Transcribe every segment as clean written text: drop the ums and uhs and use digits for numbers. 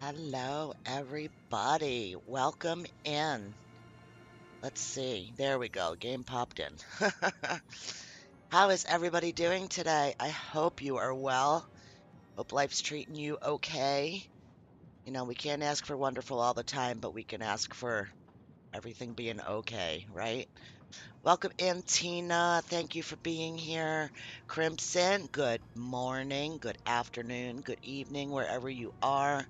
Hello, everybody. Welcome in. Let's see. There we go. Game popped in. How is everybody doing today? I hope you are well. Hope life's treating you okay. You know, we can't ask for wonderful all the time, but we can ask for everything being okay, right? Welcome in, Tina. Thank you for being here. Crimson, good morning, good afternoon, good evening, wherever you are.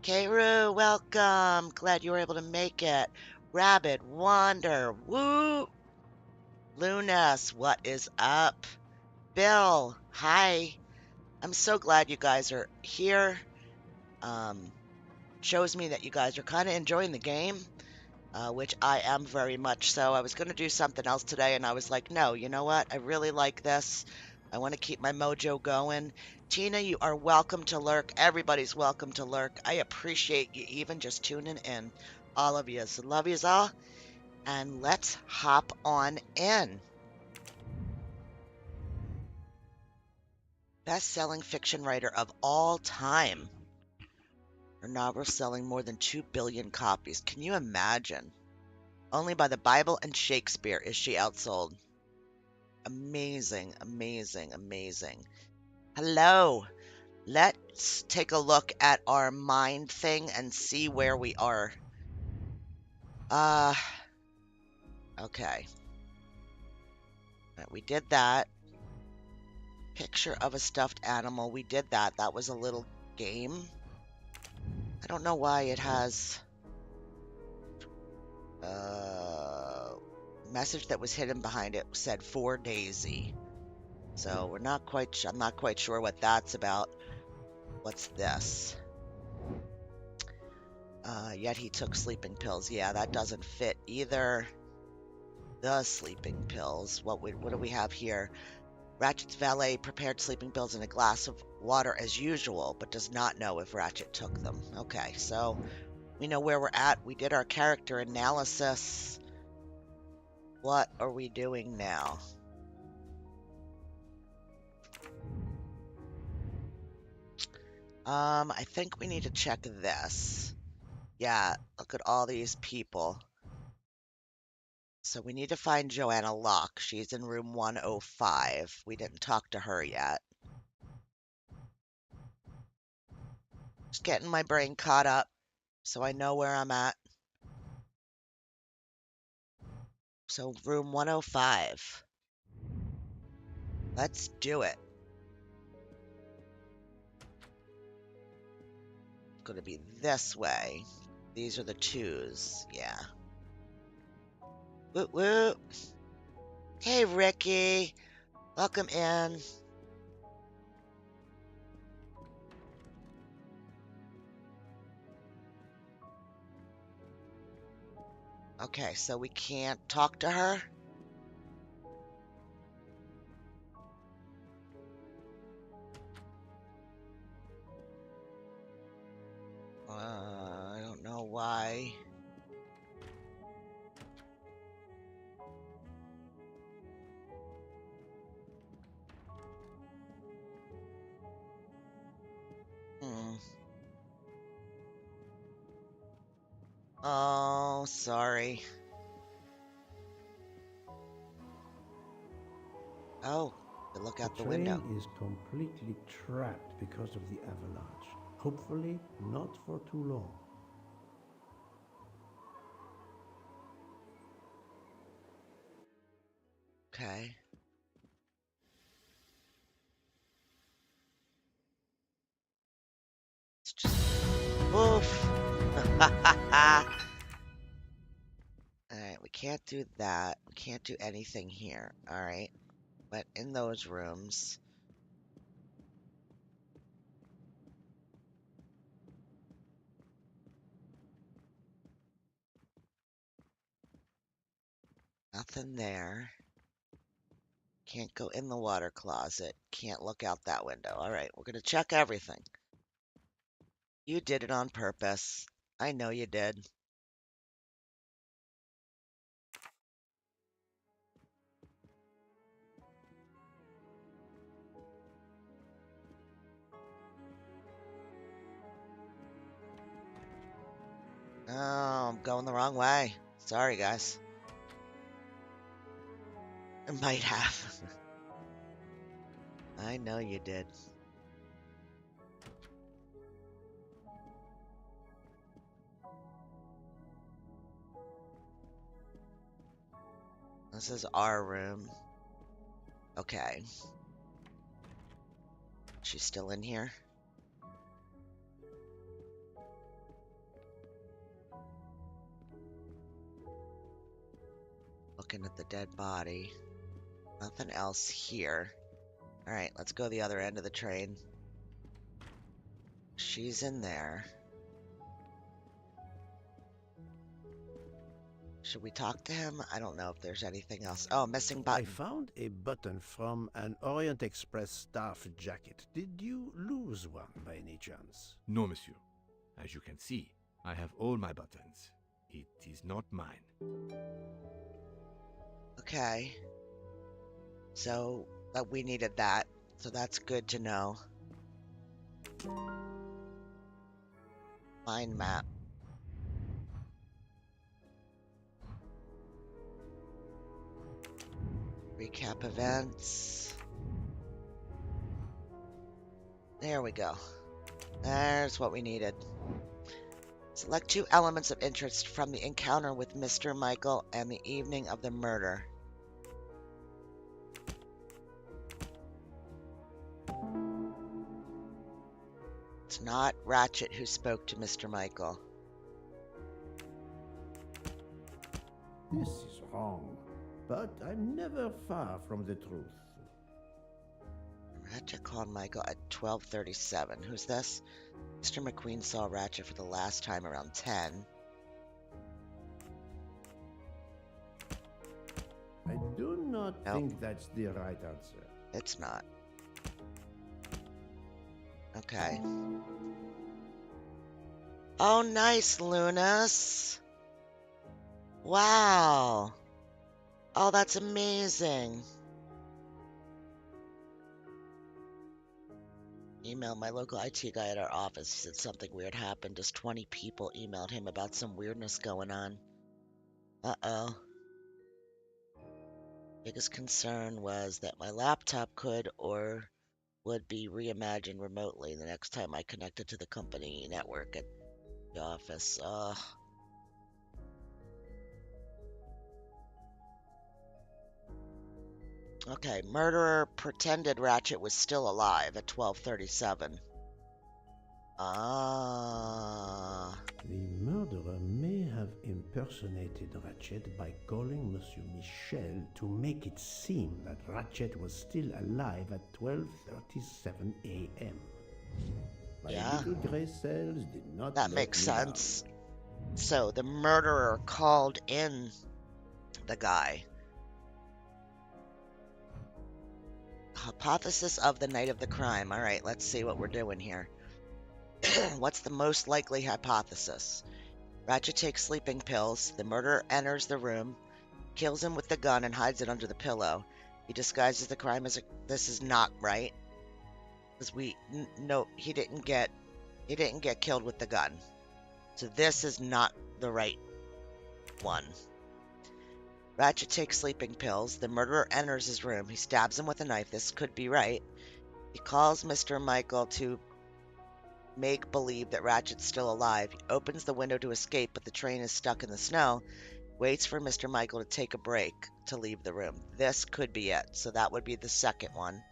Keiru, welcome. Glad you were able to make it. Rabbit, Wander, woo. Lunas, what is up? Bill, hi. I'm so glad you guys are here. Um, Shows me that you guys are kind of enjoying the game, which I am very much so. I was going to do something else today, and I was like, no, you know what? I really like this. I want to keep my mojo going. Tina, you are welcome to lurk. Everybody's welcome to lurk. I appreciate you even just tuning in. All of you. So love yous all. And let's hop on in. Best-selling fiction writer of all time. Her novel selling more than 2 billion copies. Can you imagine? Only by the Bible and Shakespeare is she outsold. Amazing, amazing, amazing. Hello. Let's take a look at our mind thing and see where we are. Uh, okay. We did that. Picture of a stuffed animal. We did that. That was a little game. I don't know why it has message that was hidden behind it said for Daisy. So we're not quite I'm not quite sure what that's about. What's this? Yet he took sleeping pills. Yeah, that doesn't fit either. The sleeping pills. What do we have here? Ratchet's valet prepared sleeping pills in a glass of water as usual, but does not know if Ratchet took them. Okay, so we know where we're at. We did our character analysis. What are we doing now? I think we need to check this. Yeah, look at all these people. So we need to find Joanna Locke. She's in room 105. We didn't talk to her yet. Just getting my brain caught up so I know where I'm at. So room 105. Let's do it. It's going to be this way. These are the twos. Yeah. Woot woot. Hey, Ricky. Welcome in. Okay, so we can't talk to her? I don't know why. Hmm. Oh, sorry. Oh, look The out the train window. is completely trapped because of the avalanche. Hopefully, not for too long. Okay. It's just woof. All right, we can't do that. We can't do anything here. All right. But in those rooms, nothing there. Can't go in the water closet. Can't look out that window. All right, we're going to check everything. You did it on purpose. I know you did. I'm going the wrong way. Sorry, guys. I might have. I know you did. This is our room. Okay. She's still in here? Looking at the dead body. Nothing else here. All right, let's go the other end of the train. She's in there. Should we talk to him? I don't know if there's anything else. Oh, missing I button. found a button from an Orient Express staff jacket. Did you lose one by any chance? No, monsieur. As you can see, I have all my buttons. It is not mine. Okay. So, we needed that. So that's good to know. Mind map. Recap events. There we go. There's what we needed. Select 2 elements of interest from the encounter with Mr. Michael and the evening of the murder. It's not Ratchet who spoke to Mr. Michael. This is wrong, but I'm never far from the truth. Ratchet called Michael at 12:37. Who's this? Mr. McQueen saw Ratchet for the last time around 10. I do not Nope. think that's the right answer. It's not. Okay. Oh, nice, Lunas. Wow. Oh, that's amazing. Emailed my local IT guy at our office. He said something weird happened. Just 20 people emailed him about some weirdness going on. Uh-oh. Biggest concern was that my laptop could or would be reimagined remotely the next time I connected to the company network at the office. Ugh. Okay, murderer pretended Ratchet was still alive at 12:37. Ah. The murderer may have impersonated Ratchet by calling Monsieur Michel to make it seem that Ratchet was still alive at 12:37 a.m. My Yeah. little gray cells did not That let makes me down. sense. So the murderer called in the guy. Hypothesis of the night of the crime. All right, let's see what we're doing here. What's the most likely hypothesis? Ratchet takes sleeping pills. The murderer enters the room, kills him with the gun, and hides it under the pillow. He disguises the crime as a. This is not right, because no, he didn't get killed with the gun. So this is not the right one. Ratchet takes sleeping pills. The murderer enters his room. He stabs him with a knife. This could be right. He calls Mr. Michael to make believe that Ratchet's still alive. He opens the window to escape, but the train is stuck in the snow. Waits for Mr. Michael to take a break to leave the room. This could be it. So that would be the second one.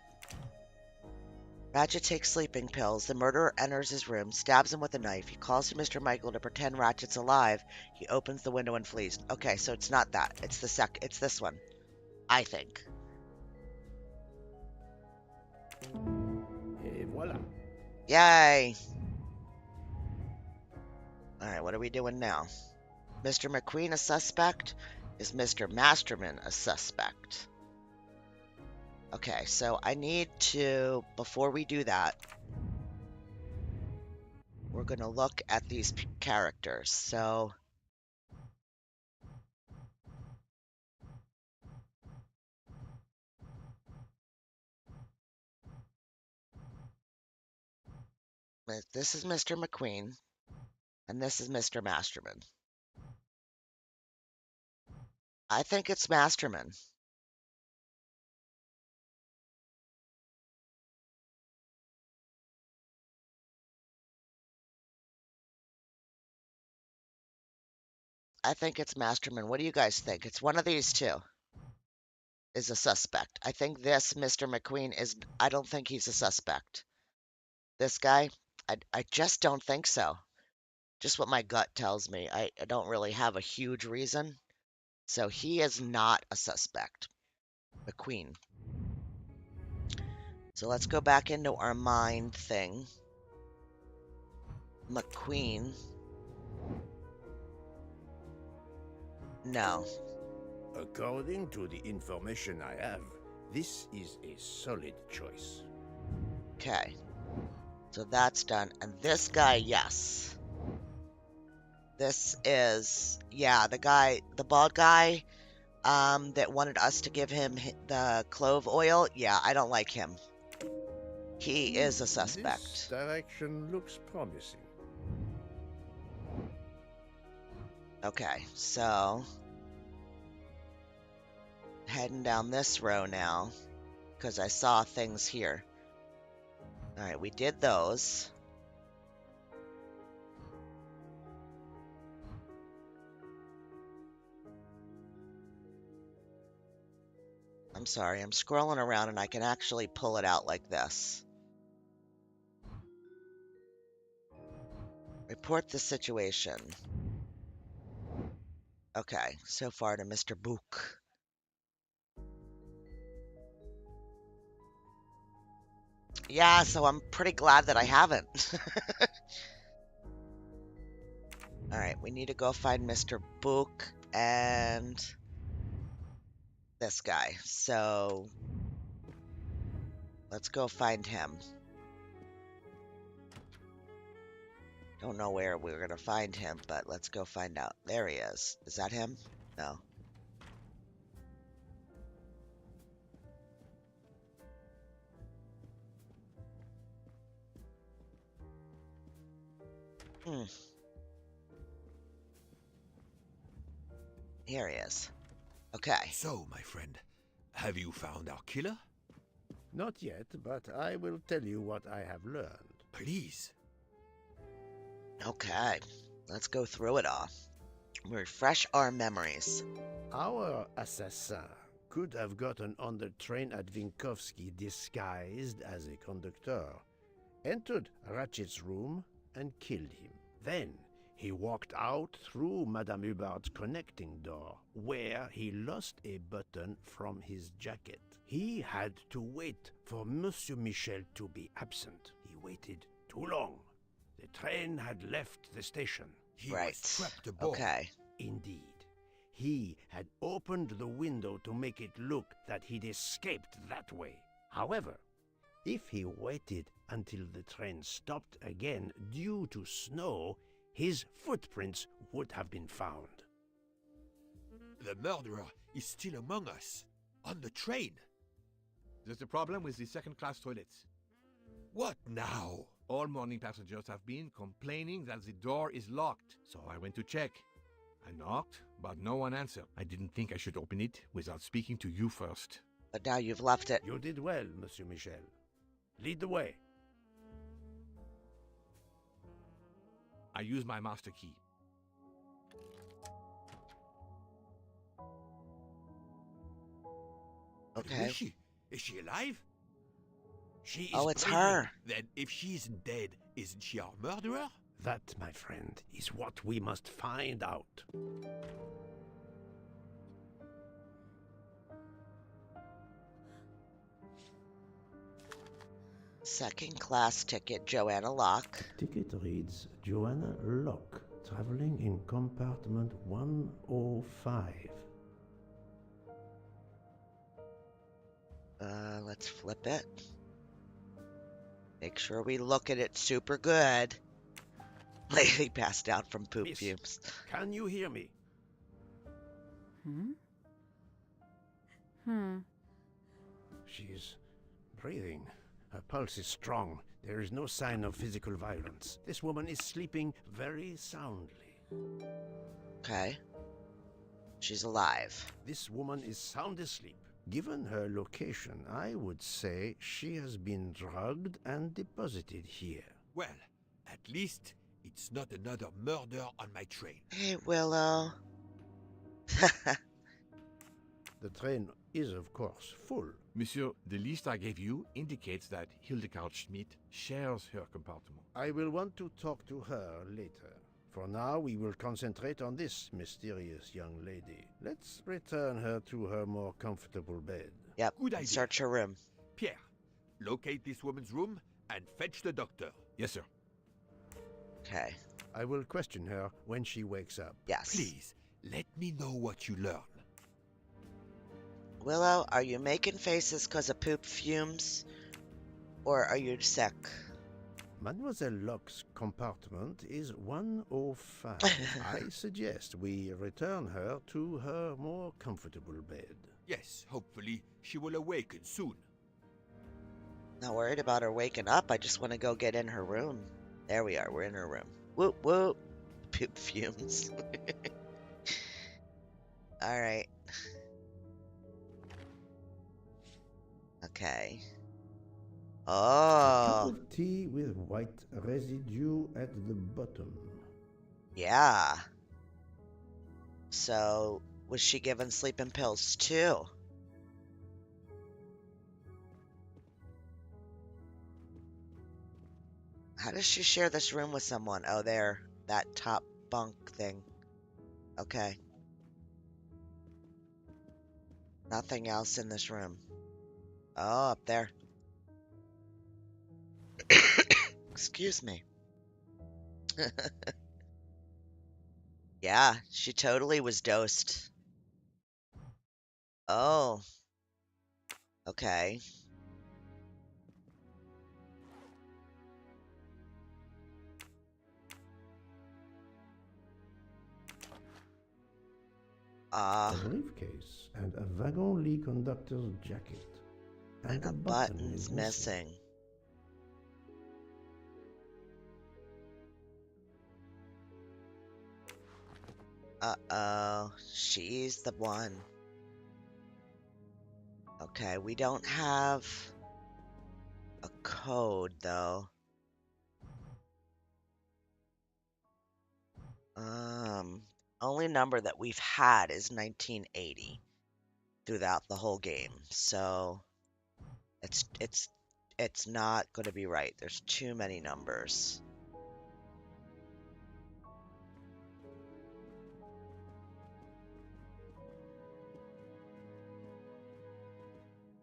Ratchet takes sleeping pills. The murderer enters his room, stabs him with a knife. He calls to Mr. Michael to pretend Ratchet's alive. He opens the window and flees. Okay, so it's not that. It's it's this one. I think. Et voilà. Yay! Alright, what are we doing now? Mr. McQueen a suspect? Is Mr. Masterman a suspect? Okay, so I need to, before we do that, we're going to look at these characters. So, this is Mr. McQueen, and this is Mr. Masterman. I think it's Masterman. I think it's Masterman. What do you guys think? It's one of these two is a suspect. I think this Mr. McQueen is, I don't think he's a suspect. This guy, I just don't think so. Just what my gut tells me. I don't really have a huge reason. So he is not a suspect. McQueen. So let's go back into our mind thing. McQueen. No. According to the information I have, this is a solid choice. Okay. So that's done. And this guy, yes. This is, yeah, the guy, the bald guy, that wanted us to give him the clove oil. Yeah, I don't like him. He is a This suspect. direction looks promising. Okay, so heading down this row now because I saw things here. All right, we did those. I'm sorry, I'm scrolling around and I can actually pull it out like this. Report the situation. Okay, so far to Mr. Book. Yeah, so I'm pretty glad that I haven't. All right, we need to go find Mr. Book and this guy. So let's go find him. Don't know where we're going to find him, but let's go find out. There he is. Is that him? No. Hmm. Here he is. Okay. So, my friend, have you found our killer? Not yet, but I will tell you what I have learned. Please. Okay. Let's go through it all. Refresh our memories. Our assassin could have gotten on the train at Vinkovsky disguised as a conductor, entered Ratchet's room, and killed him. Then he walked out through Madame Hubbard's connecting door, where he lost a button from his jacket. He had to wait for Monsieur Michel to be absent. He waited too long. The train had left the station. He Right. was trapped aboard. Okay. Indeed. He had opened the window to make it look that he'd escaped that way. However, if he waited until the train stopped again due to snow, his footprints would have been found. The murderer is still among us. On the train. There's a problem with the second-class toilets. What now? All morning passengers have been complaining that the door is locked, so I went to check. I knocked, but no one answered. I didn't think I should open it without speaking to you first. But now you've left it. You did well, Monsieur Michel. Lead the way. I use my master key. Okay. Who is she? Is she alive? She is Oh, it's breathing. her. Then if she isn't dead, isn't she our murderer? That, my friend, is what we must find out. Second class ticket, Joanna Locke. Ticket reads Joanna Locke, traveling in compartment 105. Let's flip it. Make sure we look at it super good. Lady passed out from poop Miss, fumes. Can you hear me? She's breathing. Her pulse is strong. There is no sign of physical violence. This woman is sleeping very soundly. Okay. She's alive. This woman is sound asleep. Given her location, I would say she has been drugged and deposited here. Well, at least it's not another murder on my train. Hey, Willow. The train is, of course, full. Monsieur, the list I gave you indicates that Hildegard Schmidt shares her compartment. I will want to talk to her later. For now, we will concentrate on this mysterious young lady. Let's return her to her more comfortable bed. Yep. Good idea. Search her room. Pierre, locate this woman's room and fetch the doctor. Yes, sir. Okay. I will question her when she wakes up. Yes. Please, let me know what you learn. Willow, are you making faces because of poop fumes? Or are you sick? Mademoiselle Locke's compartment is 105. I suggest we return her to her more comfortable bed. Yes, hopefully she will awaken soon. Not worried about her waking up. I just want to go get in her room. There we are. We're in her room. Whoop, whoop. Poop fumes. All right. Okay. A Oh, cup of tea with white residue at the bottom. yeah. So, was she given sleeping pills too? How does she share this room with someone? Oh, there. That top bunk thing. Okay. Nothing else in this room. Oh, up there. Excuse me. Yeah, she totally was dosed. Oh, okay. A briefcase and a wagon-lit conductor's jacket. And a button's missing. Uh-oh, she's the one. Okay, we don't have a code, though. Only number that we've had is 1980 throughout the whole game, so it's not going to be right. There's too many numbers.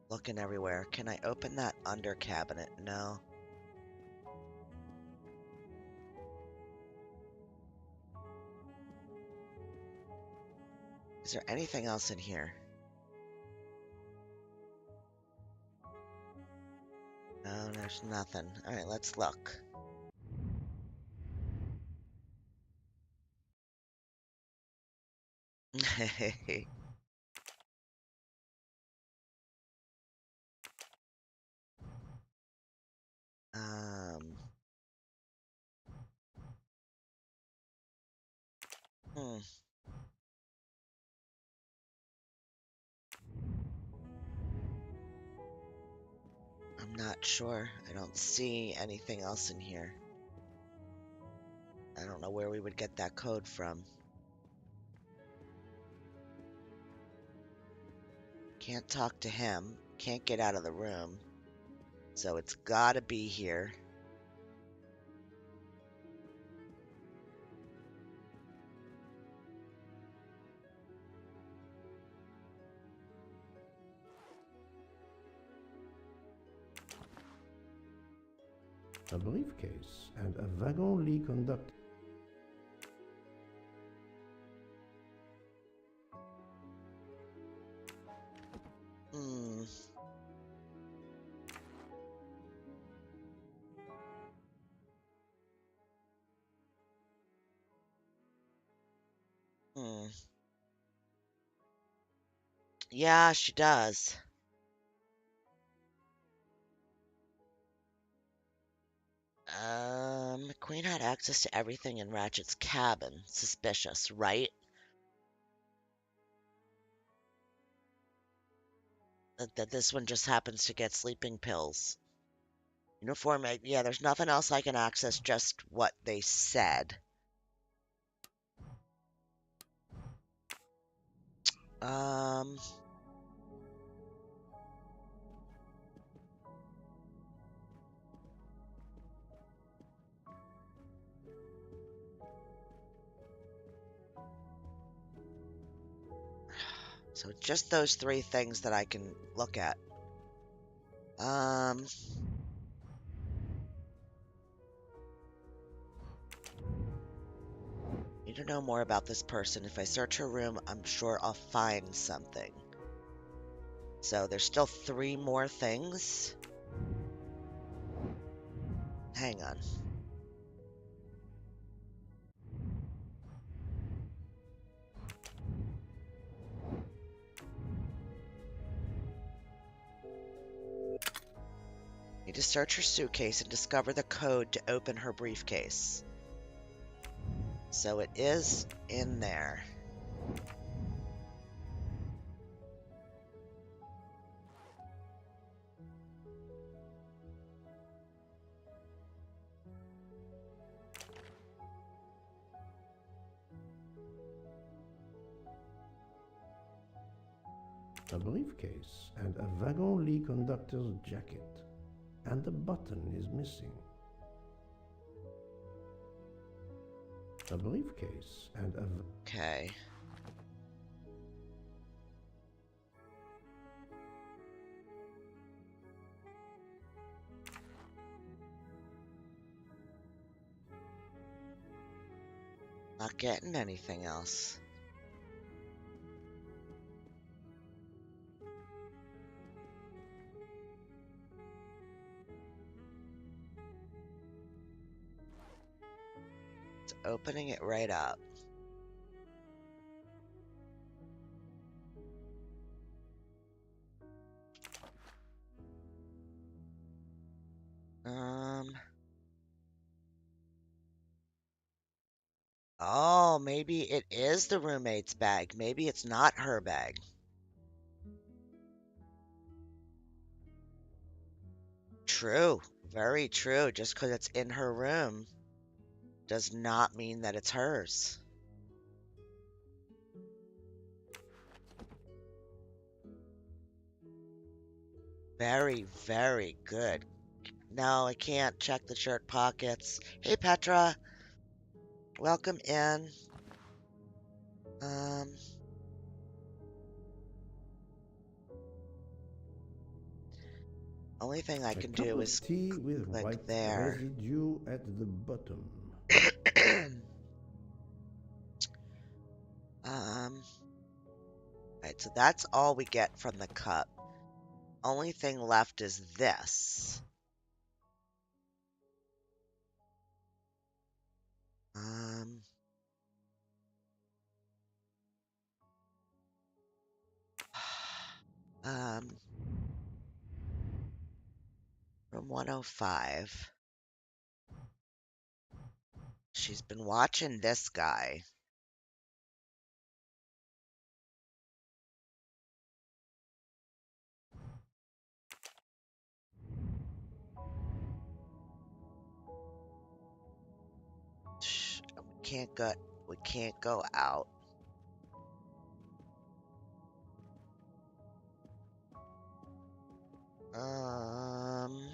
Looking everywhere. Can I open that under cabinet? No. Is there anything else in here? No, there's nothing. All right, let's look. Um, hmm. I'm not sure. I don't see anything else in here. I don't know where we would get that code from. Can't talk to him. Can't get out of the room. So it's gotta be here. A briefcase and a wagon-lit conductor. Hmm. Hmm. Yeah, she does. McQueen had access to everything in Ratchet's cabin. Suspicious, right? That this one just happens to get sleeping pills. Uniform, yeah, there's nothing else I can access, just what they said. Um, so just those three things that I can look at. Um, Need to know more about this person. If I search her room, I'm sure I'll find something. So there's still three more things. Hang on. Need to search her suitcase and discover the code to open her briefcase. So it is in there. A briefcase and a wagon-lee conductor's jacket. And the button is missing. A briefcase and a... Okay. Not getting anything else. It's opening it right up. Oh, maybe it is the roommate's bag. Maybe it's not her bag. True. Very true. Just because it's in her room does not mean that it's hers. Very, very good. No, I can't check the shirt pockets. Hey, Petra. Welcome in. Um, Only thing I A can cup do of is tea with click white there. residue at the bottom. Right, so that's all we get from the cup. Only thing left is this. Um, um, Room 105. She's been watching this guy. We can't go out.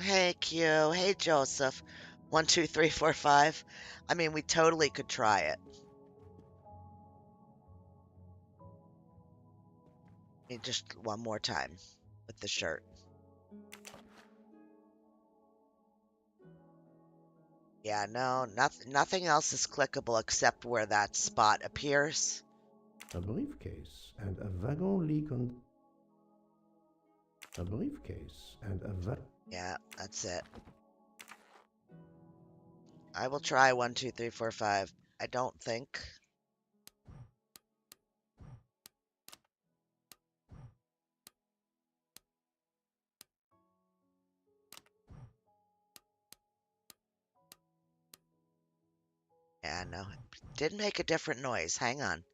Hey Q, hey Joseph. 1, 2, 3, 4, 5. I mean, we totally could try it. Just one more time with the shirt. Yeah, no, nothing else is clickable except where that spot appears. A briefcase and a wagon-lee A briefcase and a Yeah, that's it. I will try 1, 2, 3, 4, 5. I don't think. Yeah, no, it did make a different noise. Hang on.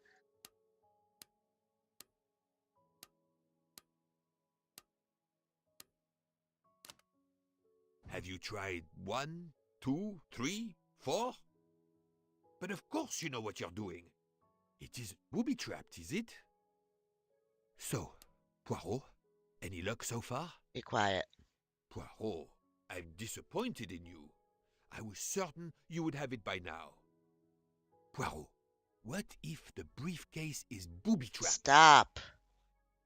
Have you tried 1, 2, 3, 4? But of course you know what you're doing. It is booby-trapped, is it? So, Poirot, any luck so far? Be quiet. Poirot, I'm disappointed in you. I was certain you would have it by now. Poirot, what if the briefcase is booby-trapped? Stop.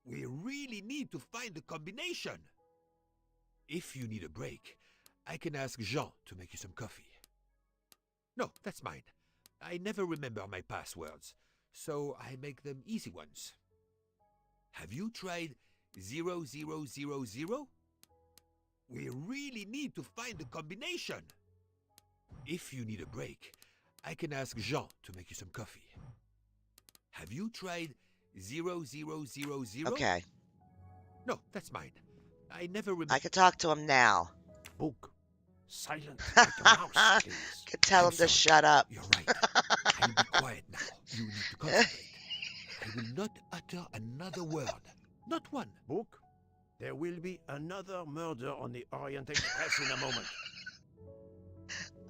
We really need to find the combination. If you need a break, I can ask Jean to make you some coffee. No, that's mine. I never remember my passwords, so I make them easy ones. Have you tried 0000? We really need to find the combination. If you need a break, I can ask Jean to make you some coffee. Have you tried 0000? Okay. No, that's mine. I never remember. I could talk to him now. Book. Silent like a mouse, please. Could tell I'm him to sorry. shut up. You're right. I'll be quiet now. You need to concentrate. I will not utter another word. Not one. Book. There will be another murder on the Orient Express in a moment.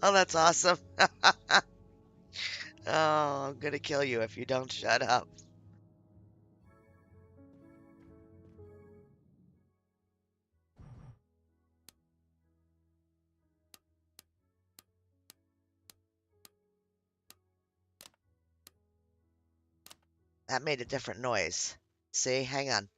Oh, that's awesome. Oh, I'm gonna kill you if you don't shut up. That made a different noise. See? Hang on.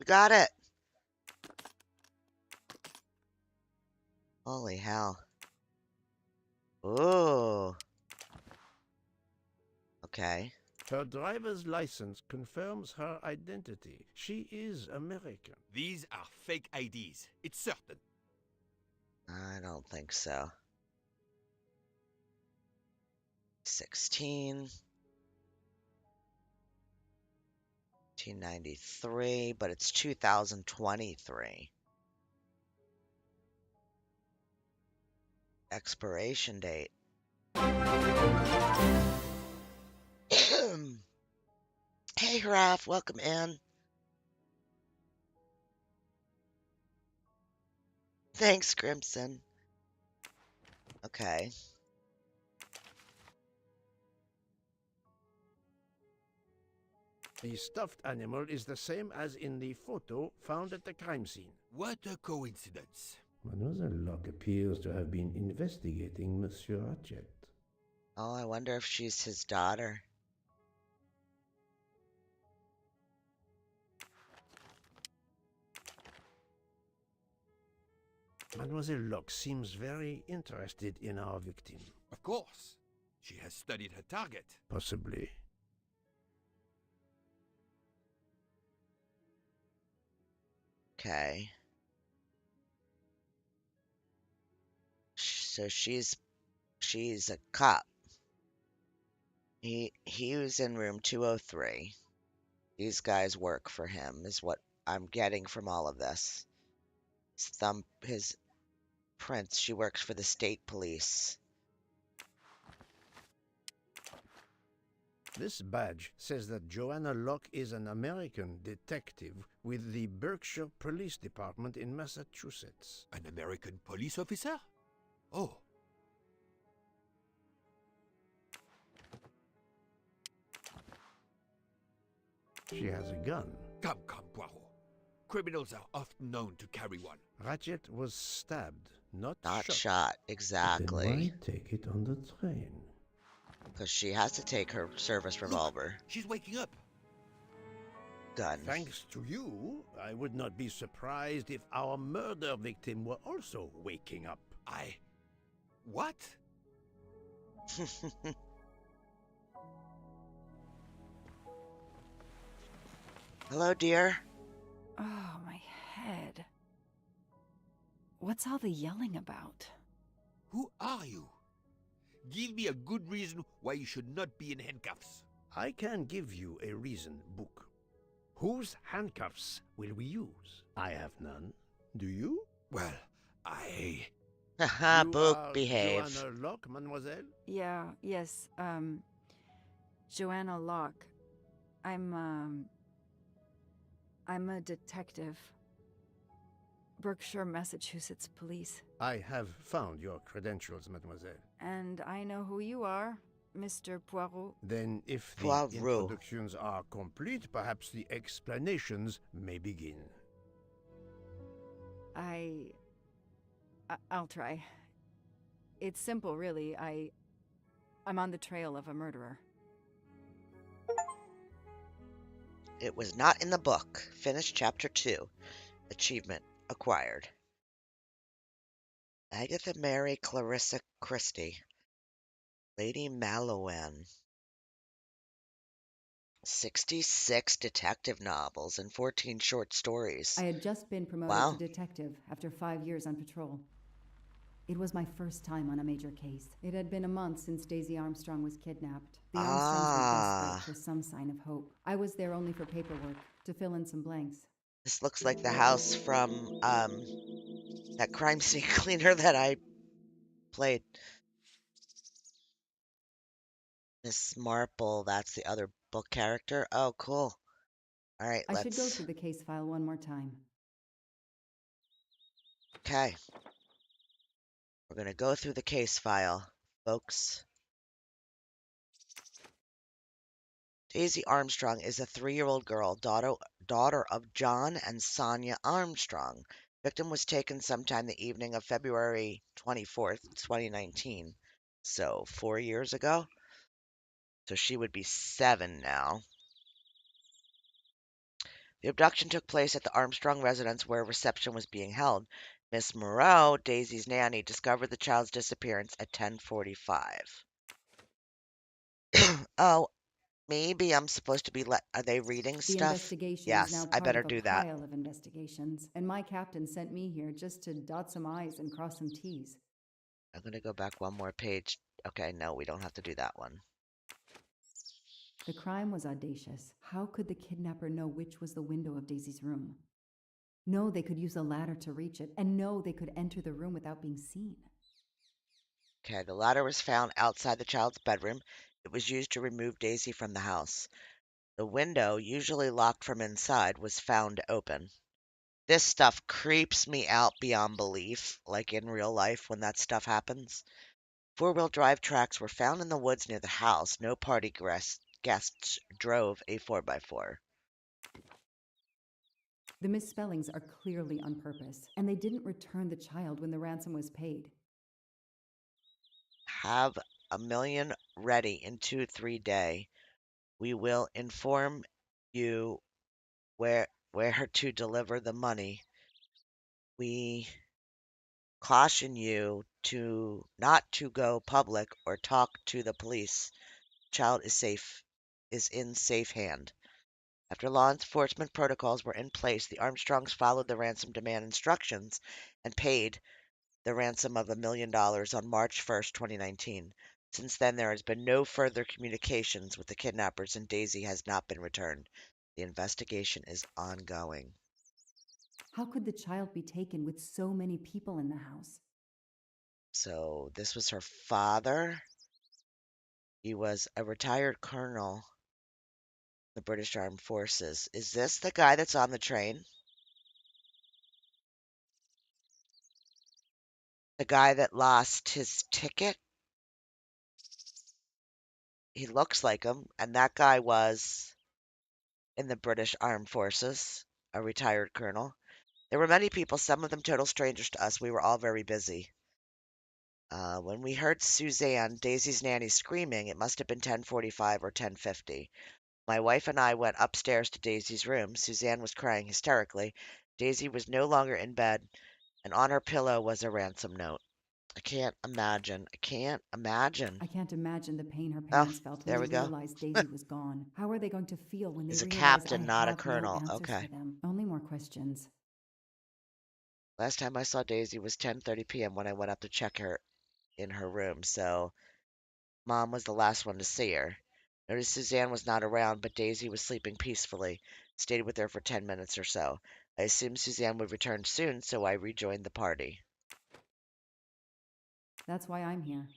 We got it. Holy hell. Ooh. Okay. Her driver's license confirms her identity. She is American. These are fake IDs. It's certain. I don't think so. 16. 1993, but it's 2023. Expiration date. Hey, Raph, welcome in. Thanks, Crimson. Okay. The stuffed animal is the same as in the photo found at the crime scene. What a coincidence. Mademoiselle Locke appears to have been investigating Monsieur Ratchet. Oh, I wonder if she's his daughter. Mademoiselle Locke seems very interested in our victim. Of course. She has studied her target. Possibly. Okay. So she's a cop. He was in room 203. These guys work for him, is what I'm getting from all of this. His prints, she works for the state police. This badge says that Joanna Locke is an American detective with the Berkshire Police Department in Massachusetts. An American police officer? Oh. She has a gun. Come, Poirot. Criminals are often known to carry one. Ratchet was stabbed, not shot. Exactly. Then why take it on the train? Because she has to take her service revolver. Look, she's waking up. Gun. Thanks to you, I would not be surprised if our murder victim were also waking up. What? Hello, dear. Oh, my head. What's all the yelling about? Who are you? Give me a good reason why you should not be in handcuffs. I can give you a reason, Book. Whose handcuffs will we use? I have none. Do you? Well, I... Haha, You Book, are behave. Joanna Locke, mademoiselle? Yes, Joanna Locke. I'm a detective. Berkshire, Massachusetts Police. I have found your credentials, mademoiselle. And I know who you are, Mr. Poirot. Then, if the Poirot. introductions are complete, perhaps the explanations may begin. I'll try. It's simple, really. I'm on the trail of a murderer. It was not in the book. Finish chapter 2. Achievement acquired. Agatha Mary Clarissa Christie. Lady Malouin. 66 detective novels and 14 short stories. I had just been promoted Wow. to detective after 5 years on patrol. It was my first time on a major case. It had been a month since Daisy Armstrong was kidnapped. The Armstrongs were desperate for some sign of hope. I was there only for paperwork, to fill in some blanks. This looks like the house from that crime scene cleaner that I played. Miss Marple, that's the other book character. Oh, cool. All right, I should go let's... through the case file one more time. Okay. We're going to go through the case file, folks. Daisy Armstrong is a 3-year-old girl, daughter of John and Sonia Armstrong. Victim was taken sometime the evening of February 24th, 2019. So 4 years ago. So she would be 7 now. The abduction took place at the Armstrong residence where a reception was being held. Miss Moreau, Daisy's nanny, discovered the child's disappearance at 10:45. Oh, maybe I'm supposed to be are they reading The stuff? investigation is Yes, now I part better of a do that. pile of investigations, and my captain sent me here just to dot some I's and cross some T's. I'm going to go back one more page. Okay, no, we don't have to do that one. The crime was audacious. How could the kidnapper know which was the window of Daisy's room? No, they could use a ladder to reach it, and no, they could enter the room without being seen. Okay, the ladder was found outside the child's bedroom. It was used to remove Daisy from the house. The window, usually locked from inside, was found open. This stuff creeps me out beyond belief, like in real life when that stuff happens. 4-wheel drive tracks were found in the woods near the house. No party guests drove a 4x4. The misspellings are clearly on purpose, and they didn't return the child when the ransom was paid. Have a million ready in 2-3 day. We will inform you where to deliver the money. We caution you to not to go public or talk to the police. Child is in safe hand. After law enforcement protocols were in place, the Armstrongs followed the ransom demand instructions and paid the ransom of $1 million on March 1st, 2019. Since then, there has been no further communications with the kidnappers, and Daisy has not been returned. The investigation is ongoing. How could the child be taken with so many people in the house? So, this was her father. He was a retired colonel in the British Armed Forces. Is this the guy that's on the train? The guy that lost his ticket? He looks like him, and that guy was in the British Armed Forces, a retired colonel. There were many people, some of them total strangers to us. We were all very busy. When we heard Suzanne, Daisy's nanny, screaming, it must have been 10:45 or 10:50. My wife and I went upstairs to Daisy's room. Suzanne was crying hysterically. Daisy was no longer in bed, and on her pillow was a ransom note. I can't imagine. I can't imagine. I can't imagine the pain her Oh, parents felt when there they we go. realized Daisy was gone. How are they going to feel when they He's a realize captain, I not a have no colonel. answers Okay. for them? Only more questions. Last time I saw Daisy was 10:30 p.m. when I went up to check her in her room, so Mom was the last one to see her. Noticed Suzanne was not around, but Daisy was sleeping peacefully. Stayed with her for 10 minutes or so. I assumed Suzanne would return soon, so I rejoined the party. That's why I'm here.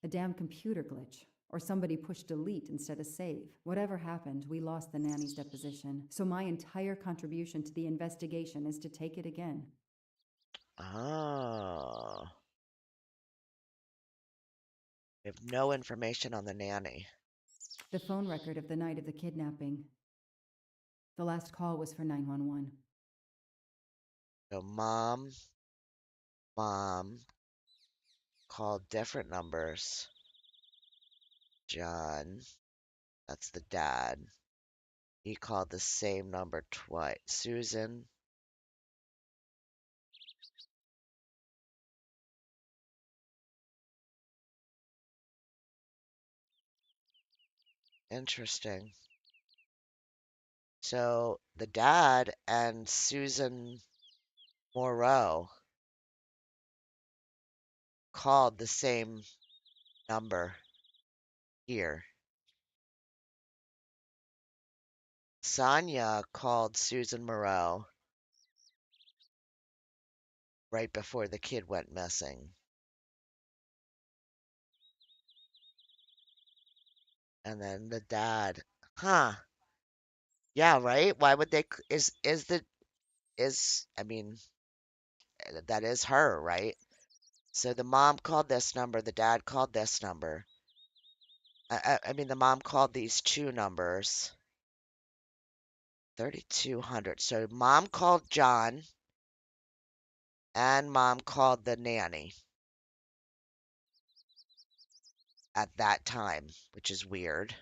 A damn computer glitch. Or somebody pushed delete instead of save. Whatever happened, we lost the nanny's deposition. So my entire contribution to the investigation is to take it again. Oh. We have no information on the nanny. The phone record of the night of the kidnapping. The last call was for 911. So Mom called different numbers. John, that's the dad. He called the same number twice. Susan. Interesting. So the dad and Susan Moreau called the same number here. Sonia called Susan Moreau right before the kid went missing. And then the dad, huh? Yeah, right? Why would they I mean, that is her, right? So the mom called this number, the dad called this number. I mean, the mom called these two numbers. 3,200. So mom called John and mom called the nanny at that time, which is weird.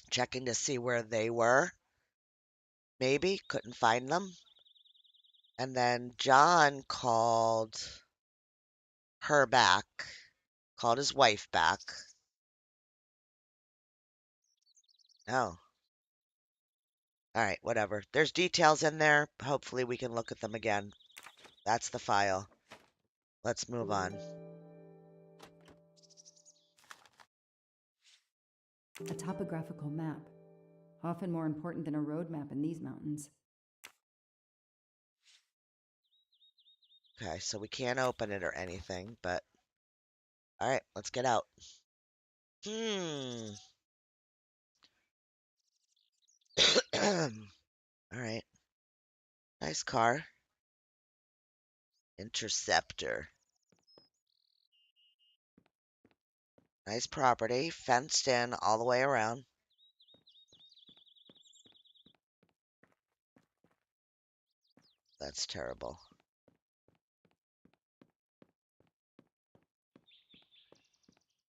Checking to see where they were. Maybe couldn't find them. And then John called her back, called his wife back. Oh, all right, whatever. There's details in there. Hopefully we can look at them again. That's the file. Let's move on. A topographical map. Often more important than a road map in these mountains. Okay, so we can't open it or anything, but all right, let's get out. All right. Nice car. Interceptor. Nice property, fenced in all the way around. That's terrible.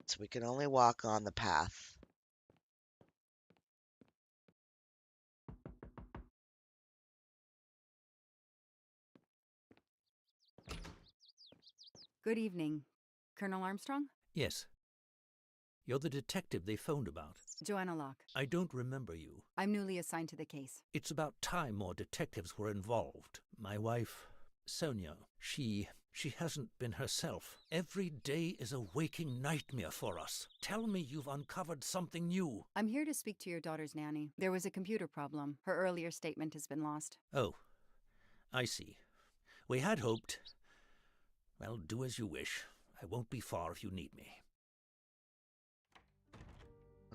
So we can only walk on the path. Good evening. Colonel Armstrong? Yes. You're the detective they phoned about. Joanna Locke. I don't remember you. I'm newly assigned to the case. It's about time more detectives were involved. My wife, Sonia, she hasn't been herself. Every day is a waking nightmare for us. Tell me you've uncovered something new. I'm here to speak to your daughter's nanny. There was a computer problem. Her earlier statement has been lost. Oh, I see. We had hoped. Well, do as you wish. I won't be far if you need me.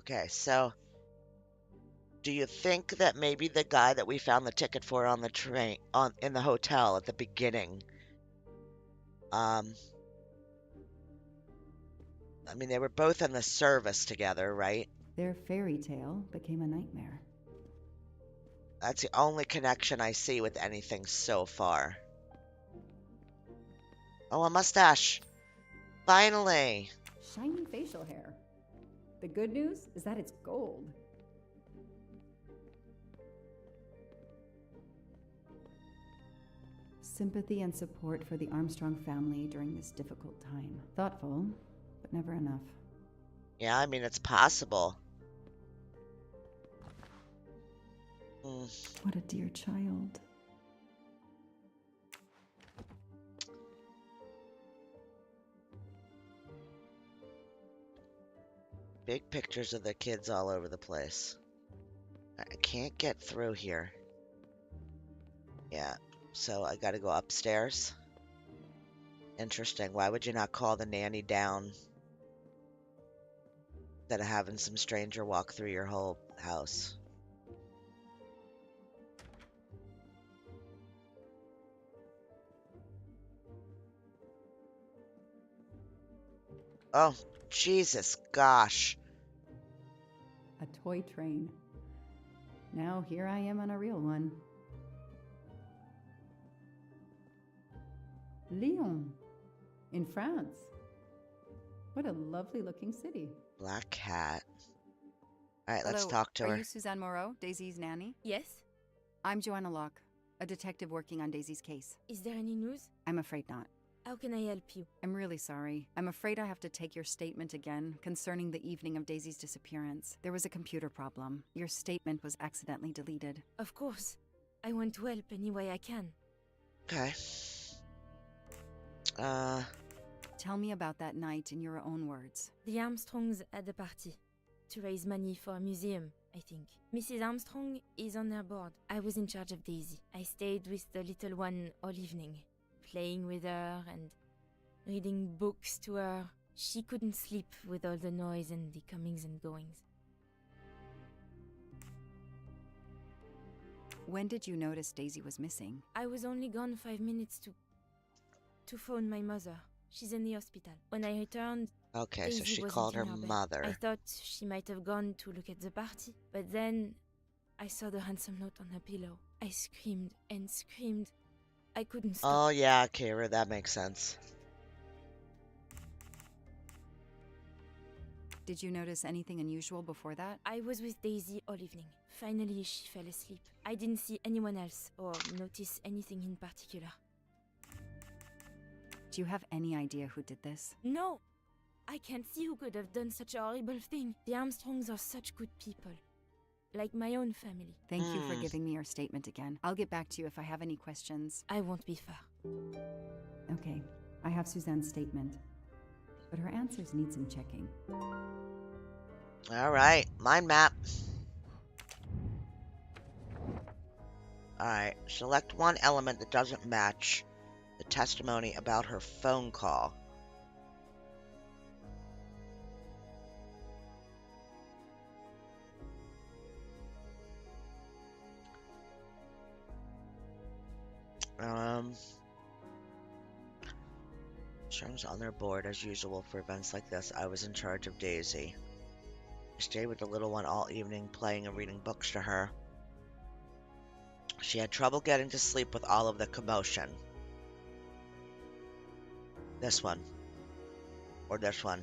Okay, so do you think that maybe the guy that we found the ticket for on the train in the hotel at the beginning, I mean, they were both in the service together, right? Their fairy tale became a nightmare. That's the only connection I see with anything so far. Oh, a mustache. Finally. Shiny facial hair. The good news is that it's gold. Sympathy and support for the Armstrong family during this difficult time. Thoughtful, but never enough. Yeah, I mean, it's possible. What a dear child. big pictures of the kids all over the place. I can't get through here. Yeah, so I gotta go upstairs. Interesting. Why would you not call the nanny down instead of having some stranger walk through your whole house? Oh, Jesus, gosh. A toy train. Now here I am on a real one. Lyon, in France. What a lovely looking city. Black cat. All right, let's Hello, talk to are her. you Suzanne Moreau, Daisy's nanny? Yes? I'm Joanna Locke, a detective working on Daisy's case. Is there any news? I'm afraid not. How can I help you? I'm really sorry. I'm afraid I have to take your statement again concerning the evening of Daisy's disappearance. There was a computer problem. Your statement was accidentally deleted. Of course. I want to help any way I can. Okay. Tell me about that night in your own words. The Armstrongs had a party to raise money for a museum, I think. Mrs. Armstrong is on their board. I was in charge of Daisy. I stayed with the little one all evening, playing with her and reading books to her. She couldn't sleep with all the noise and the comings and goings. When did you notice Daisy was missing? I was only gone 5 minutes to phone my mother. She's in the hospital. When I returned, Okay, so Daisy she wasn't called her in bed. mother. I thought she might have gone to look at the party, but then I saw the handsome note on her pillow. I screamed and screamed. I couldn't stop. Oh, yeah, Kira, that makes sense. Did you notice anything unusual before that? I was with Daisy all evening. Finally, she fell asleep. I didn't see anyone else or notice anything in particular. Do you have any idea who did this? No! I can't see who could have done such a horrible thing. The Armstrongs are such good people. Like my own family. Thank you for giving me your statement again. I'll get back to you if I have any questions. I won't be far. Okay, I have Suzanne's statement, but her answers need some checking. All right, mind map. All right, select one element that doesn't match the testimony about her phone call. Sherm's on their board as usual for events like this. I was in charge of Daisy. I stayed with the little one all evening, playing and reading books to her. She had trouble getting to sleep with all of the commotion. This one. Or this one.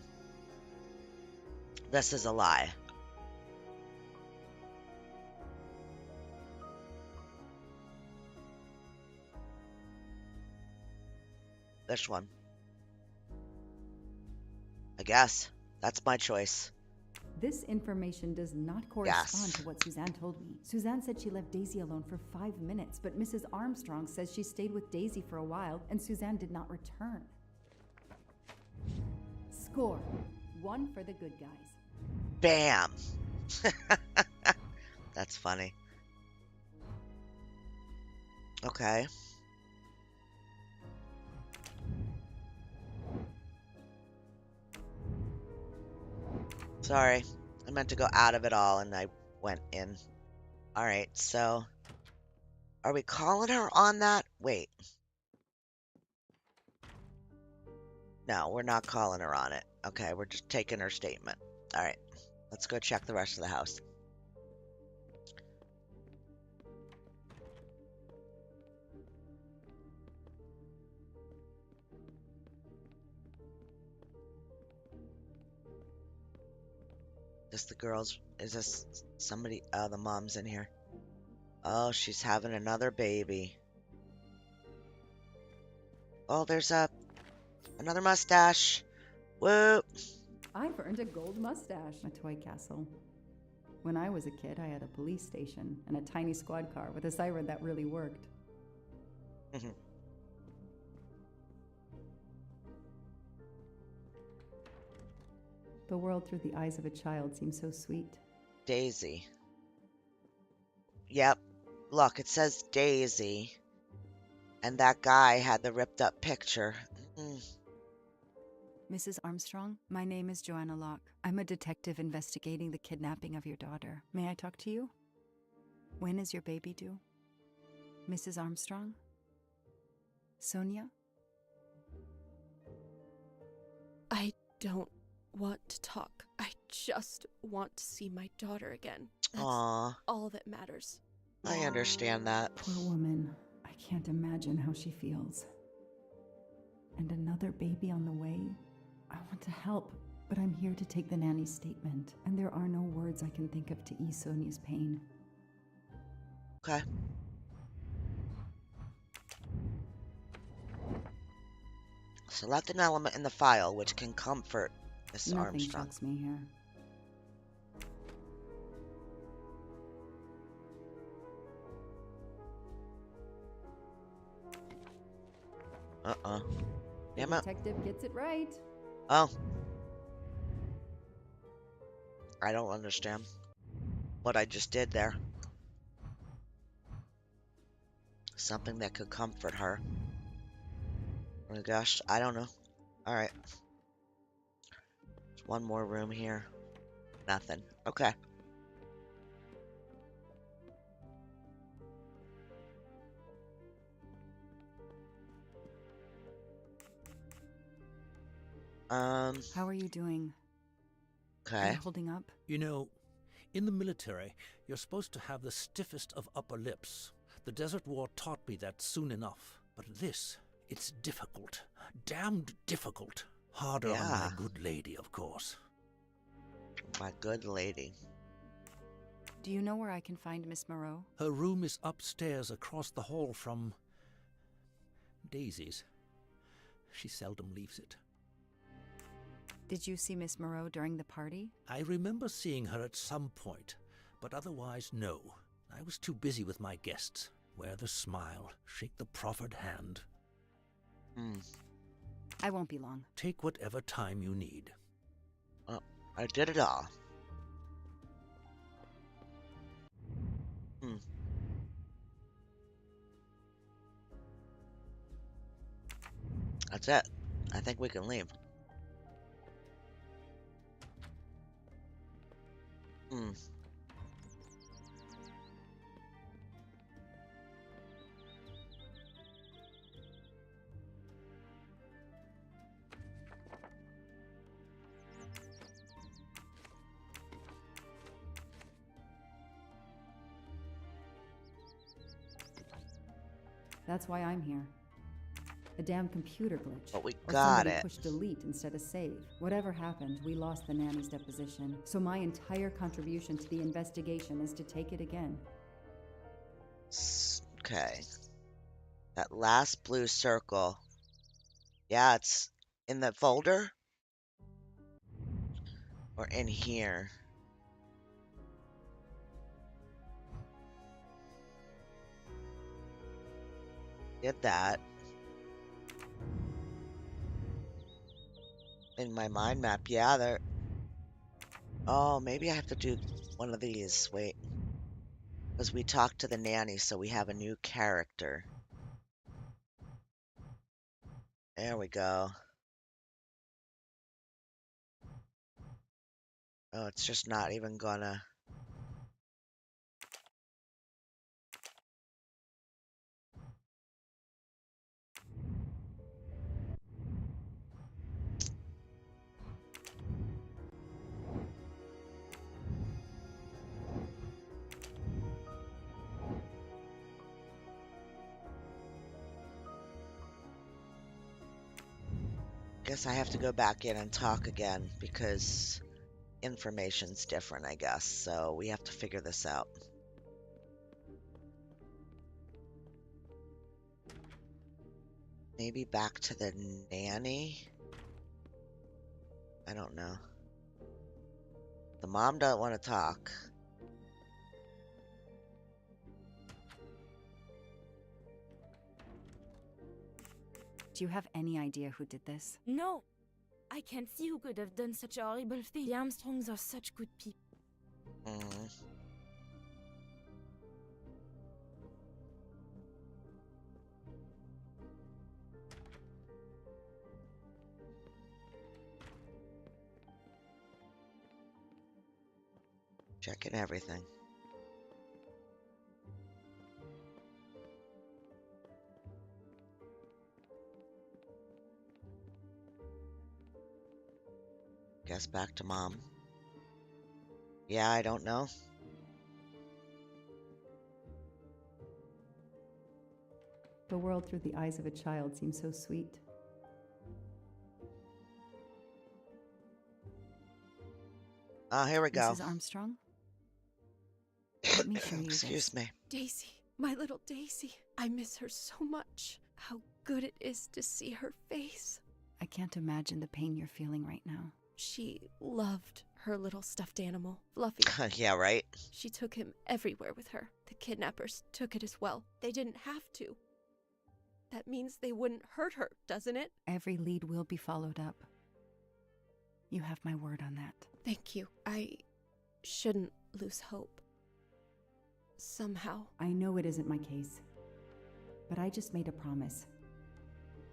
This is a lie. This one. I guess. That's my choice. This information does not correspond Yes. to what Suzanne told me. Suzanne said she left Daisy alone for 5 minutes, but Mrs. Armstrong says she stayed with Daisy for a while and Suzanne did not return. Score. 1 for the good guys. Bam! That's funny. Okay. Sorry. I meant to go out of it all and I went in. Alright, so are we calling her on that? Wait. No, we're not calling her on it. Okay, we're just taking her statement. Alright, let's go check the rest of the house. Is this somebody? Oh, the mom's in here. Oh, she's having another baby. Oh, there's another mustache. Whoop. I've earned a gold mustache. A toy castle. When I was a kid, I had a police station and a tiny squad car with a siren that really worked. The world through the eyes of a child seems so sweet. Daisy. Yep. Look, it says Daisy. And that guy had the ripped up picture. Mrs. Armstrong, my name is Joanna Locke. I'm a detective investigating the kidnapping of your daughter. May I talk to you? When is your baby due? Mrs. Armstrong? Sonia? I don't want to talk. I just want to see my daughter again. That's Aw, all that matters. I understand that. Poor woman. I can't imagine how she feels. And another baby on the way? I want to help, but I'm here to take the nanny's statement, and there are no words I can think of to ease Sonia's pain. Okay. Select an element in the file which can comfort Miss Nothing Armstrong. shocks me here. Uh-uh. The Damn it. detective gets it right. Oh. I don't understand what I just did there. Something that could comfort her. Oh my gosh, I don't know. Alright. One more room here. Nothing. Okay. How are you doing? Are Okay. you holding up? You know, in the military, you're supposed to have the stiffest of upper lips. The Desert War taught me that soon enough. But this, it's difficult. Damned difficult. Harder on my Yeah. good lady, of course. My good lady. Do you know where I can find Miss Moreau? Her room is upstairs across the hall from Daisy's. She seldom leaves it. Did you see Miss Moreau during the party? I remember seeing her at some point, but otherwise, no. I was too busy with my guests. Wear the smile, shake the proffered hand. I won't be long. Take whatever time you need. I did it all. That's it. I think we can leave. That's why I'm here. A damn computer glitch. But we Or got somebody it. pushed delete instead of save. Whatever happened, we lost the nanny's deposition. So my entire contribution to the investigation is to take it again. Okay. That last blue circle. Yeah, it's in the folder. Or in here. Did that. In my mind map, yeah, there. Oh, maybe I have to do one of these. Wait. Because we talked to the nanny, so we have a new character. There we go. Oh, it's just not even gonna. Guess I have to go back in and talk again because information's different, I guess. So we have to figure this out. Maybe back to the nanny? I don't know. The mom doesn't want to talk. Do you have any idea who did this? No, I can't see who could have done such a horrible thing. The Armstrongs are such good people. Mm. Checking everything. Guess back to mom. Yeah, I don't know. The world through the eyes of a child seems so sweet. Oh, here we go. Mrs. Armstrong? Let me show you Excuse this. me. Daisy, my little Daisy. I miss her so much. How good it is to see her face. I can't imagine the pain you're feeling right now. She loved her little stuffed animal, Fluffy. Yeah, right. She took him everywhere with her. The kidnappers took it as well. They didn't have to. That means they wouldn't hurt her, doesn't it? Every lead will be followed up. You have my word on that. Thank you. I shouldn't lose hope. Somehow. I know it isn't my case, but I just made a promise,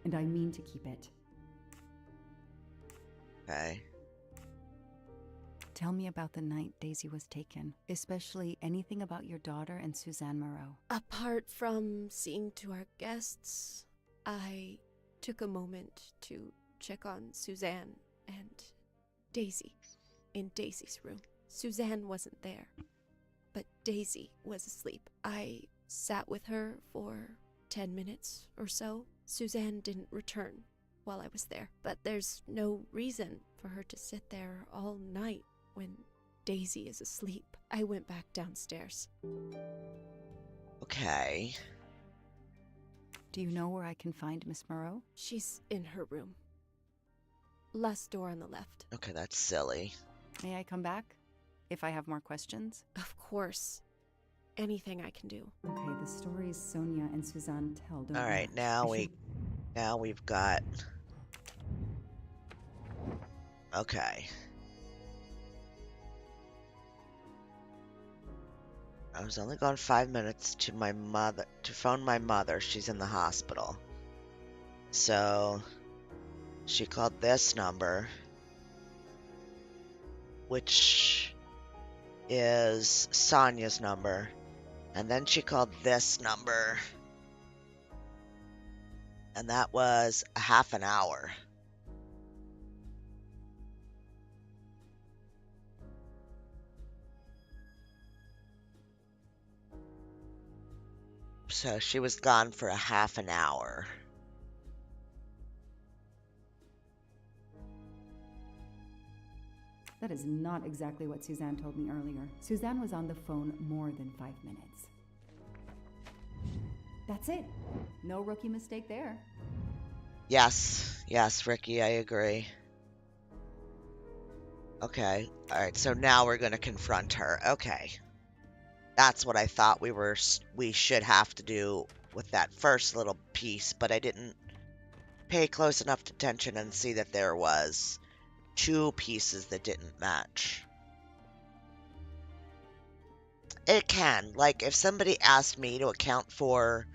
and I mean to keep it. Okay. Tell me about the night Daisy was taken, especially anything about your daughter and Suzanne Moreau. Apart from seeing to our guests, I took a moment to check on Suzanne and Daisy in Daisy's room. Suzanne wasn't there, but Daisy was asleep. I sat with her for 10 minutes or so. Suzanne didn't return while I was there, but there's no reason for her to sit there all night when Daisy is asleep. I went back downstairs. Okay. Do you know where I can find Miss Moreau? She's in her room. Last door on the left. Okay, that's silly. May I come back? If I have more questions? Of course. Anything I can do. Okay, the stories Sonia and Suzanne tell don't All right, match. now we've got. Okay. I was only gone 5 minutes to phone my mother. She's in the hospital. So she called this number, which is Sonia's number. And then she called this number. And that was a half an hour. So she was gone for a half an hour. That is not exactly what Suzanne told me earlier. Suzanne was on the phone more than 5 minutes. That's it. No rookie mistake there. Yes, Ricky, I agree. Okay, alright, so now we're gonna confront her. Okay. That's what I thought we should have to do with that first little piece, but I didn't pay close enough attention and see that there was 2 pieces that didn't match. It can. Like, if somebody asked me to account for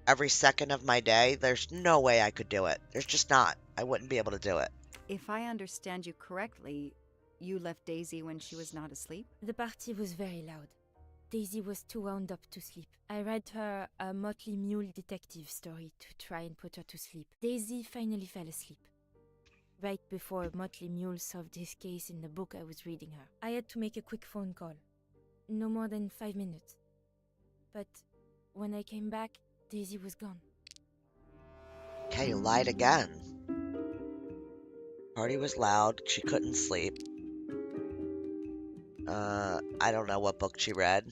every second of my day, there's no way I could do it. There's just not. I wouldn't be able to do it. If I understand you correctly, you left Daisy when she was not asleep? The party was very loud. Daisy was too wound up to sleep. I read her a Motley Mule detective story to try and put her to sleep. Daisy finally fell asleep. Right before Motley Mule solved his case in the book I was reading her. I had to make a quick phone call. No more than 5 minutes. But when I came back, Daisy was gone. Okay, you lied again. Party was loud. She couldn't sleep. I don't know what book she read.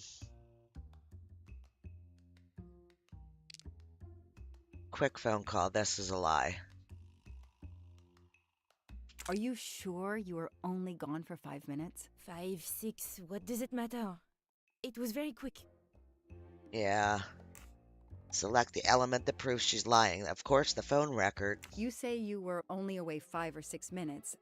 Quick phone call. This is a lie. Are you sure you were only gone for 5 minutes? 5, 6, what does it matter? It was very quick. Yeah. Select the element that proves she's lying. Of course, the phone record. You say you were only away 5 or 6 minutes,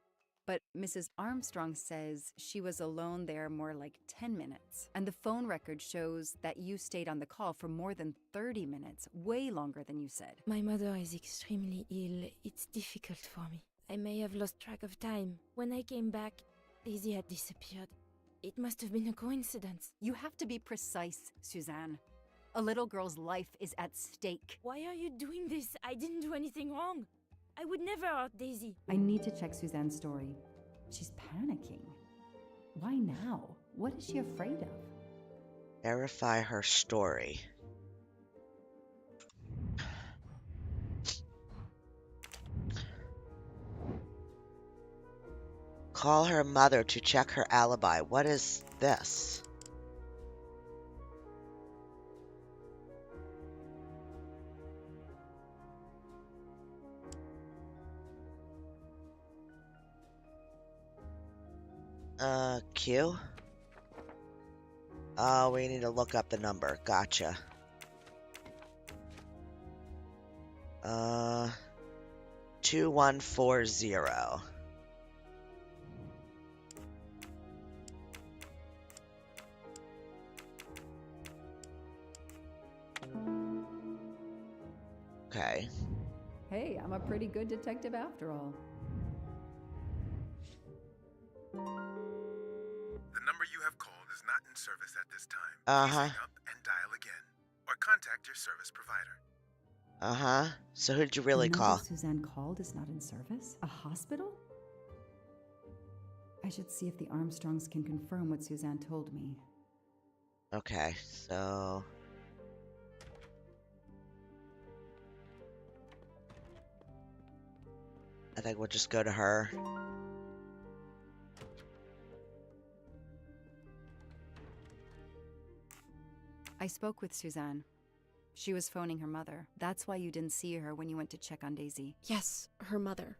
but Mrs. Armstrong says she was alone there more like 10 minutes. And the phone record shows that you stayed on the call for more than 30 minutes, way longer than you said. My mother is extremely ill. It's difficult for me. I may have lost track of time. When I came back, Daisy had disappeared. It must have been a coincidence. You have to be precise, Suzanne. A little girl's life is at stake. Why are you doing this? I didn't do anything wrong. I would never hurt Daisy. I need to check Suzanne's story. She's panicking. Why now? What is she afraid of? Verify her story. Call her mother to check her alibi. What is this? Q? Oh, we need to look up the number. Gotcha. 2140. Okay. Hey, I'm a pretty good detective after all. The number you have called is not in service at this time. Uh-huh. Please hang up and dial again, or contact your service provider. Uh-huh. So who'd you really The call? number Suzanne called is not in service? A hospital? I should see if the Armstrongs can confirm what Suzanne told me. Okay, so... I think we'll just go to her. I spoke with Suzanne. She was phoning her mother. That's why you didn't see her when you went to check on Daisy. Yes, her mother.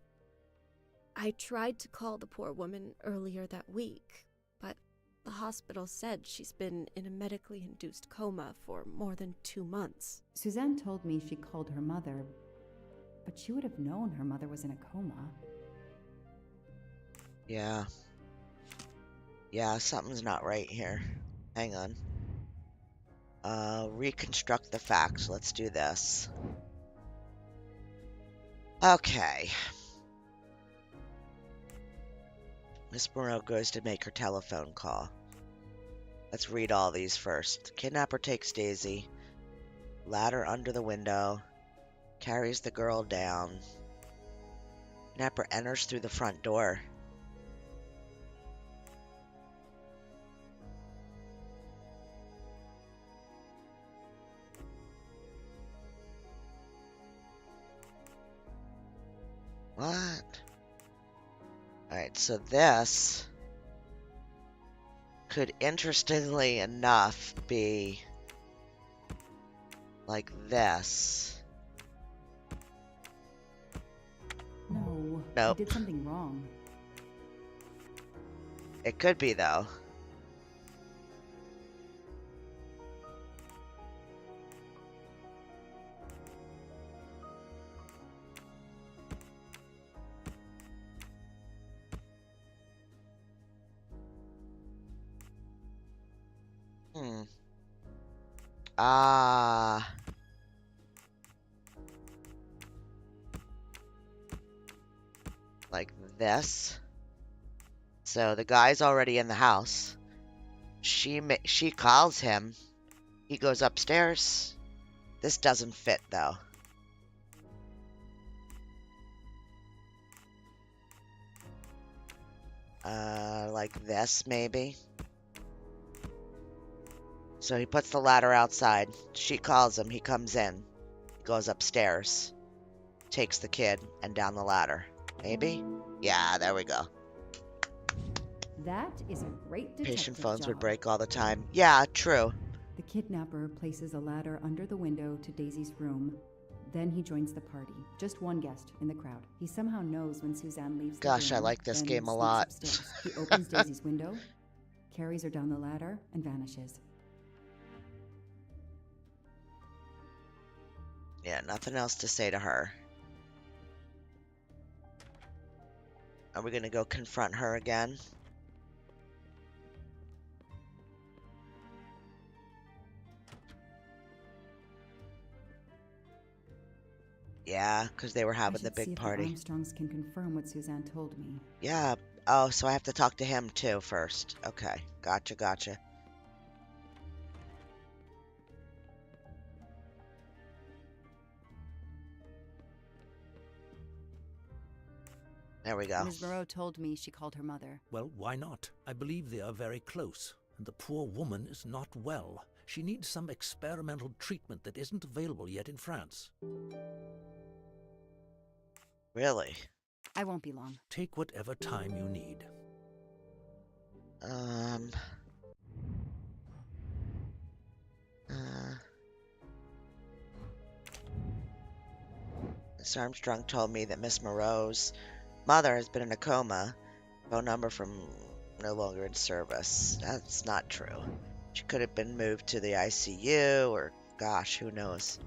I tried to call the poor woman earlier that week, but the hospital said she's been in a medically induced coma for more than 2 months. Suzanne told me she called her mother, but she would have known her mother was in a coma. Yeah. Yeah, something's not right here. Hang on. Reconstruct the facts. Let's do this. Okay. Miss Moreau goes to make her telephone call. Let's read all these first. Kidnapper takes Daisy. Ladder under the window. Carries the girl down. Kidnapper enters through the front door. What? Alright, so this could, interestingly enough, be like this. No, Nope. I did something wrong. It could be, though. Ah. Like this. So the guy's already in the house. She calls him. He goes upstairs. This doesn't fit, though. Like this, maybe. So he puts the ladder outside. She calls him. He comes in. He goes upstairs. Takes the kid and down the ladder. Maybe? Yeah, there we go. That is a great detective Patient phones job. would break all the time. Yeah, true. The kidnapper places a ladder under the window to Daisy's room. Then he joins the party. Just one guest in the crowd. He somehow knows when Suzanne leaves the Gosh, I room, like this then game a sneaks lot. upstairs. He opens Daisy's window, carries her down the ladder, and vanishes. Yeah, nothing else to say to her. Are we going to go confront her again? Yeah, because they were I having the should see big if the party. Armstrongs can confirm what Suzanne told me. Yeah. Oh, so I have to talk to him too first. Okay. Gotcha, gotcha. There we go. Ms. Moreau told me she called her mother. Well, why not? I believe they are very close, and the poor woman is not well. She needs some experimental treatment that isn't available yet in France. Really? I won't be long. Take whatever time you need. Miss Armstrong told me that Miss Moreau's mother has been in a coma. Phone number from no longer in service. That's not true. She could have been moved to the ICU, or gosh, who knows.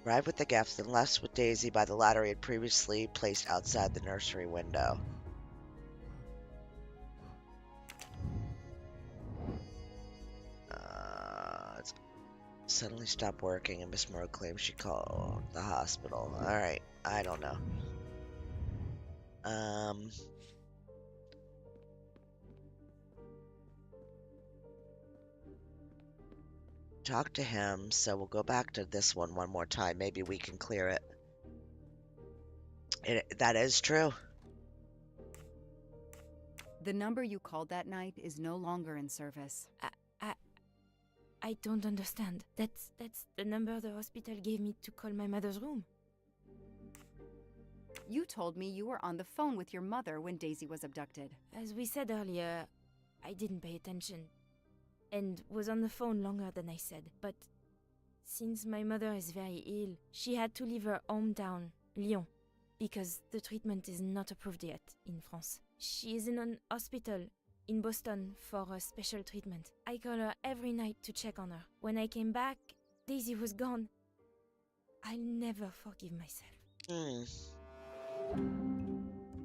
Arrived with the gifts and left with Daisy by the ladder he had previously placed outside the nursery window. It's suddenly stopped working, and Miss Moreau claims she called the hospital. Alright, I don't know. Talk to him, so we'll go back to this one more time. Maybe we can clear it. That is true. The number you called that night is no longer in service. I don't understand. That's the number the hospital gave me to call my mother's room. You told me you were on the phone with your mother when Daisy was abducted. As we said earlier, I didn't pay attention and was on the phone longer than I said. But since my mother is very ill, she had to leave her hometown, Lyon, because the treatment is not approved yet in France. She is in an hospital in Boston for a special treatment. I call her every night to check on her. When I came back, Daisy was gone. I'll never forgive myself.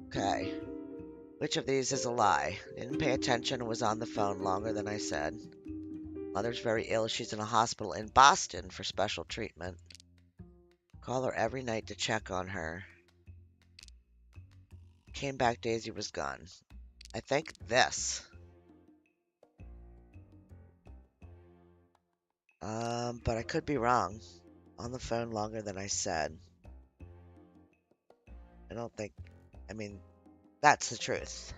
Okay. Which of these is a lie? Didn't pay attention and was on the phone longer than I said. Mother's very ill. She's in a hospital in Boston for special treatment. Call her every night to check on her. Came back, Daisy was gone. I think this. But I could be wrong. On the phone longer than I said. I don't think, I mean, that's the truth.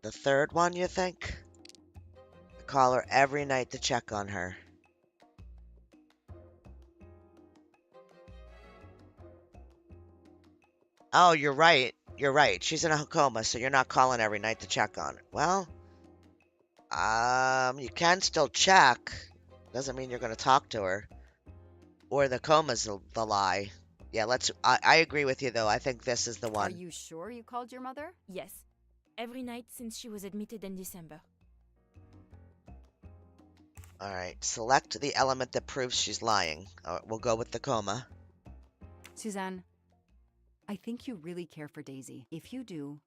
The third one, you think? I call her every night to check on her. Oh, you're right. You're right. She's in a coma, so you're not calling every night to check on her. Well, you can still check. Doesn't mean you're going to talk to her. Or the coma's the lie. Yeah, I agree with you, though. I think this is the one. Are you sure you called your mother? Yes, every night since she was admitted in December. Alright, select the element that proves she's lying. We'll go with the coma. Suzanne, I think you really care for Daisy. If you do,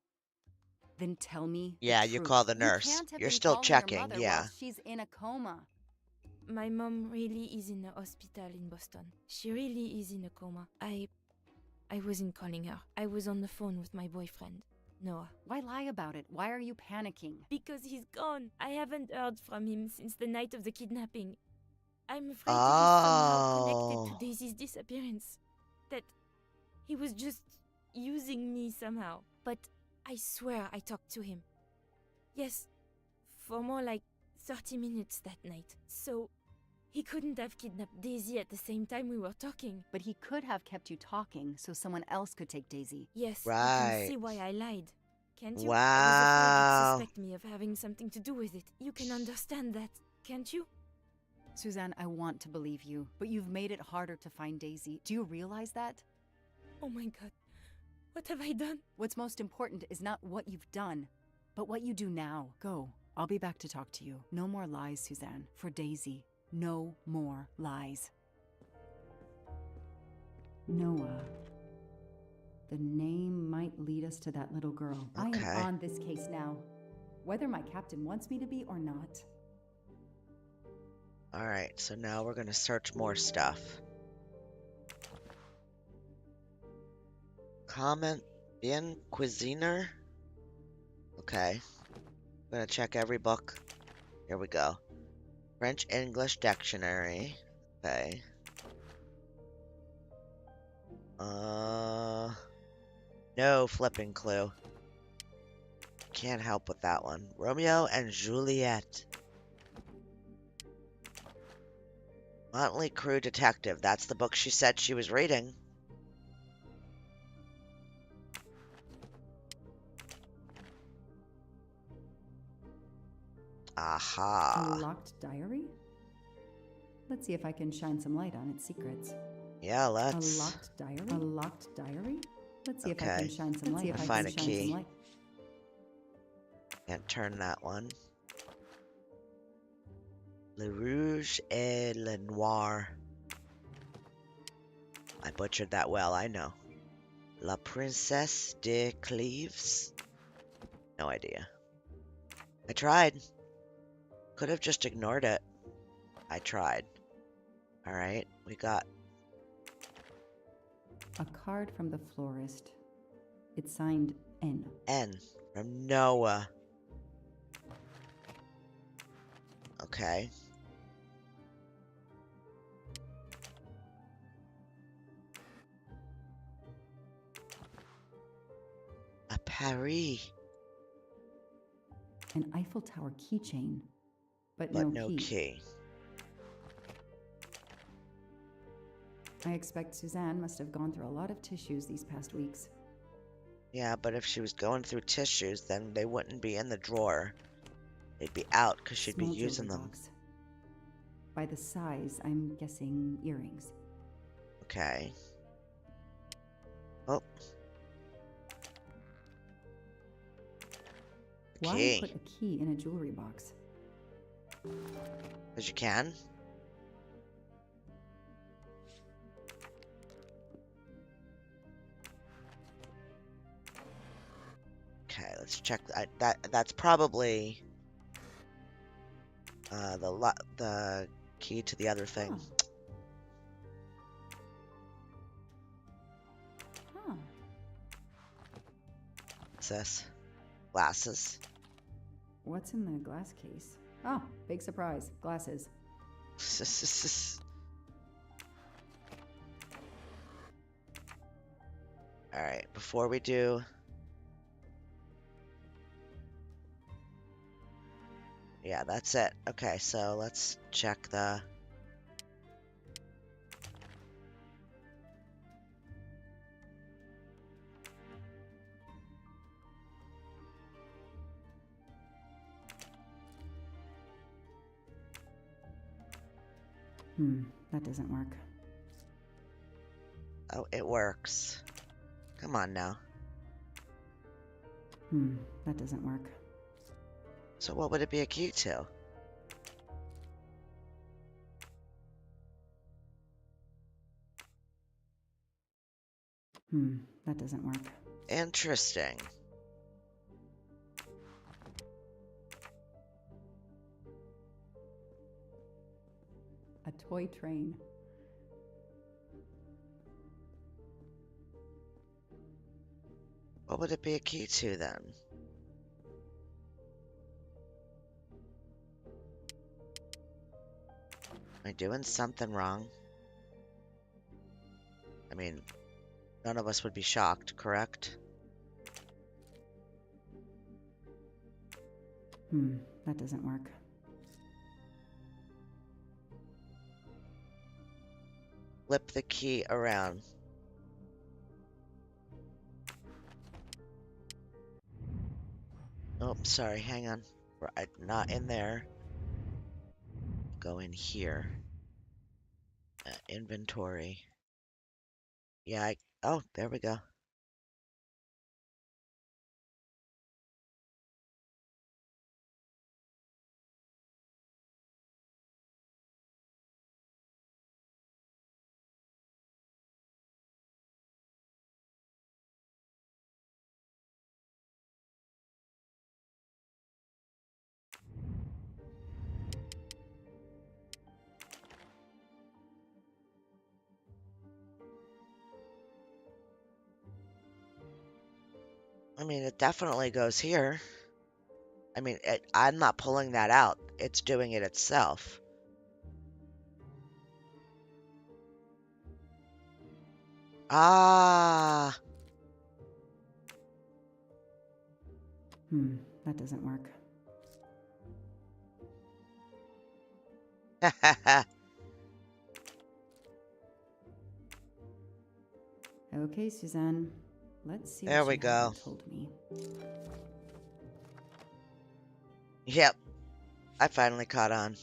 then tell me the Yeah, you truth. call the You nurse. can't have You're been still calling your checking, mother yeah. while she's in a coma. My mom really is in a hospital in Boston. She really is in a coma. I wasn't calling her. I was on the phone with my boyfriend, Noah. Why lie about it? Why are you panicking? Because he's gone. I haven't heard from him since the night of the kidnapping. I'm afraid he is somehow connected to Daisy's disappearance. That he was just using me somehow. But I swear I talked to him. Yes, for more like 30 minutes that night. So he couldn't have kidnapped Daisy at the same time we were talking. But he could have kept you talking so someone else could take Daisy. Yes, Right. you can see why I lied. Can't you? Wow. I was afraid you'd suspect me of having something to do with it. You can understand that, can't you? Suzanne, I want to believe you, but you've made it harder to find Daisy. Do you realize that? Oh my god. What have I done? What's most important is not what you've done, but what you do now. Go. I'll be back to talk to you. No more lies, Suzanne. For Daisy. No more lies. Noah. The name might lead us to that little girl. I am Okay. on this case now, whether my captain wants me to be or not. All right, so now we're going to search more stuff. Comment bien cuisiner. Okay. I'm going to check every book. Here we go. French English dictionary. Okay. No flipping clue. Can't help with that one. Romeo and Juliet. Motley Crue Detective. That's the book she said she was reading. Aha. A locked diary? Let's see if I can shine some light on its secrets. Yeah, A let's. locked diary? A locked diary? Let's see if I Okay. can shine some light. Find a key. Can't turn that one. Le Rouge et le Noir. I butchered that well, I know. La Princesse de Cleves? No idea. I tried. Could have just ignored it. I tried. Alright, we got A card from the florist. It's signed N. N from Noah. Okay. A Paris. An Eiffel Tower keychain, but But no no key. key. I expect Suzanne must have gone through a lot of tissues these past weeks. Yeah, but if she was going through tissues, then they wouldn't be in the drawer. They'd be out because she'd be Small using jewelry them. box. By the size, I'm guessing earrings. Okay. Oh. Why Key. put a key in a jewelry box? Because you can. Okay, let's check that's probably the key to the other thing. Huh. What's this? Glasses. What's in the glass case? Oh, big surprise. Glasses. Alright, before we do... Yeah, that's it. Okay, so let's check the... That doesn't work. Oh, it works. Come on now. That doesn't work. So what would it be a key to? That doesn't work. Interesting. A toy train. What would it be a key to then? Am I doing something wrong? I mean, none of us would be shocked, correct? That doesn't work. Flip the key around. Oh, sorry, hang on. Right, not in there. Go in here. Inventory. Yeah, oh, there we go. I mean, it definitely goes here. I mean, I'm not pulling that out. It's doing it itself. Ah. That doesn't work. Okay, Suzanne. Let's see There what we you go. haven't told me. Yep, I finally caught on.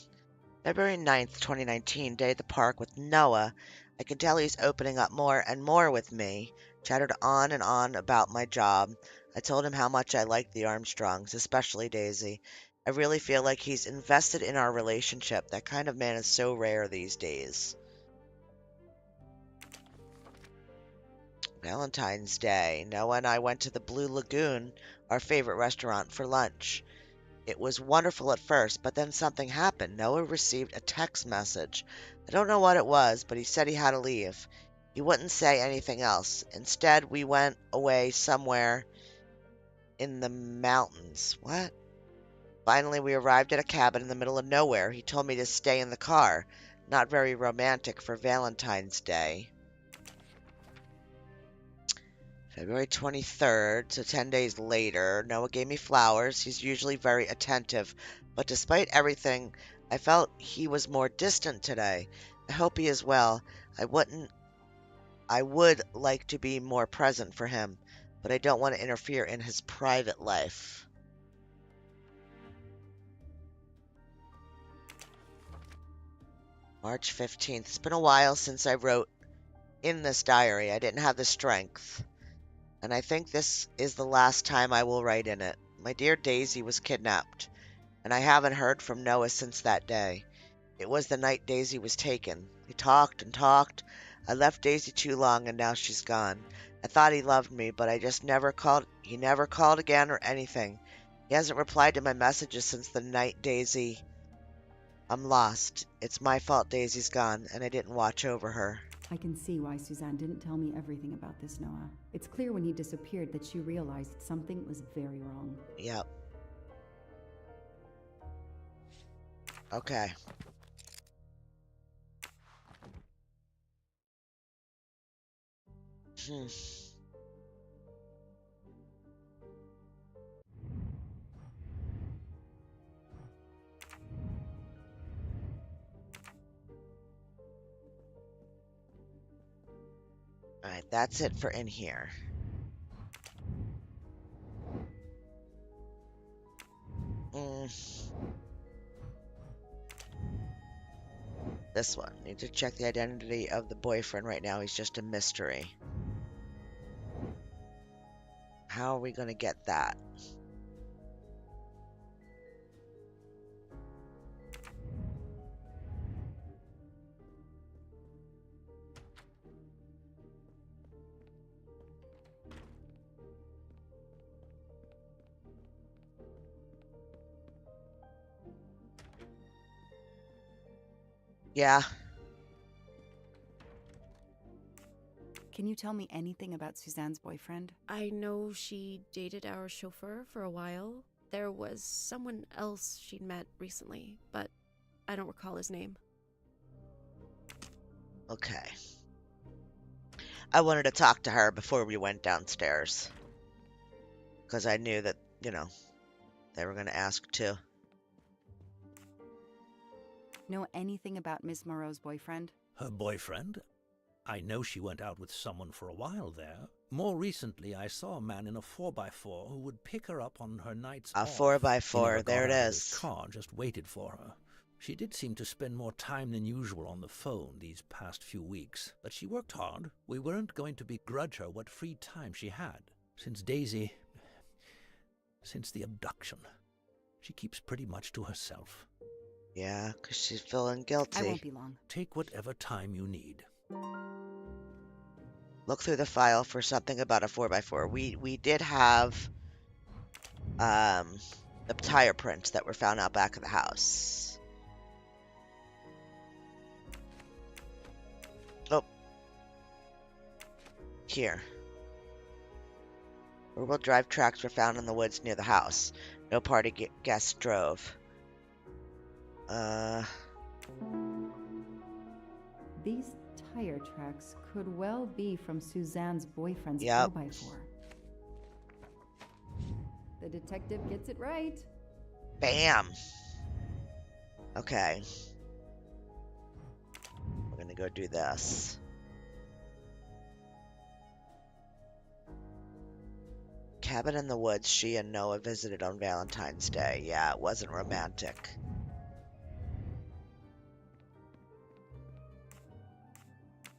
February 9th, 2019, day at the park with Noah. I can tell he's opening up more and more with me. Chattered on and on about my job. I told him how much I liked the Armstrongs, especially Daisy. I really feel like he's invested in our relationship. That kind of man is so rare these days. Valentine's Day. Noah and I went to the Blue Lagoon, our favorite restaurant, for lunch. It was wonderful at first, but then something happened. Noah received a text message. I don't know what it was, but he said he had to leave. He wouldn't say anything else. Instead, we went away somewhere in the mountains. What? Finally, we arrived at a cabin in the middle of nowhere. He told me to stay in the car. Not very romantic for Valentine's Day. February 23rd, so 10 days later, Noah gave me flowers. He's usually very attentive, but despite everything, I felt he was more distant today. I hope he is well. I would like to be more present for him, but I don't want to interfere in his private life. March 15th. It's been a while since I wrote in this diary. I didn't have the strength, and I think this is the last time I will write in it. My dear Daisy was kidnapped, and I haven't heard from Noah since that day. It was the night Daisy was taken. We talked and talked. I left Daisy too long, and now she's gone. I thought he loved me, but I just never called. He never called again or anything. He hasn't replied to my messages since the night Daisy. I'm lost. It's my fault Daisy's gone, and I didn't watch over her. I can see why Suzanne didn't tell me everything about this, Noah. It's clear when he disappeared that she realized something was very wrong. Yep. Okay. Hmm. Alright, that's it for in here. This one. Need to check the identity of the boyfriend right now. He's just a mystery. How are we going to get that? Yeah. Can you tell me anything about Suzanne's boyfriend? I know she dated our chauffeur for a while. There was someone else she'd met recently, but I don't recall his name. Okay. I wanted to talk to her before we went downstairs. Because I knew that, they were going to ask too. Know anything about Miss Moreau's boyfriend? Her boyfriend? I know she went out with someone for a while there. More recently, I saw a man in a 4x4 who would pick her up on her nights A off. 4x4, He never there got it out of his is. car, just waited for her. She did seem to spend more time than usual on the phone these past few weeks, but she worked hard. We weren't going to begrudge her what free time she had. Since the abduction, she keeps pretty much to herself. Yeah, because she's feeling guilty. I won't be long. Take whatever time you need. Look through the file for something about a 4x4. We did have the tire prints that were found out back of the house. Oh. Here. Rear-wheel drive tracks were found in the woods near the house. No party guests drove. These tire tracks could well be from Suzanne's boyfriend's Yep. 4x4. The detective gets it right. Bam! Okay. We're gonna go do this. Cabin in the woods she and Noah visited on Valentine's Day. Yeah, it wasn't romantic.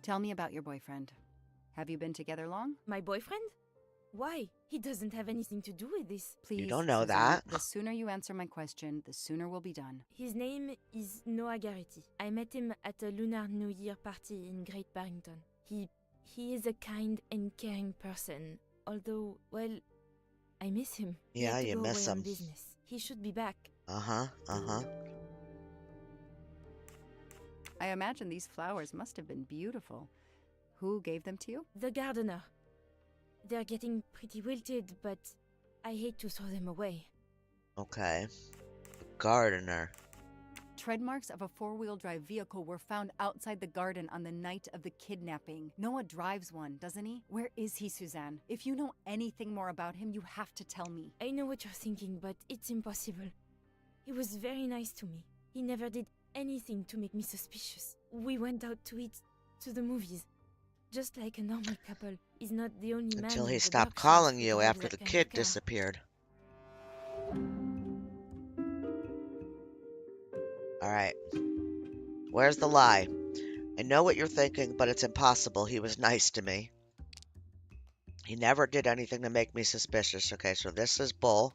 Tell me about your boyfriend. Have you been together long? My boyfriend? Why? He doesn't have anything to do with this. Please, don't know Suzanne, that. The sooner you answer my question, the sooner we'll be done. His name is Noah Garrity. I met him at a Lunar New Year party in Great Barrington. He is a kind and caring person. Although, well, I miss him. He Yeah, had to you go miss away on him. business. He should be back. Uh-huh. I imagine these flowers must have been beautiful. Who gave them to you? The gardener. They're getting pretty wilted, but I hate to throw them away. Okay. Gardener. Tread marks of a four-wheel drive vehicle were found outside the garden on the night of the kidnapping. Noah drives one, doesn't he? Where is he, Suzanne? If you know anything more about him, you have to tell me. I know what you're thinking, but it's impossible. He was very nice to me. He never did anything to make me suspicious. We went out to eat, to the movies. Just like a normal couple. He's not the only man Until in he the stopped Berkshires calling who you drives after that the kind of kid car. disappeared. Alright. Where's the lie? I know what you're thinking, but it's impossible. He was nice to me. He never did anything to make me suspicious. Okay, so this is bull.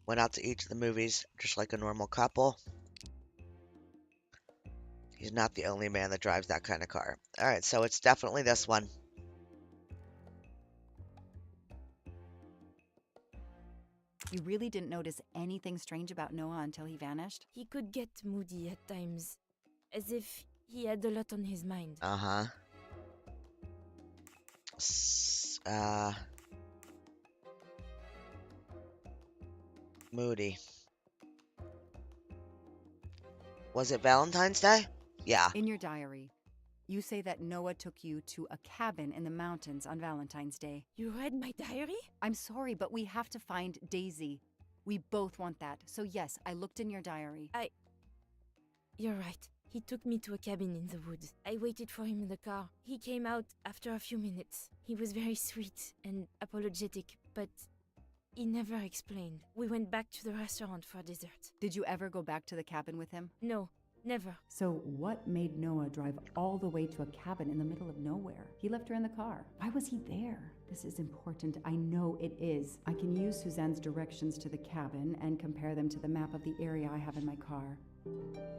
Went out to eat to the movies just like a normal couple. He's not the only man that drives that kind of car. Alright, so it's definitely this one. You really didn't notice anything strange about Noah until he vanished? He could get moody at times, as if he had a lot on his mind. Uh-huh. Moody. Was it Valentine's Day? Yeah. In your diary, you say that Noah took you to a cabin in the mountains on Valentine's Day. You read my diary? I'm sorry, but we have to find Daisy. We both want that. So yes, I looked in your diary. You're right. He took me to a cabin in the woods. I waited for him in the car. He came out after a few minutes. He was very sweet and apologetic, but he never explained. We went back to the restaurant for dessert. Did you ever go back to the cabin with him? No, never. So what made Noah drive all the way to a cabin in the middle of nowhere? He left her in the car. Why was he there? This is important. I know it is. I can use Suzanne's directions to the cabin and compare them to the map of the area I have in my car.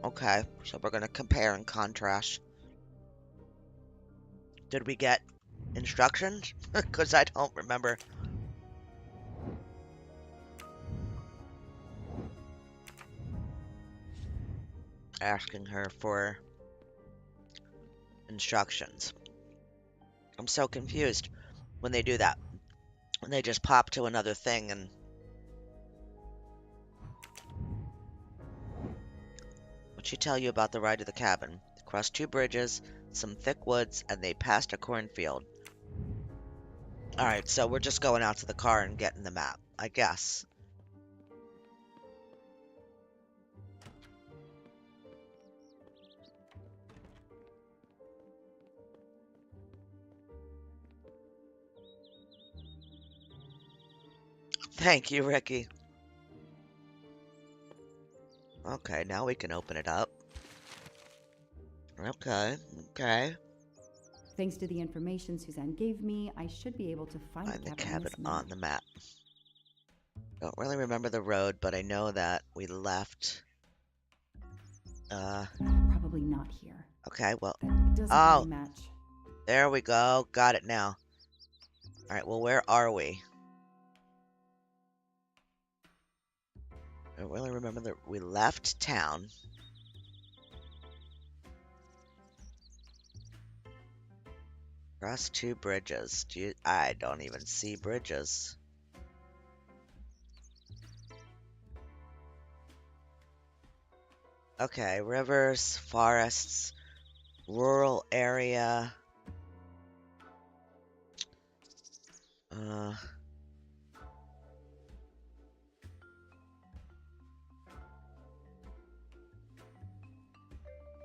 Okay, so we're gonna compare and contrast. Did we get instructions? Because I don't remember. Asking her for instructions. I'm so confused when they do that. When they just pop to another thing and... What'd she tell you about the ride to the cabin? They crossed 2 bridges, some thick woods, and they passed a cornfield. Alright, so we're just going out to the car and getting the map, I guess. Thank you, Ricky. Okay, now we can open it up. Okay. Thanks to the information Suzanne gave me, I should be able to find Find the on cabin this map. on the map. Don't really remember the road, but I know that we left. Probably not here. Okay, well, That doesn't Oh. really match. there we go. Got it now. Alright, well, where are we? I don't really remember that we left town. Cross two bridges. I don't even see bridges. Okay, rivers, forests, rural area.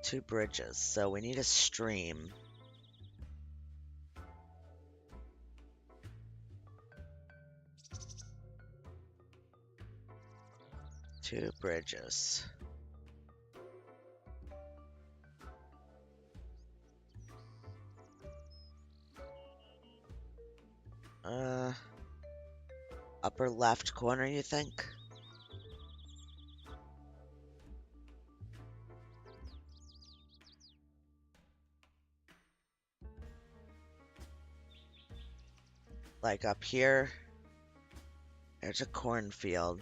Two bridges, so we need a stream. Two bridges. Upper left corner, you think? Like up here, there's a cornfield.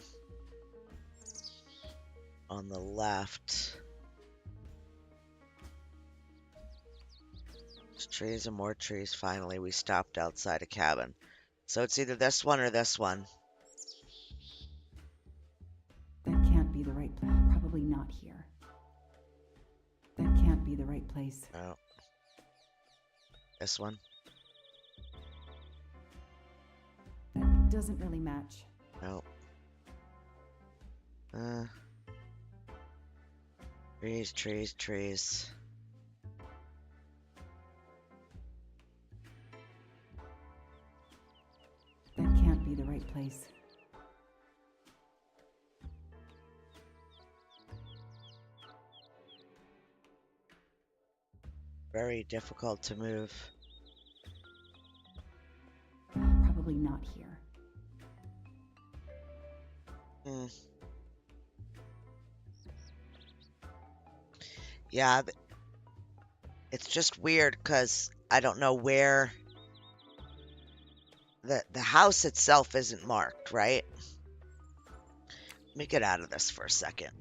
On the left. There's trees and more trees. Finally, we stopped outside a cabin. So it's either this one or this one. That can't be the right place. Probably not here. That can't be the right place. Oh. This one? That doesn't really match. No. Trees, trees, trees. That can't be the right place. Very difficult to move. Probably not here. Yeah, it's just weird because I don't know where the house itself isn't marked, right? Let me get out of this for a second.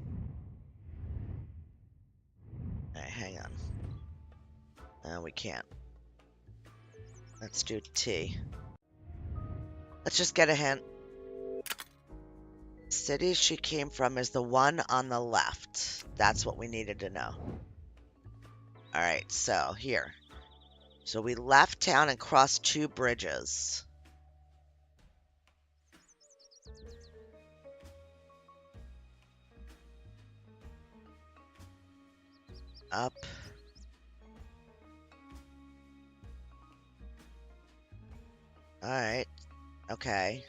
All right, hang on. We can't. Let's do T. Let's just get a hint. City she came from is the one on the left. That's what we needed to know. Alright, so here. So we left town and crossed two bridges. Up. Alright. Okay.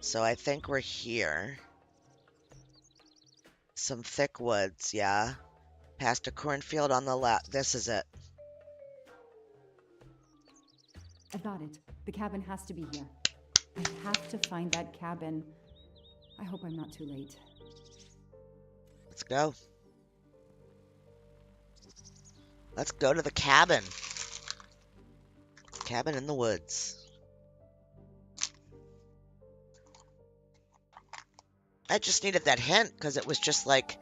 So I think we're here. Some thick woods, yeah. Past a cornfield on the left. This is it. I got it. The cabin has to be here. I have to find that cabin. I hope I'm not too late. Let's go. Let's go to the cabin. Cabin in the woods. I just needed that hint because it was just like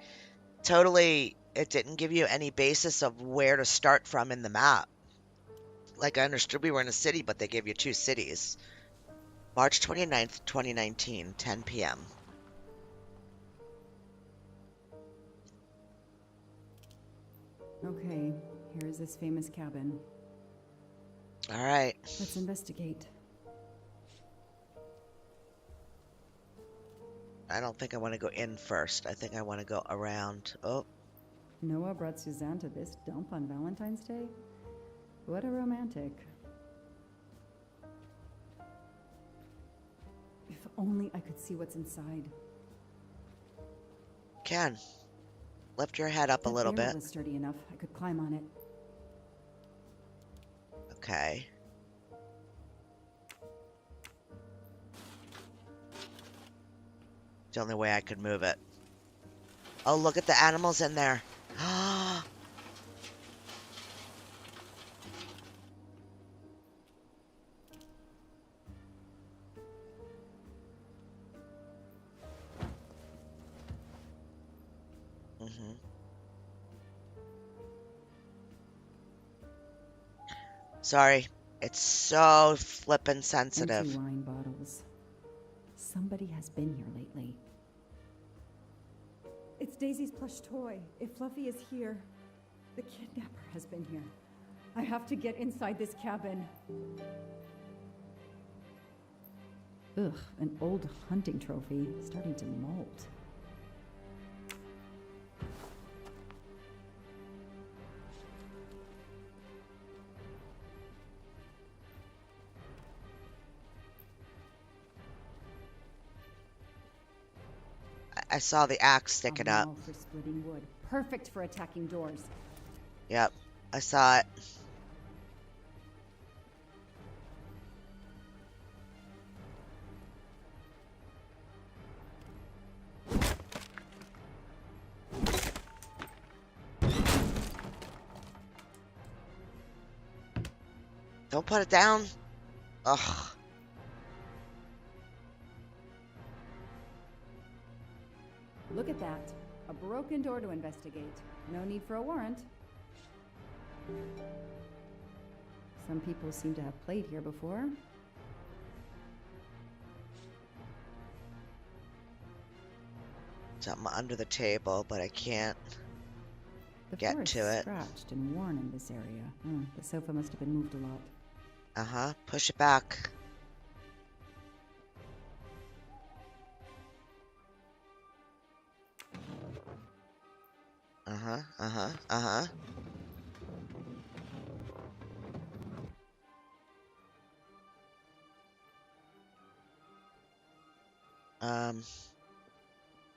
totally, it didn't give you any basis of where to start from in the map. Like I understood we were in a city, but they gave you two cities. March 29th, 2019, 10 p.m. Okay, here's this famous cabin. All right. Let's investigate. I don't think I want to go in first. I think I want to go around. Oh. Noah brought Suzanne to this dump on Valentine's Day? What a romantic. If only I could see what's inside. Ken, lift your head up a little bit. Was sturdy enough. I could climb on it. Okay. It's the only way I could move it. Oh, look at the animals in there. Sorry, It's so flippin' sensitive. Empty wine bottles. Somebody has been here lately. It's Daisy's plush toy. If Fluffy is here, the kidnapper has been here. I have to get inside this cabin. Ugh, an old hunting trophy starting to molt. I saw the axe sticking A up. maul for splitting wood. Perfect for attacking doors. Yep, I saw it. Don't put it down. Ugh. Look at that. A broken door to investigate. No need for a warrant. Some people seem to have played here before. Something under the table, but I can't The get floor to is it. scratched and worn in this area. The sofa must have been moved a lot. Uh-huh. Push it back. Uh-huh. Uh-huh. Uh-huh.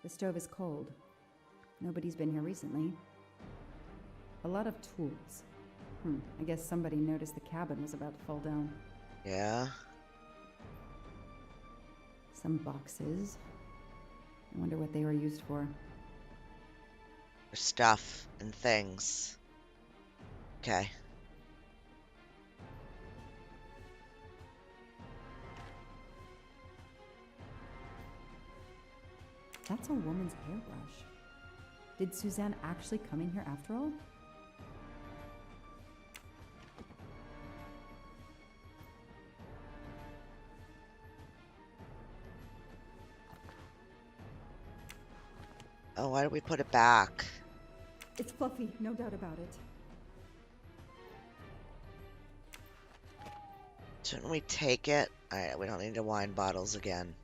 The stove is cold. Nobody's been here recently. A lot of tools. I guess somebody noticed the cabin was about to fall down. Yeah. Some boxes. I wonder what they were used for. Stuff and things. Okay. That's a woman's hairbrush. Did Suzanne actually come in here after all? Oh, why did we put it back? It's Fluffy, no doubt about it. Shouldn't we take it? Alright, we don't need the wine bottles again.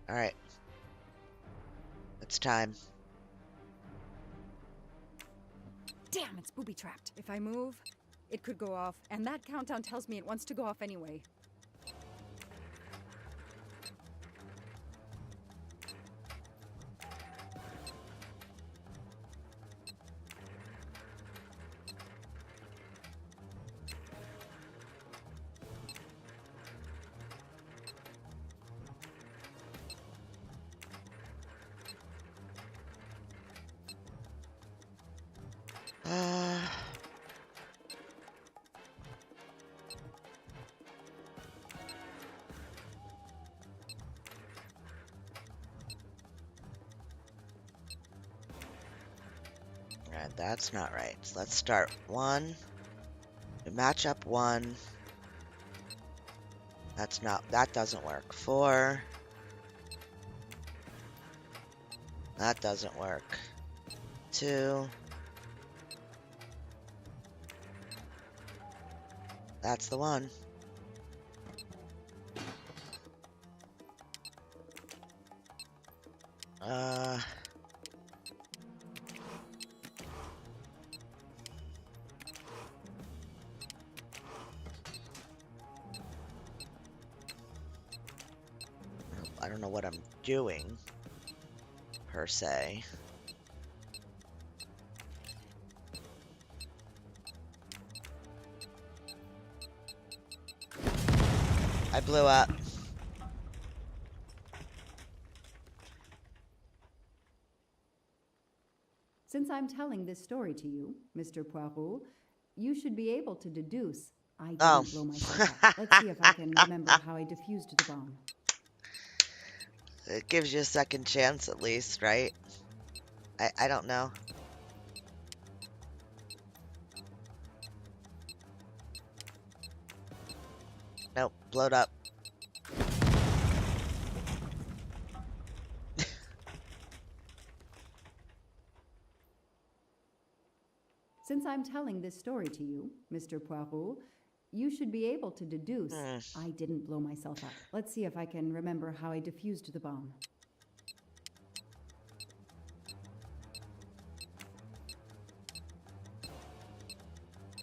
Alright. It's time. Damn, it's booby-trapped. If I move, it could go off, and that countdown tells me it wants to go off anyway. Alright, that's not right. So let's start 1. We match up 1. That doesn't work. 4. That doesn't work. 2. That's the one. I don't know what I'm doing, per se. I blew up. Since I'm telling this story to you, Mr. Poirot, you should be able to deduce I didn't blow myself up. Let's see if I can remember how I defused the bomb. It gives you a second chance at least, right? I don't know. Nope, blowed up. Since I'm telling this story to you, Mr. Poirot, you should be able to deduce I didn't blow myself up. Let's see if I can remember how I defused the bomb.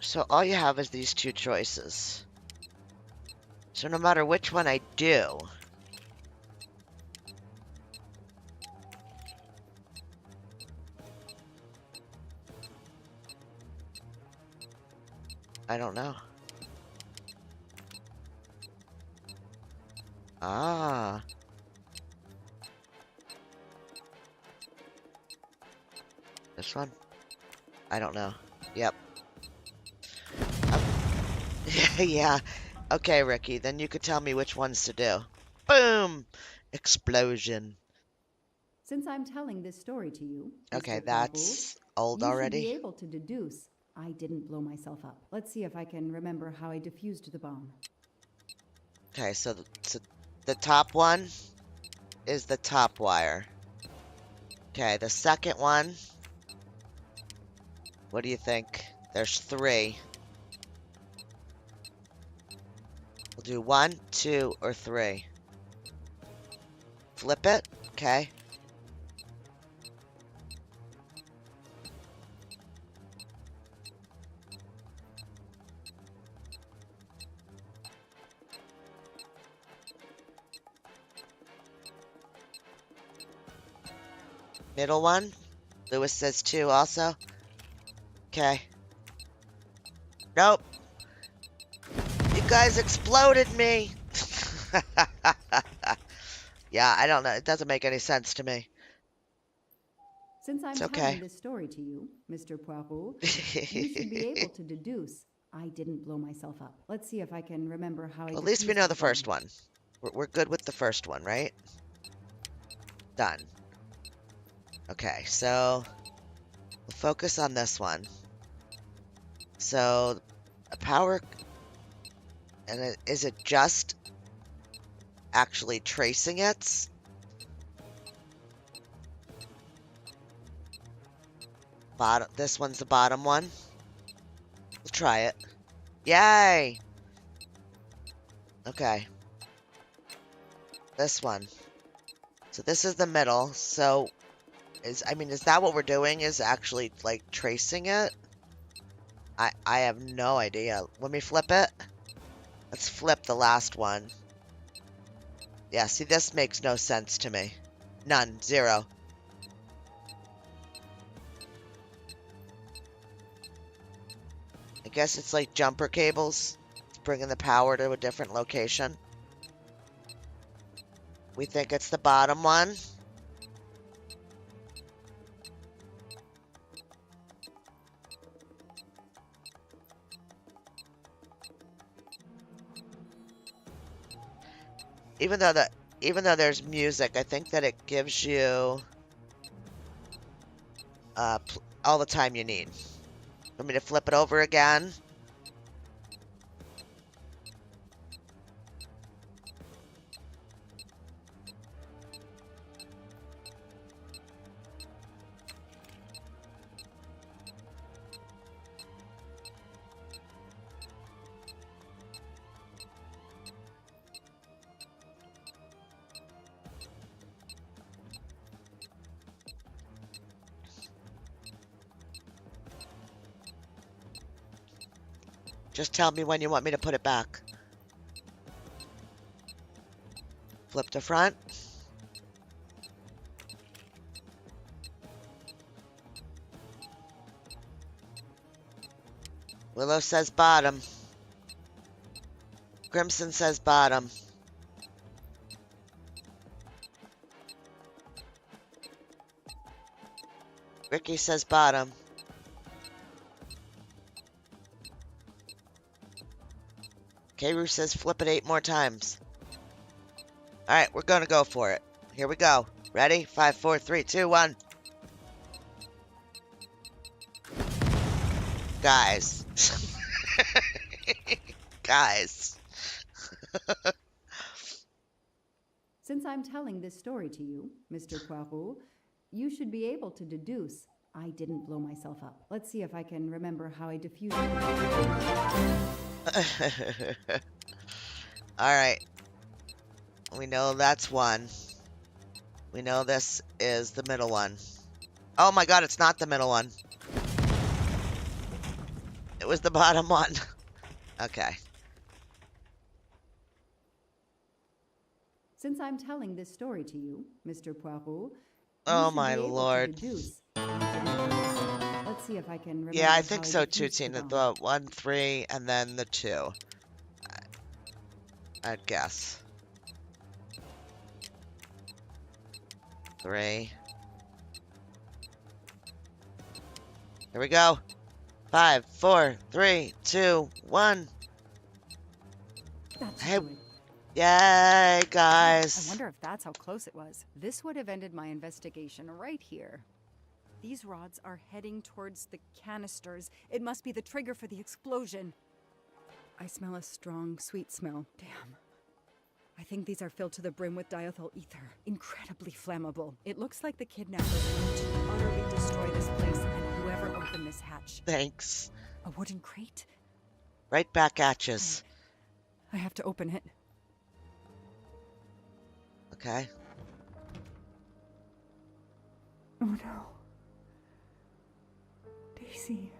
So all you have is these two choices. So no matter which one I do, I don't know. Ah. This one? I don't know. Yep. Yeah. Okay, Ricky, then you could tell me which ones to do. Boom! Explosion. Since I'm telling this story to you, Okay, Mr. that's old you should be already. able to deduce I didn't blow myself up. Let's see if I can remember how I defused the bomb. Okay, so the top one is the top wire. Okay, the second one. What do you think? There's 3. We'll do 1, 2, or 3. Flip it. Okay. Middle one. Lewis says 2 also. Okay. Nope. You guys exploded me. Yeah, I don't know. It doesn't make any sense to me. Since I'm It's okay. telling this story to you, Mr. Poirot, you should be able to deduce I didn't blow myself up. Let's see if I can remember how I At least we defused know the bomb. first one. We're good with the first one, right? Done. Okay, so we'll focus on this one. So, a power... And is it just actually tracing it? This one's the bottom one. We'll try it. Yay! Okay. This one. So this is the middle. So, is that what we're doing? Is actually, like, tracing it? I have no idea. Let me flip it. Let's flip the last one. Yeah, see, this makes no sense to me. None. 0. I guess it's like jumper cables. It's bringing the power to a different location. We think it's the bottom one. Even though there's music, I think that it gives you all the time you need. Want me to flip it over again? Just tell me when you want me to put it back. Flip to front. Willow says bottom. Crimson says bottom. Ricky says bottom. K-Roo says flip it 8 more times. Alright, we're gonna go for it. Here we go. Ready? 5, 4, 3, 2, 1. Guys. Guys. Since I'm telling this story to you, Mr. Poirot, you should be able to deduce I didn't blow myself up. Let's see if I can remember how I diffused it. All right. We know that's one. We know this is the middle one. Oh my god, it's not the middle one. It was the bottom one. Okay. Since I'm telling this story to you, Mr. Poirot, Oh you should my be able lord. to deduce. Let's see if I can remember. Yeah, I how think so too, diffused Tina. bomb. The 1, 3, and then the 2. I'd guess. 3. Here we go. 5, 4, 3, 2, 1. That's Hey, good. yay, I guys. wonder if that's how close it was. This would have ended my investigation right here. These rods are heading towards the canisters. It must be the trigger for the explosion. I smell a strong, sweet smell. Damn. I think these are filled to the brim with diethyl ether. Incredibly flammable. It looks like the kidnappers want to utterly destroy this place and whoever opened this hatch. Thanks. A wooden crate? Right back at yous. I have to open it. Okay. Oh no. Daisy.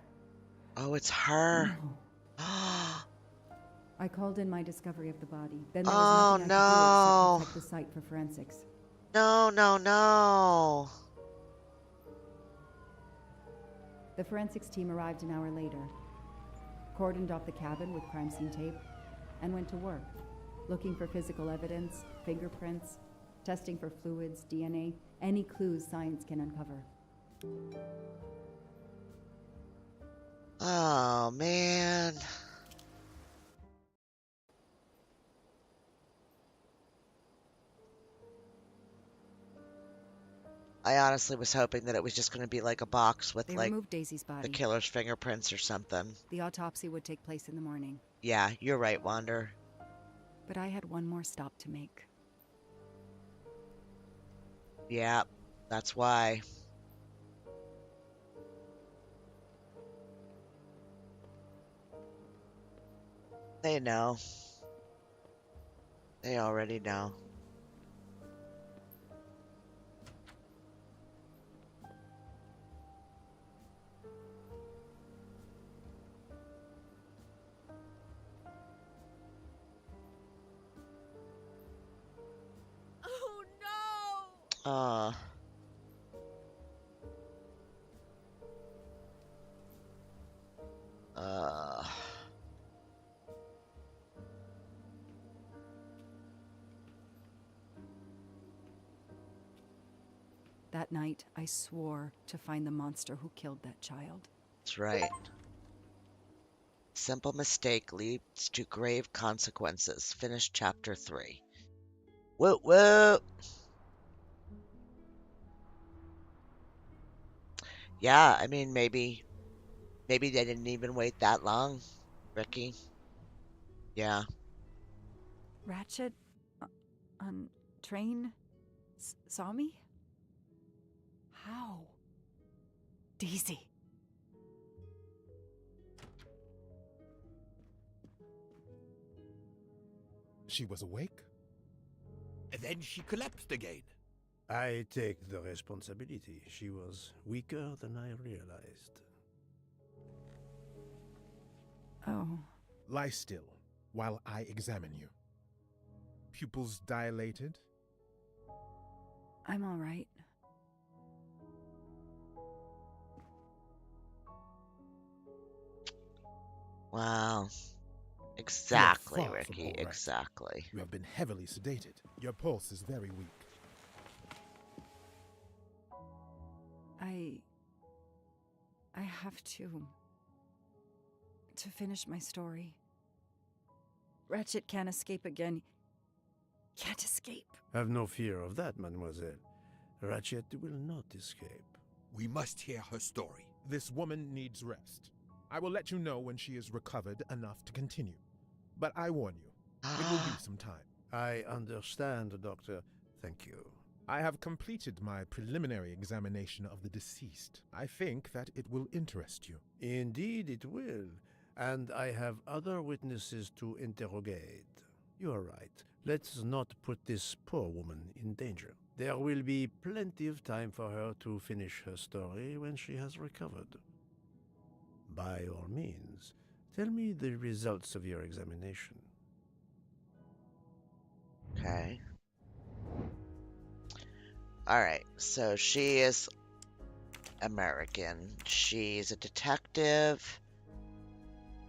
Oh, it's her. No. Oh, I called in my discovery of the body. Then there Oh, was nothing I no. could do except protect the site for forensics. no, no, no. The forensics team arrived an hour later, cordoned off the cabin with crime scene tape, and went to work, looking for physical evidence, fingerprints, testing for fluids, DNA, any clues science can uncover. Oh, man. I honestly was hoping that it was just going to be like a box with They like removed Daisy's body. the killer's fingerprints or something. The autopsy would take place in the morning. Yeah, you're right, Wander. But I had one more stop to make. Yeah, that's why. They know. They already know. Oh no! Uh. Uh. That night, I swore to find the monster who killed that child. That's right. Simple mistake leads to grave consequences. Finish chapter 3. Whoop whoop. Yeah, I mean maybe they didn't even wait that long, Ricky. Yeah. Ratchet on train saw me? How? Daisy. She was awake? And then she collapsed again. I take the responsibility. She was weaker than I realized. Oh. Lie still while I examine you. Pupils dilated? I'm all right. Wow. Exactly, far from Ricky. all right. Exactly. You have been heavily sedated. Your pulse is very weak. I have to finish my story. Ratchet can't escape again. Can't escape. Have no fear of that, mademoiselle. Ratchet will not escape. We must hear her story. This woman needs rest. I will let you know when she is recovered enough to continue. But I warn you, It will be some time. I understand, Doctor. Thank you. I have completed my preliminary examination of the deceased. I think that it will interest you. Indeed, it will. And I have other witnesses to interrogate. You are right. Let's not put this poor woman in danger. There will be plenty of time for her to finish her story when she has recovered. By all means, tell me the results of your examination. Okay. All right. So she is American. She's a detective.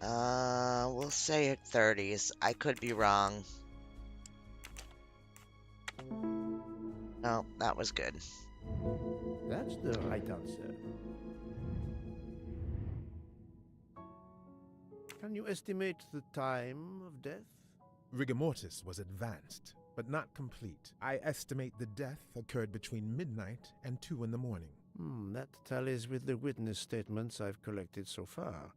We'll say her 30s. I could be wrong. No, that was good. That's the right answer. Can you estimate the time of death? Rigor mortis was advanced, but not complete. I estimate the death occurred between midnight and 2 in the morning. That tallies with the witness statements I've collected so far.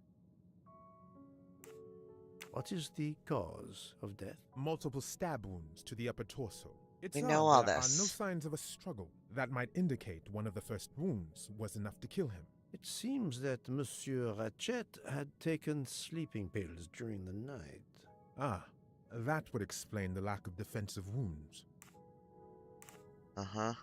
What is the cause of death? Multiple stab wounds to the upper torso. It's We odd know all there this. are no signs of a struggle. That might indicate one of the first wounds was enough to kill him. It seems that Monsieur Ratchet had taken sleeping pills during the night. Ah, that would explain the lack of defensive wounds. Uh-huh.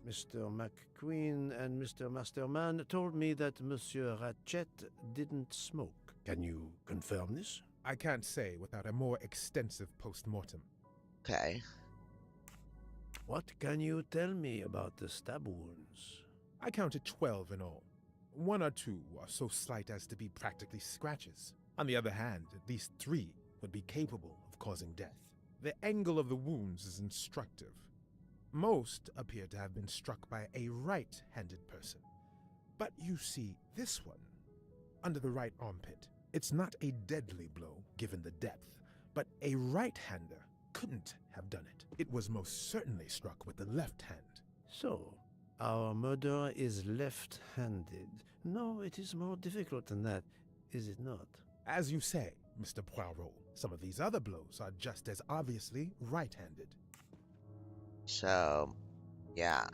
Mr. McQueen and Mr. Masterman told me that Monsieur Ratchet didn't smoke. Can you confirm this? I can't say without a more extensive post-mortem. Okay. What can you tell me about the stab wounds? I counted 12 in all. 1 or 2 are so slight as to be practically scratches. On the other hand, at least 3 would be capable of causing death. The angle of the wounds is instructive. Most appear to have been struck by a right-handed person. But you see, this one, under the right armpit, it's not a deadly blow, given the depth, but a right-hander couldn't have done it. It was most certainly struck with the left hand. So, our murderer is left-handed. No, it is more difficult than that, is it not? As you say, Mr. Poirot, some of these other blows are just as obviously right-handed. So, yeah.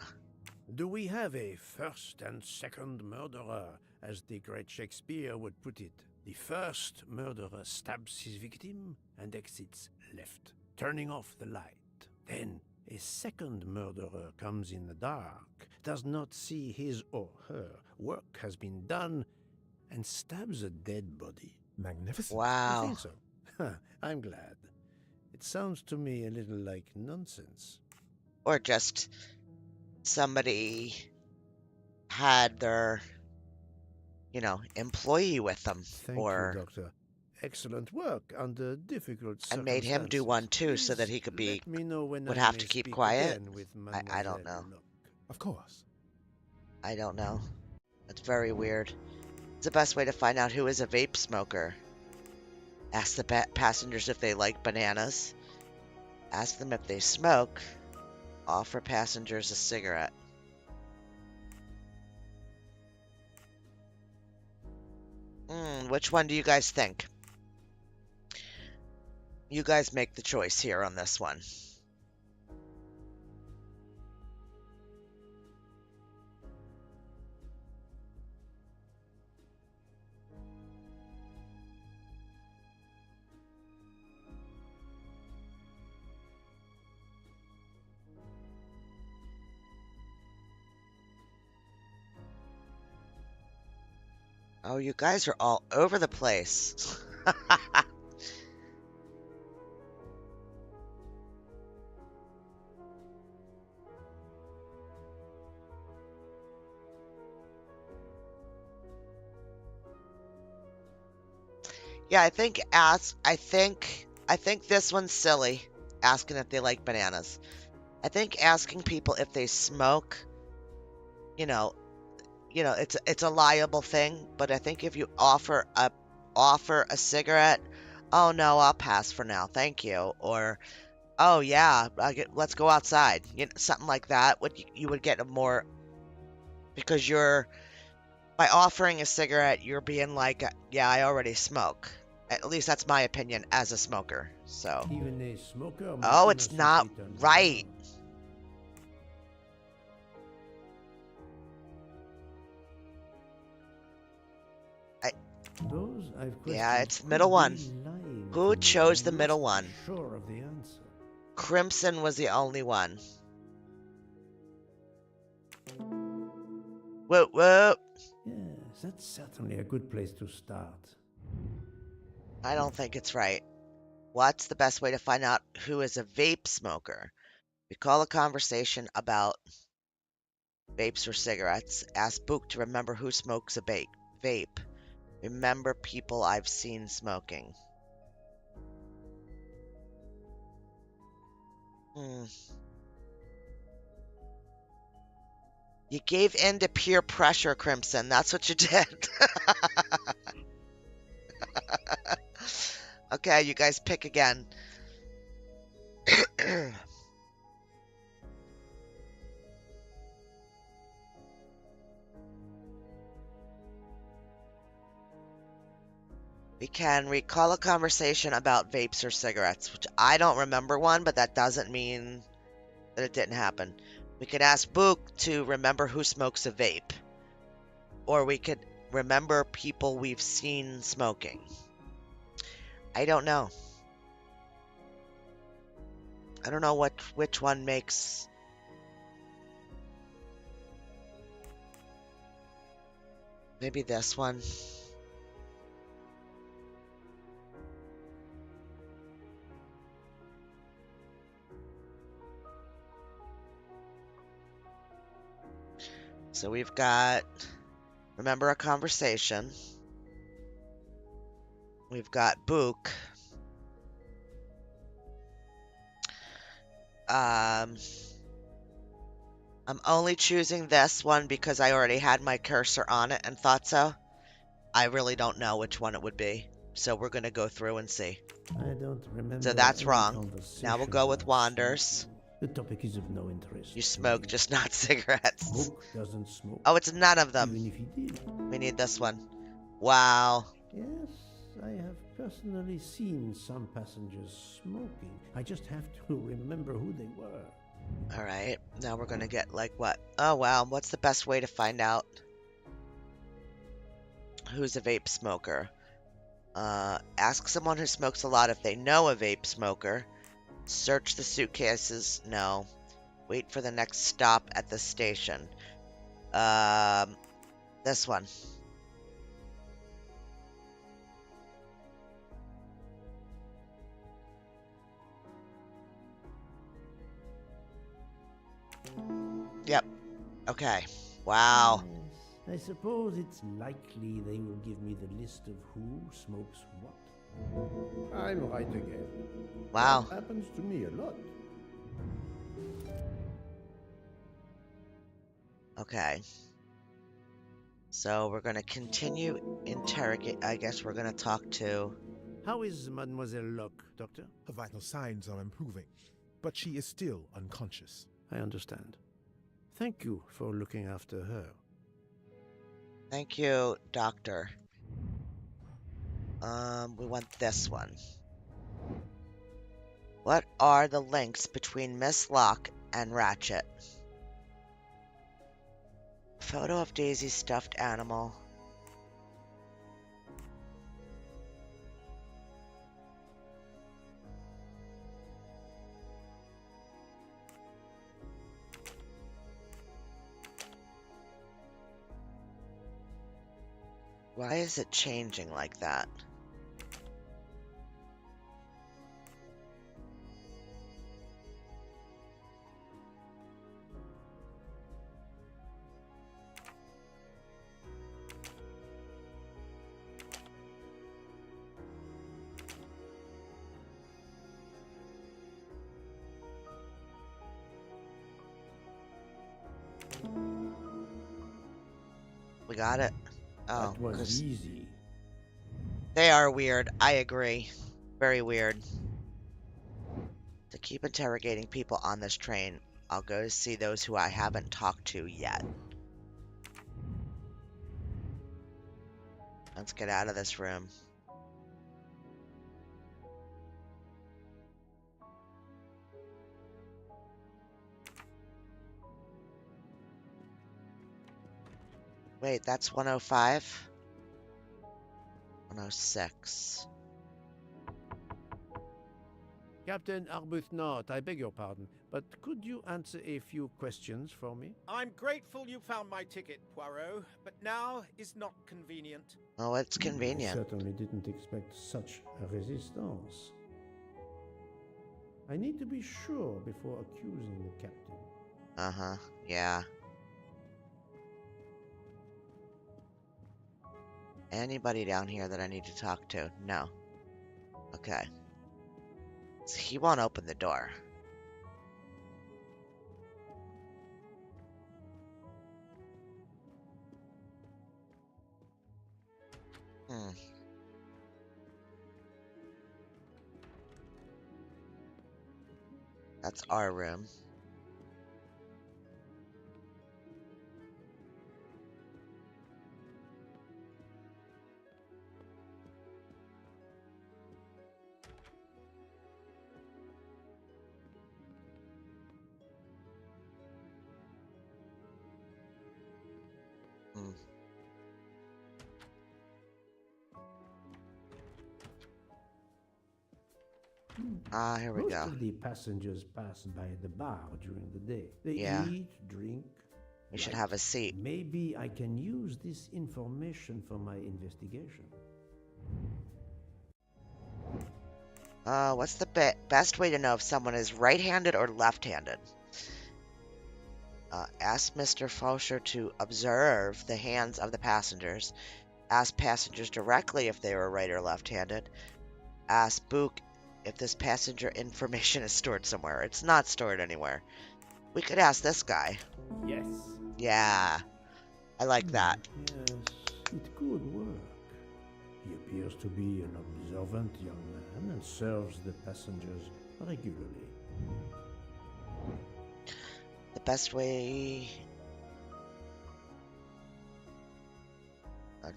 Do we have a first and second murderer, as the great Shakespeare would put it? The first murderer stabs his victim and exits left, turning off the light. Then a second murderer comes in the dark, does not see his or her work has been done, and stabs a dead body. Magnificent. I Wow. think so. I'm glad. It sounds to me a little like nonsense. Or just somebody had their, employee with them. Thank or you, Doctor. Excellent work under difficult and made him do circumstances. one too, so that Please he could be let me know when would I have may to keep speak quiet. again with I don't Mademoiselle know. Locke. Of course. I don't know. That's very weird. It's the best way to find out who is a vape smoker. Ask the passengers if they like bananas. Ask them if they smoke. Offer passengers a cigarette. Which one do you guys think? You guys make the choice here on this one. Oh, you guys are all over the place. Yeah, I think this one's silly, asking if they like bananas. I think asking people if they smoke, you know, it's a liable thing, but I think if you offer a cigarette, oh no, I'll pass for now, thank you, or oh yeah, let's go outside, something like that. You would get a more, because by offering a cigarette, you're being like, yeah, I already smoke, At least that's my opinion as a smoker. So, Even a smoker might oh, it's not innocently turn right. around. Those I've Yeah, questioned it's the could middle be one. lying Who to me. chose I the middle must be one? sure of the answer. Crimson was the only one. Whoop, whoop. Yes, that's certainly a good place to start. I don't think it's right. What's the best way to find out who is a vape smoker? Recall a conversation about vapes or cigarettes. Ask Book to remember who smokes a vape. Remember people I've seen smoking. You gave in to peer pressure, Crimson. That's what you did. Okay, you guys pick again. We can recall a conversation about vapes or cigarettes, which I don't remember one, but that doesn't mean that it didn't happen. We could ask Book to remember who smokes a vape. Or we could remember people we've seen smoking. I don't know. I don't know which one makes... Maybe this one. So we've got remember a conversation. We've got Book. I'm only choosing this one because I already had my cursor on it and thought so. I really don't know which one it would be. So we're going to go through and see. I don't remember. So that's any wrong. Now we'll go with conversation about Wanders. smoking. The topic is of no interest. You to smoke, me. just not cigarettes. Book doesn't smoke. Oh, it's none of them. Even if he did. We need this one. Wow. Yes, I have personally seen some passengers smoking. I just have to remember who they were. All right. Now we're going to get like what? Oh, wow. What's the best way to find out who's a vape smoker? Ask someone who smokes a lot if they know a vape smoker. Search the suitcases. No. Wait for the next stop at the station. This one. Yep. Okay. Wow. Yes, I suppose it's likely they will give me the list of who smokes what. I'm right again. Wow. That happens to me a lot. Okay. So we're going to continue interrogate. I guess we're going to talk to... How is Mademoiselle Locke, Doctor? Her vital signs are improving, but she is still unconscious. I understand. Thank you for looking after her. Thank you, Doctor. We want this one. What are the links between Miss Locke and Ratchet? Photo of Daisy's stuffed animal. Why is it changing like that? We got it. Oh, That was 'cause easy. they are weird. I agree. Very weird. To keep interrogating people on this train, I'll go to see those who I haven't talked to yet. Let's get out of this room. Wait, that's 105? 106. Captain Arbuthnot, I beg your pardon, but could you answer a few questions for me? I'm grateful you found my ticket, Poirot, but now is not convenient. Oh, it's I convenient. certainly didn't expect such a resistance. I need to be sure before accusing the captain. Uh-huh, yeah. Anybody down here that I need to talk to? No. Okay. So he won't open the door. That's our room. Ah, here we Most go. of the passengers pass by the bar during the day. They Yeah. eat, drink. We should write. have a seat. Maybe I can use this information for my investigation. What's the best way to know if someone is right-handed or left-handed? Ask Mr. Faucher to observe the hands of the passengers. Ask passengers directly if they were right or left-handed. Ask Book if this passenger information is stored somewhere. It's not stored anywhere. We could ask this guy. Yes. Yeah, I like that. Yes, it could work. He appears to be an observant young man and serves the passengers regularly. The best way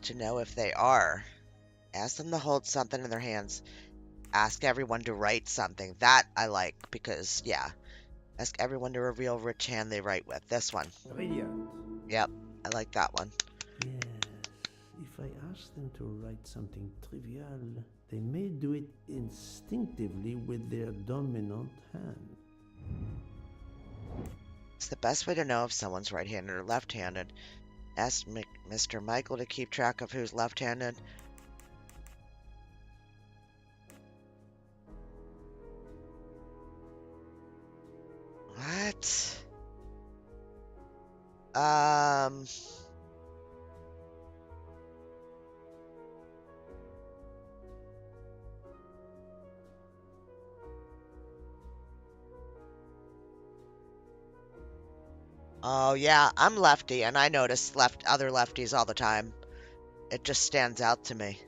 to know if they are. Ask them to hold something in their hands. Ask everyone to write something. That I like because, yeah. Ask everyone to reveal which hand they write with. This one. Brilliant. Yep, I like that one. Yes, if I ask them to write something trivial, they may do it instinctively with their dominant hand. It's the best way to know if someone's right-handed or left-handed. Ask Mr. Michael to keep track of who's left-handed. What? Oh yeah, I'm lefty, and I notice other lefties all the time. It just stands out to me.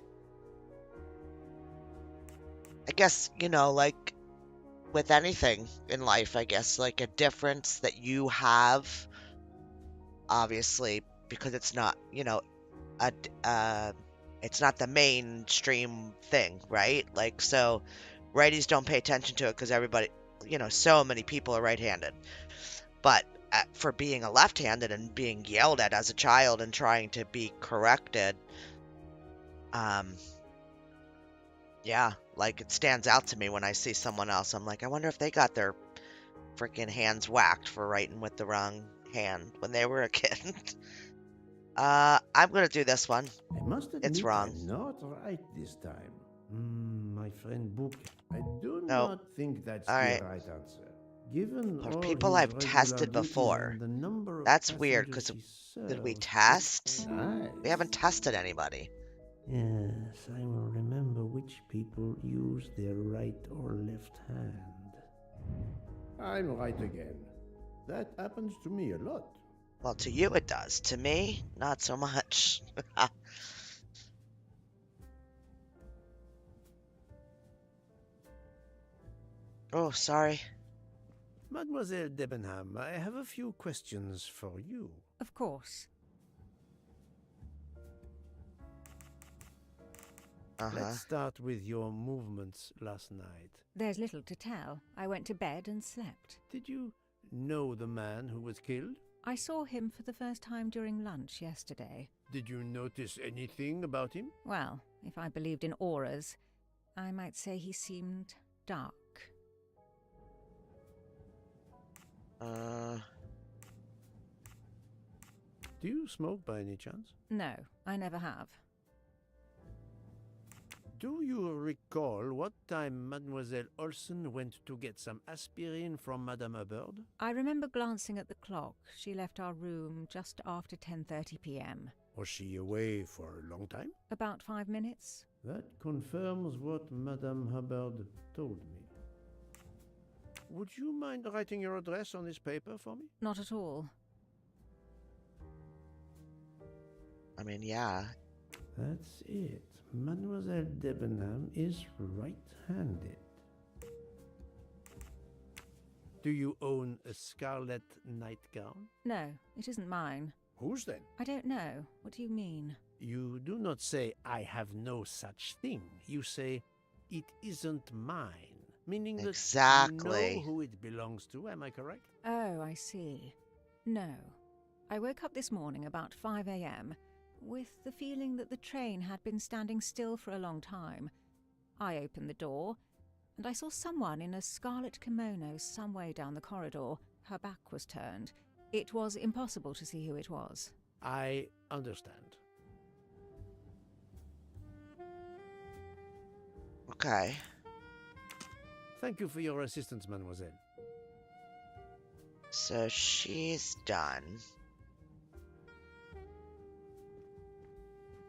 I guess, like with anything in life, I guess, like a difference that you have, obviously, because it's not, it's not the mainstream thing, right? Like, so righties don't pay attention to it because everybody, so many people are right-handed. But for being a left-handed and being yelled at as a child and trying to be corrected, yeah, like it stands out to me when I see someone else. I'm like, I wonder if they got their freaking hands whacked for writing with the wrong hand when they were a kid. I'm gonna do this one. I must admit, It's wrong. I'm not right this time. My friend Book, I do No. not think that's All the right. right answer. Given Of all people his I've regular tested duties before. and the number of That's weird, passengers 'cause he did we serves, test? nice. We haven't tested anybody. Yes, I will remember which people use their right or left hand. I'm right again. That happens to me a lot. Well, to you it does. To me, not so much. Oh, sorry. Mademoiselle Debenham, I have a few questions for you. Of course. Uh-huh. Let's start with your movements last night. There's little to tell. I went to bed and slept. Did you know the man who was killed? I saw him for the first time during lunch yesterday. Did you notice anything about him? Well, if I believed in auras, I might say he seemed dark. Do you smoke by any chance? No, I never have. Do you recall what time Mademoiselle Olsen went to get some aspirin from Madame Hubbard? I remember glancing at the clock. She left our room just after 10:30 p.m. Was she away for a long time? About 5 minutes. That confirms what Madame Hubbard told me. Would you mind writing your address on this paper for me? Not at all. I mean, yeah. That's it. Mademoiselle Debenham is right-handed. Do you own a scarlet nightgown? No, it isn't mine. Whose then? I don't know. What do you mean? You do not say, I have no such thing. You say, it isn't mine. Meaning that Exactly. you know who it belongs to, am I correct? Oh, I see. No. I woke up this morning about 5 a.m. with the feeling that the train had been standing still for a long time. I opened the door, and I saw someone in a scarlet kimono some way down the corridor. Her back was turned. It was impossible to see who it was. I understand. Okay. Thank you for your assistance, mademoiselle. So she's done.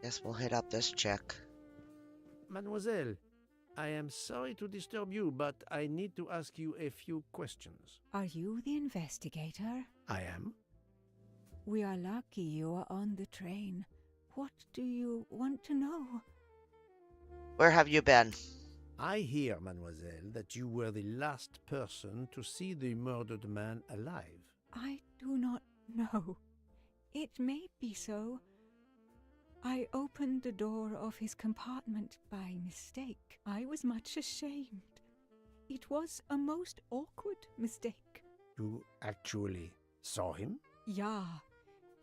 Guess we'll hit up this chick. Mademoiselle, I am sorry to disturb you, but I need to ask you a few questions. Are you the investigator? I am. We are lucky you are on the train. What do you want to know? Where have you been? I hear, mademoiselle, that you were the last person to see the murdered man alive. I do not know. It may be so. I opened the door of his compartment by mistake. I was much ashamed. It was a most awkward mistake. You actually saw him? Yeah,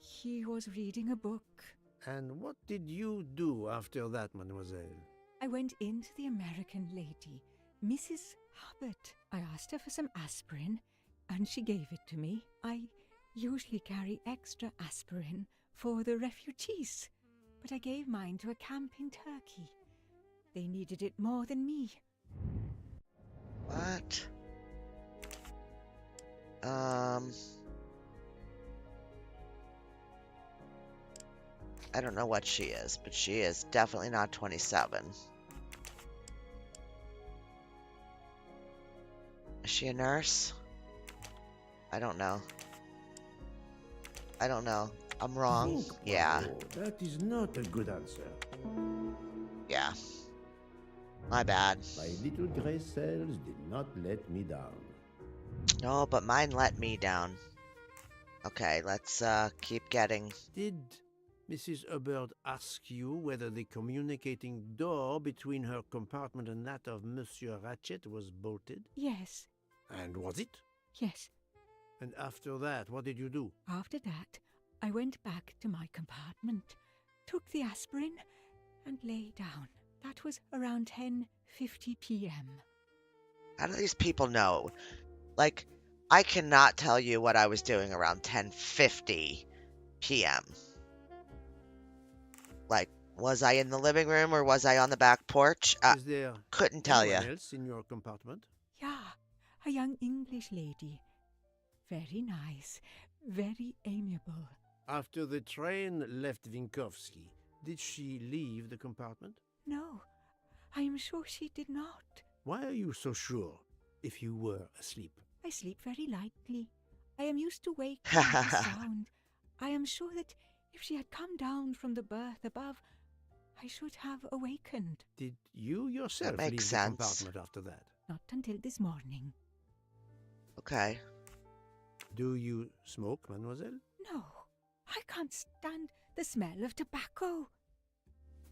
he was reading a book. And what did you do after that, mademoiselle? I went into the American lady, Mrs. Hubbard. I asked her for some aspirin, and she gave it to me. I usually carry extra aspirin for the refugees, but I gave mine to a camp in Turkey. They needed it more than me. What? I don't know what she is, but she is definitely not 27. Is she a nurse? I don't know. I don't know. I'm wrong. Oh, Yeah. that is not a good answer. Yeah. My bad. My little gray cells did not let me down. No, but mine let me down. Okay, let's keep getting... Did Mrs. Hubbard ask you whether the communicating door between her compartment and that of Monsieur Ratchet was bolted? Yes, And was it? yes. And after that, what did you do? After that, I went back to my compartment, took the aspirin, and lay down. That was around 10:50 p.m. How do these people know? Like, I cannot tell you what I was doing around 10:50 p.m. Like, was I in the living room or was I on the back porch? Is there Couldn't tell you. anyone else in your compartment? Yeah, a young English lady. Very nice, very amiable. After the train left Vinkovsky, did she leave the compartment? No, I am sure she did not. Why are you so sure if you were asleep? I sleep very lightly. I am used to waking to sound. I am sure that if she had come down from the berth above, I should have awakened. Did you yourself makes leave sense. the compartment after that? Not until this morning. Okay. Do you smoke, mademoiselle? No, I can't stand the smell of tobacco.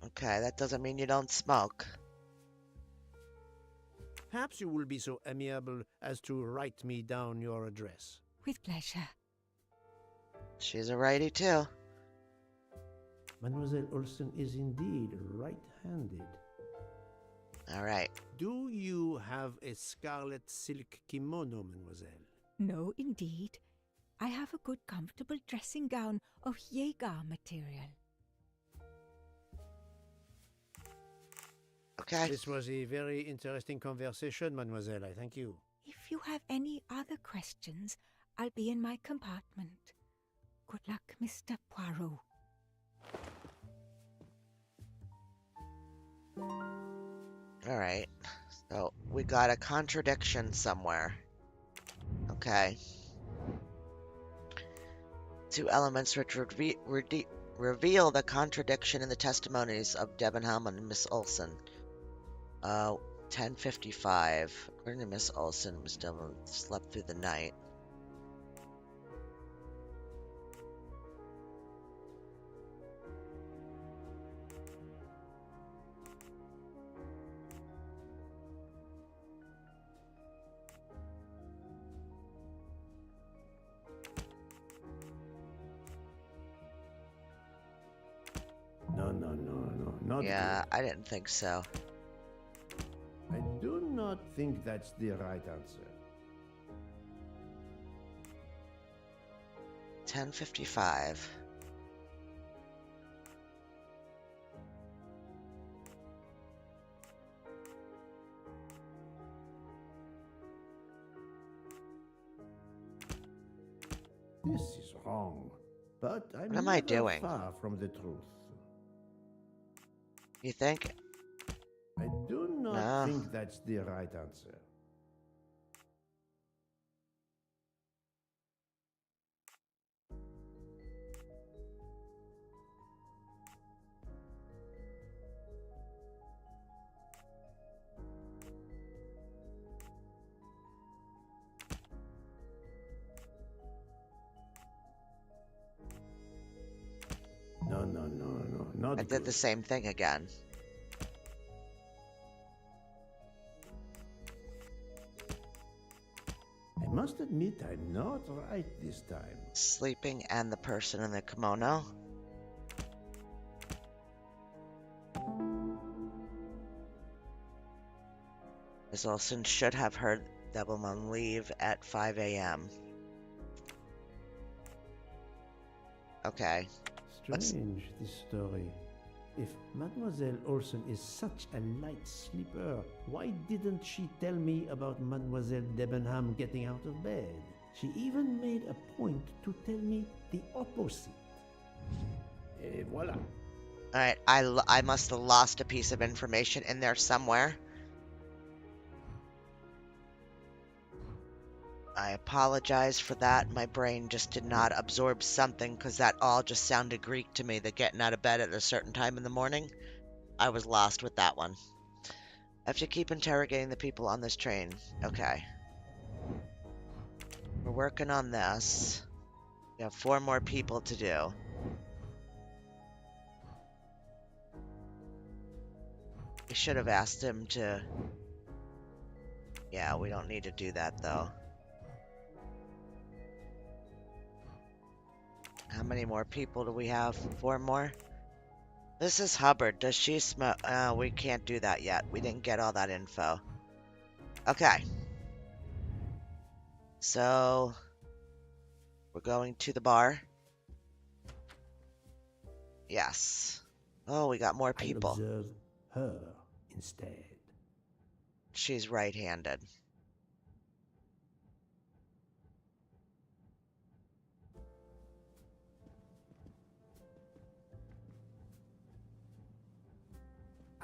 Okay, that doesn't mean you don't smoke. Perhaps you will be so amiable as to write me down your address. With pleasure. She's a righty too. Mademoiselle Olsen is indeed right-handed. All right. Do you have a scarlet silk kimono, mademoiselle? No, indeed. I have a good, comfortable dressing gown of Jaeger material. Okay. This was a very interesting conversation, mademoiselle. I thank you. If you have any other questions, I'll be in my compartment. Good luck, Mr. Poirot. All right. So we got a contradiction somewhere. Okay. Two elements which reveal the contradiction in the testimonies of Debenham and Miss Olsen. 10:55. According to Miss Olsen, Miss Debenham slept through the night. No, not Yeah, good. I didn't think so. I do not think that's the right answer. 10:55. This is wrong, but I'm What am I never doing? far from the truth. You think? I do not No. think that's the right answer. No, not I did the same thing again. I must admit I'm not right this time. Sleeping and the person in the kimono. Miss Olsen should have heard Debenham leave at 5 a.m. Okay. Strange, this story. If Mademoiselle Olsen is such a light sleeper, why didn't she tell me about Mademoiselle Debenham getting out of bed? She even made a point to tell me the opposite. Et voilà. Alright, I must have lost a piece of information in there somewhere. I apologize for that. My brain just did not absorb something because that all just sounded Greek to me, that getting out of bed at a certain time in the morning. I was lost with that one. I have to keep interrogating the people on this train. Okay. We're working on this. We have 4 more people to do. We should have asked him to... Yeah, we don't need to do that though. How many more people do we have? 4 more? This is Hubbard. Does she smoke? We can't do that yet. We didn't get all that info. Okay. So, we're going to the bar. Yes. Oh, we got more people. I observe her instead. She's right-handed.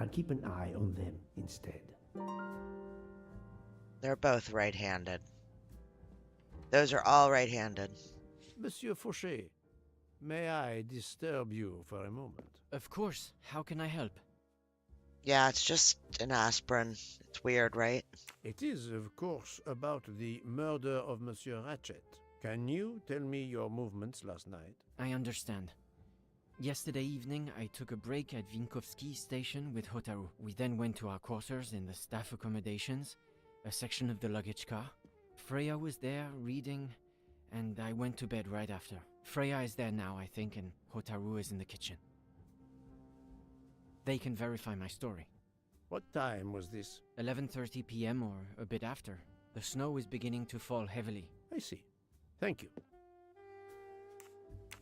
I'll keep an eye on them instead. They're both right-handed. Those are all right-handed. Monsieur Fauché, may I disturb you for a moment? Of course. How can I help? Yeah, it's just an aspirin. It's weird, right? It is, of course, about the murder of Monsieur Ratchet. Can you tell me your movements last night? I understand. Yesterday evening, I took a break at Vinkovsky station with Hotaru. We then went to our quarters in the staff accommodations, a section of the luggage car. Freya was there, reading, and I went to bed right after. Freya is there now, I think, and Hotaru is in the kitchen. They can verify my story. What time was this? 11:30 p.m. or a bit after. The snow is beginning to fall heavily. I see. Thank you.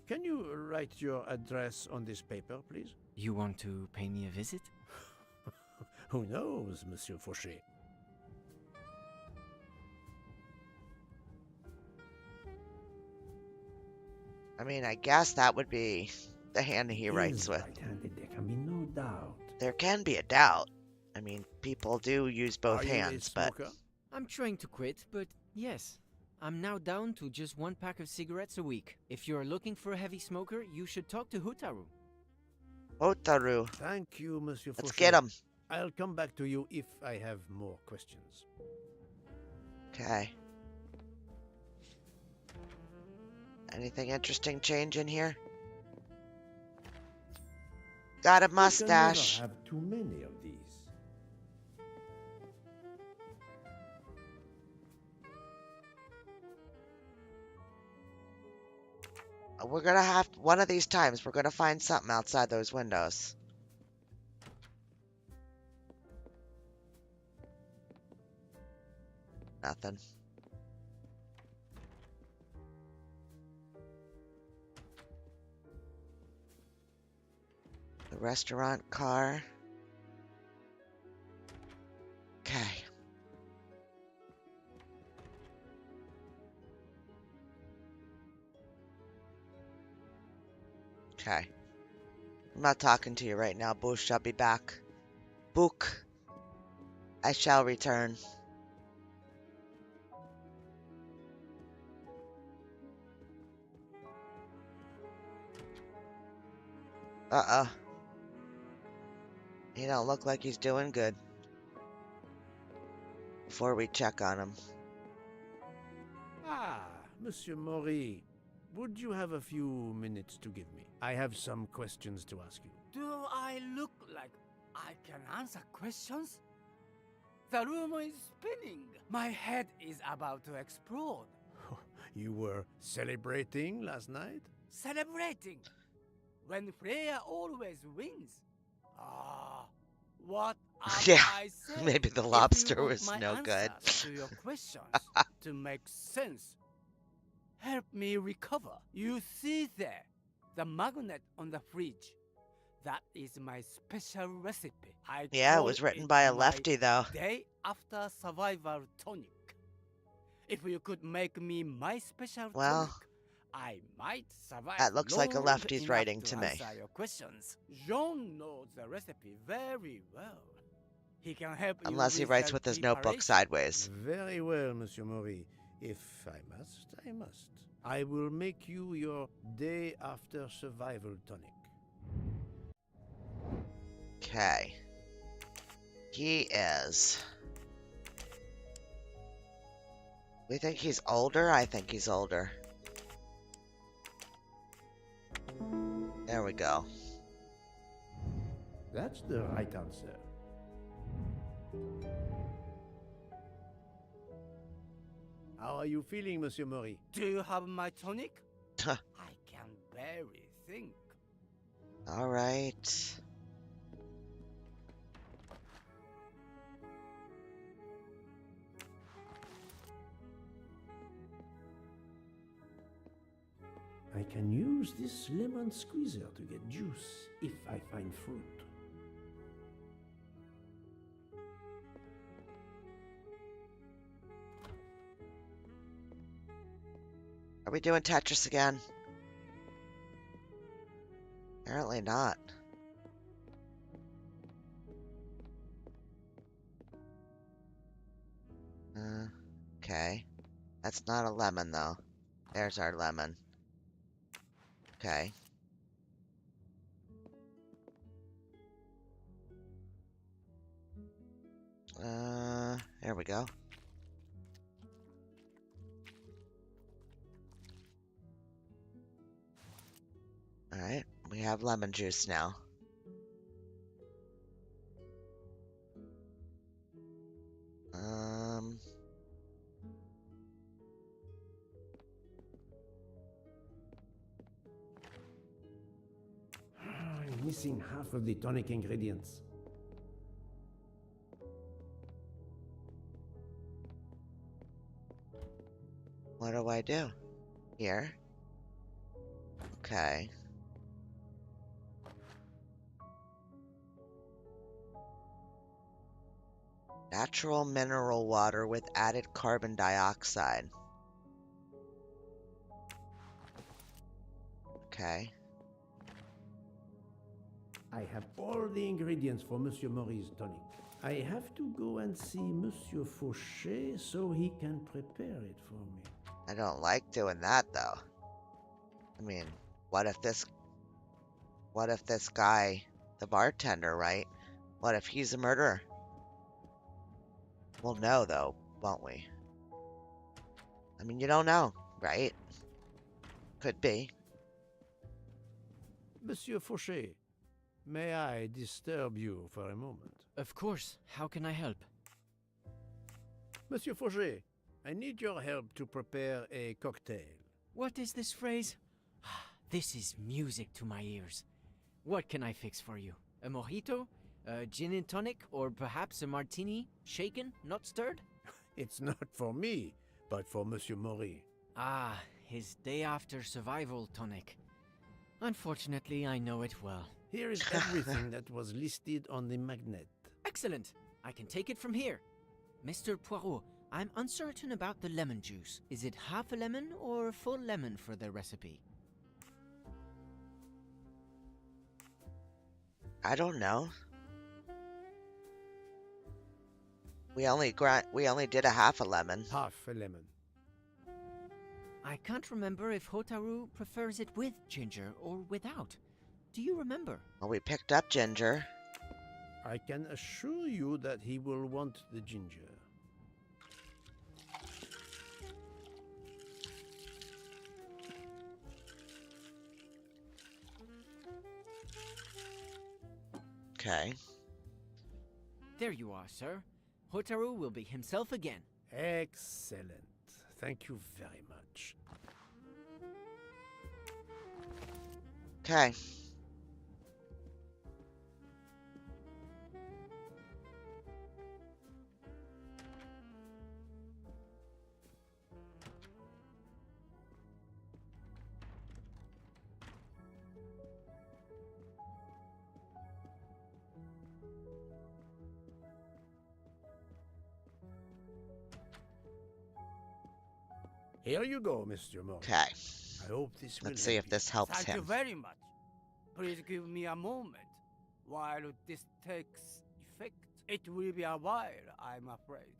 Can you write your address on this paper, please? You want to pay me a visit? Who knows, Monsieur Fauché? I mean, I guess that would be the hand he writes with. Right-handed, there can be no doubt. There can be a doubt. I mean, people do use both Are hands, you a but smoker? I'm trying to quit, but yes. I'm now down to just 1 pack of cigarettes a week. If you're looking for a heavy smoker, you should talk to Hotaru. Hotaru. Thank you, Monsieur Fauché. Let's get him. I'll come back to you if I have more questions. Okay. Anything interesting change in here? Got a mustache. You can never have too many of these. We're gonna have, one of these times, we're gonna find something outside those windows. Nothing. The restaurant car. Okay. Okay. I'm not talking to you right now, Bush. I'll be back. Book. I shall return. Uh-uh. He don't look like he's doing good. Before we check on him. Ah, Monsieur Maury, would you have a few minutes to give me? I have some questions to ask you. Do I look like I can answer questions? The room is spinning. My head is about to explode. You were celebrating last night? Celebrating when Freya always wins. Ah, what am Yeah, I saying? maybe the If you lobster want was my no good. answers to your questions to make sense, help me recover. You see there, the magnet on the fridge. That is my special recipe. Yeah, it call was written it by a my lefty, though. Day after survival tonic. If you could make me my special Well, tonic, I might survive. that looks like a long lefty's enough writing to to me. answer your questions. Jean knows the recipe very well. He can help you Unless he with writes the with his notebook preparation. sideways. Very well, Monsieur Maury. If I must, I must. I will make you your day after survival tonic. Okay. He is. We think he's older? I think he's older. There we go. That's the right answer. How are you feeling, Monsieur Maury? Do you have my tonic? I can barely think. All right. I can use this lemon squeezer to get juice if I find fruit. Are we doing Tetris again? Apparently not. Okay. That's not a lemon, though. There's our lemon. Okay. There we go. Alright, we have lemon juice now. missing half of the tonic ingredients. What do I do? Here. Okay. Natural mineral water with added carbon dioxide. Okay. I have all the ingredients for Monsieur Maury's tonic. I have to go and see Monsieur Fauché so he can prepare it for me. I don't like doing that, though. I mean, what if this guy, the bartender, right? What if he's a murderer? We'll know, though, won't we? I mean, you don't know, right? Could be. Monsieur Fauché, may I disturb you for a moment? Of course. How can I help? Monsieur Fauché, I need your help to prepare a cocktail. What is this phrase? This is music to my ears. What can I fix for you? A mojito? A gin and tonic? Or perhaps a martini? Shaken, not stirred? It's not for me, but for Monsieur Maury. Ah, his day after survival tonic. Unfortunately, I know it well. Here is everything that was listed on the magnet. Excellent. I can take it from here. Mr. Poirot, I'm uncertain about the lemon juice. Is it half a lemon or a full lemon for the recipe? I don't know. We only did a half a lemon. Half a lemon. I can't remember if Hotaru prefers it with ginger or without. Do you remember? Well, we picked up ginger. I can assure you that he will want the ginger. Okay. There you are, sir. Hotaru will be himself again. Excellent. Thank you very much. Okay. Here you go, Mr. Maury. Okay. I hope this will Let's see if this helps Thank you him. very much. Please give me a moment while this takes effect. It will be a while, I'm afraid.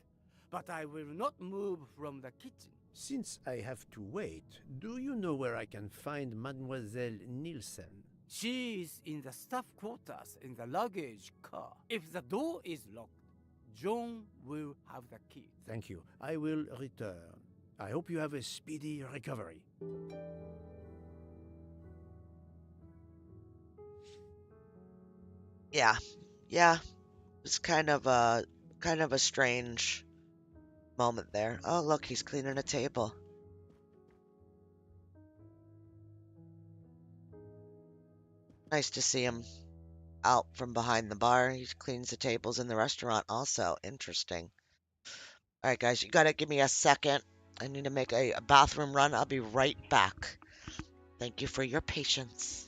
But I will not move from the kitchen. Since I have to wait, do you know where I can find Mademoiselle Nielsen? She is in the staff quarters in the luggage car. If the door is locked, John will have the key. Thank you. I will return. I hope you have a speedy recovery. Yeah. Yeah. It's kind of a strange moment there. Oh, look, he's cleaning a table. Nice to see him out from behind the bar. He cleans the tables in the restaurant also. Interesting. All right, guys, you got to give me a second. I need to make a bathroom run. I'll be right back. Thank you for your patience.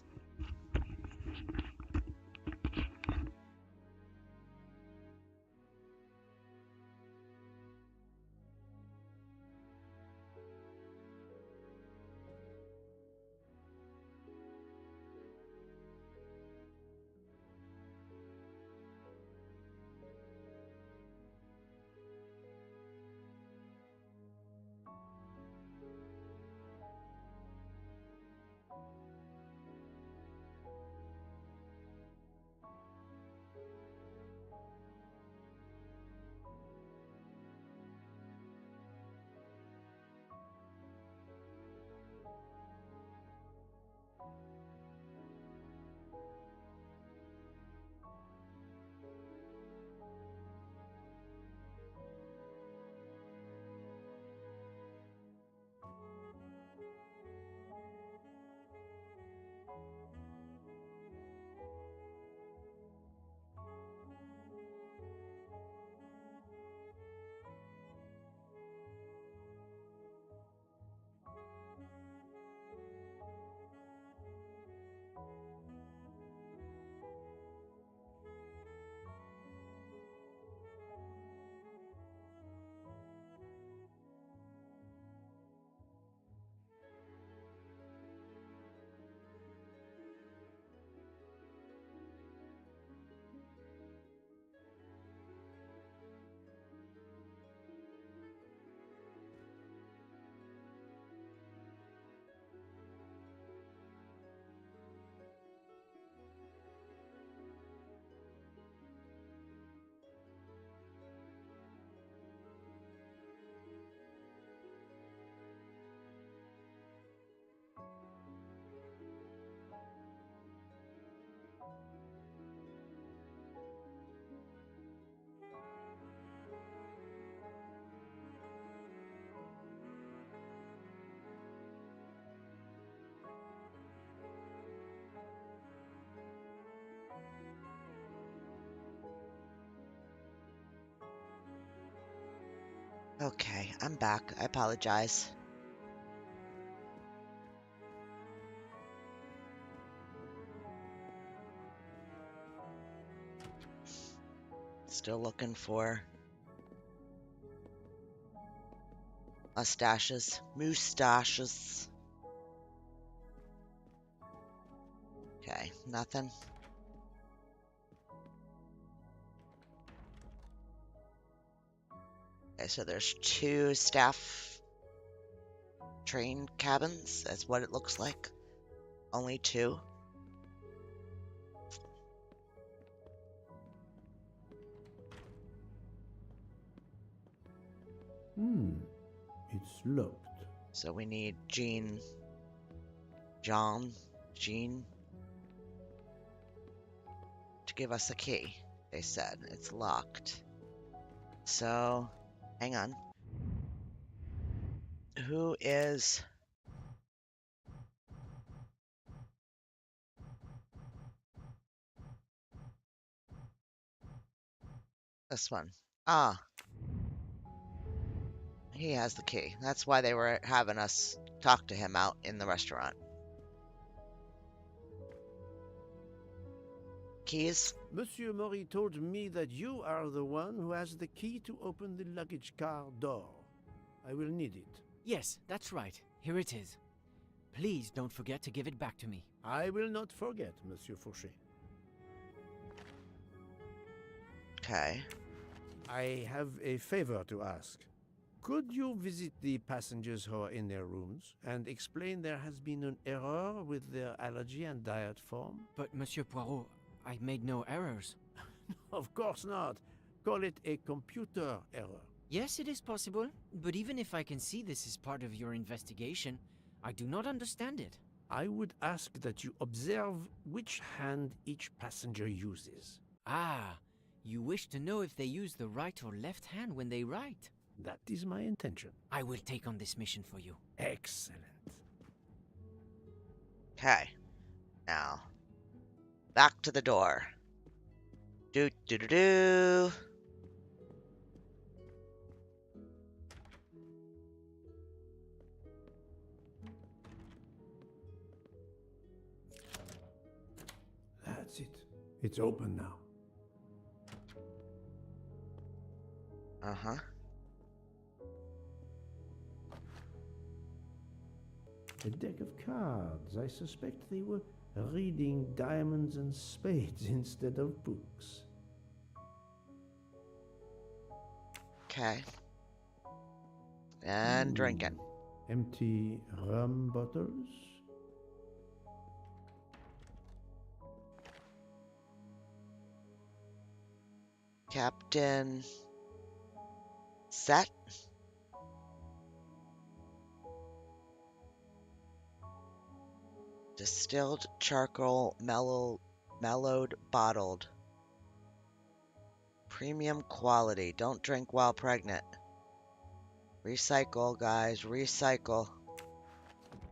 Okay, I'm back. I apologize. Still looking for mustaches. Moustaches. Okay, nothing. Okay, so there's 2 staff train cabins. That's what it looks like. Only 2. It's locked. So we need Jean, to give us a key. They said it's locked. So, hang on. Who is... this one? Ah, he has the key. That's why they were having us talk to him out in the restaurant. Keys? Monsieur Maury told me that you are the one who has the key to open the luggage car door. I will need it. Yes, that's right. Here it is. Please don't forget to give it back to me. I will not forget, Monsieur Fauché. Okay. I have a favor to ask. Could you visit the passengers who are in their rooms and explain there has been an error with their allergy and diet form? But, Monsieur Poirot, I made no errors. Of course not. Call it a computer error. Yes, it is possible, but even if I can see this is part of your investigation, I do not understand it. I would ask that you observe which hand each passenger uses. Ah, you wish to know if they use the right or left hand when they write? That is my intention. I will take on this mission for you. Excellent. Okay. Now, back to the door. Do do do do. That's it. It's open now. Uh-huh. A deck of cards. I suspect they were reading diamonds and spades instead of books. Okay. And drinking. Empty rum bottles. Captain Set. Distilled charcoal, mellowed, bottled. Premium quality. Don't drink while pregnant. Recycle, guys. Recycle.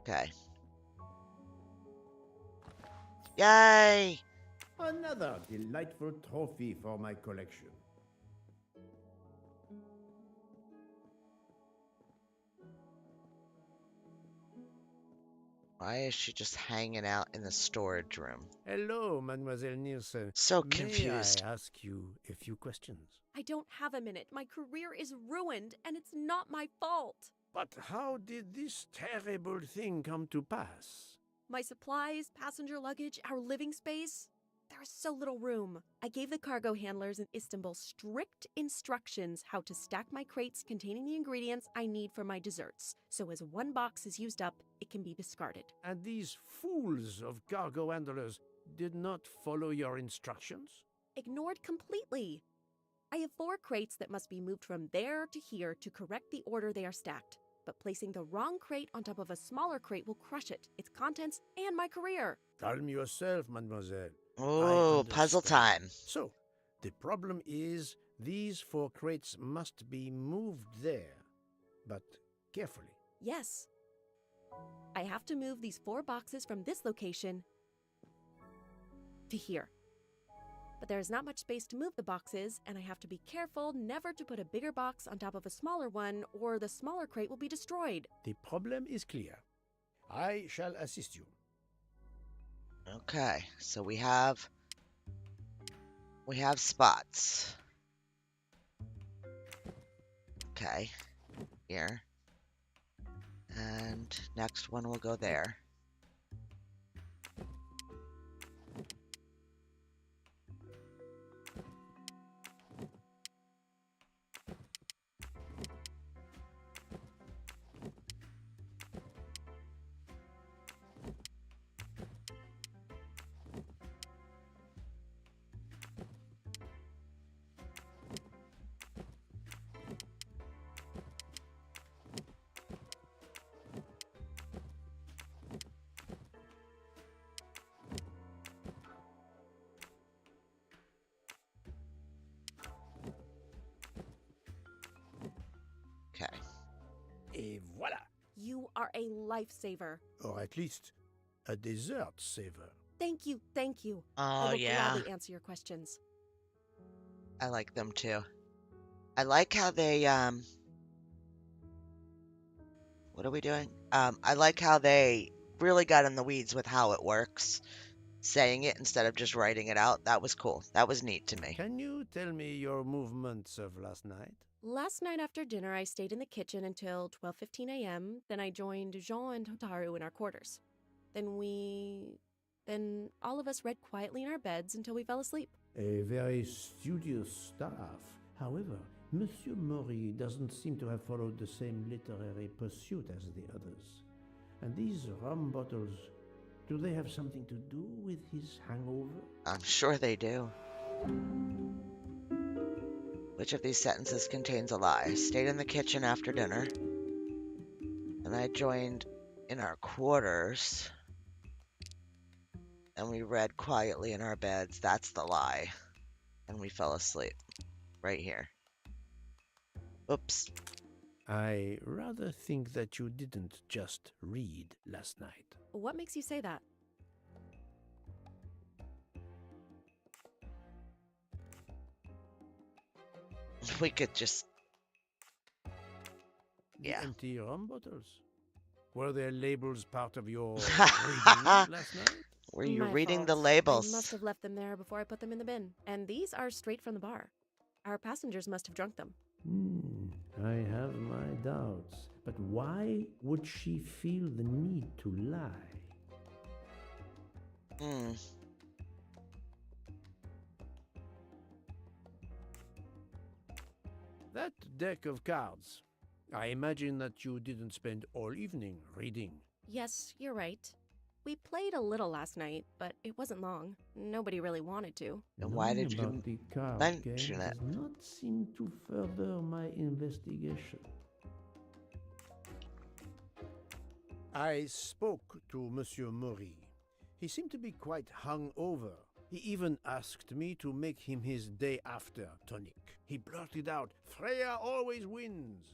Okay. Yay! Another delightful trophy for my collection. Why is she just hanging out in the storage room? Hello, Mademoiselle Nielsen. So confused. May I ask you a few questions? I don't have a minute. My career is ruined, and it's not my fault. But how did this terrible thing come to pass? My supplies, passenger luggage, our living space. There is so little room. I gave the cargo handlers in Istanbul strict instructions how to stack my crates containing the ingredients I need for my desserts. So as one box is used up, it can be discarded. And these fools of cargo handlers did not follow your instructions? Ignored completely. I have 4 crates that must be moved from there to here to correct the order they are stacked. But placing the wrong crate on top of a smaller crate will crush it, its contents, and my career. Calm yourself, mademoiselle. Oh, puzzle time. So, the problem is these 4 crates must be moved there, but carefully. Yes. I have to move these 4 boxes from this location to here. but there is not much space to move the boxes, and I have to be careful never to put a bigger box on top of a smaller one, or the smaller crate will be destroyed. The problem is clear. I shall assist you. Okay, so we have spots. Okay, here. And next one will go there. Okay. Et voilà! You are a lifesaver. Or at least a dessert saver. Thank you, thank you. Oh, I will yeah. gladly answer your questions. I like them too. I like how they, what are we doing? I like how they really got in the weeds with how it works, saying it instead of just writing it out. That was cool. That was neat to me. Can you tell me your movements of last night? Last night after dinner, I stayed in the kitchen until 12:15 a.m. Then I joined Jean and Hotaru in our quarters. Then all of us read quietly in our beds until we fell asleep. A very studious staff. However, Monsieur Maury doesn't seem to have followed the same literary pursuit as the others. And these rum bottles, do they have something to do with his hangover? I'm sure they do. Which of these sentences contains a lie? Stayed in the kitchen after dinner. And I joined in our quarters. And we read quietly in our beds. That's the lie. And we fell asleep. Right here. Oops. I rather think that you didn't just read last night. What makes you say that? We could just... The Yeah. empty rum bottles. Were their labels part of your reading last night? Were you My reading the fault. labels? I must have left them there before I put them in the bin. And these are straight from the bar. Our passengers must have drunk them. I have my doubts. But why would she feel the need to lie? That deck of cards. I imagine that you didn't spend all evening reading. Yes, you're right. We played a little last night, but it wasn't long. Nobody really wanted to. And why Knowing did you about the card mention game it? does not seem to further my investigation. I spoke to Monsieur Maury. He seemed to be quite hungover. He even asked me to make him his day after tonic. He blurted out, "Freya always wins."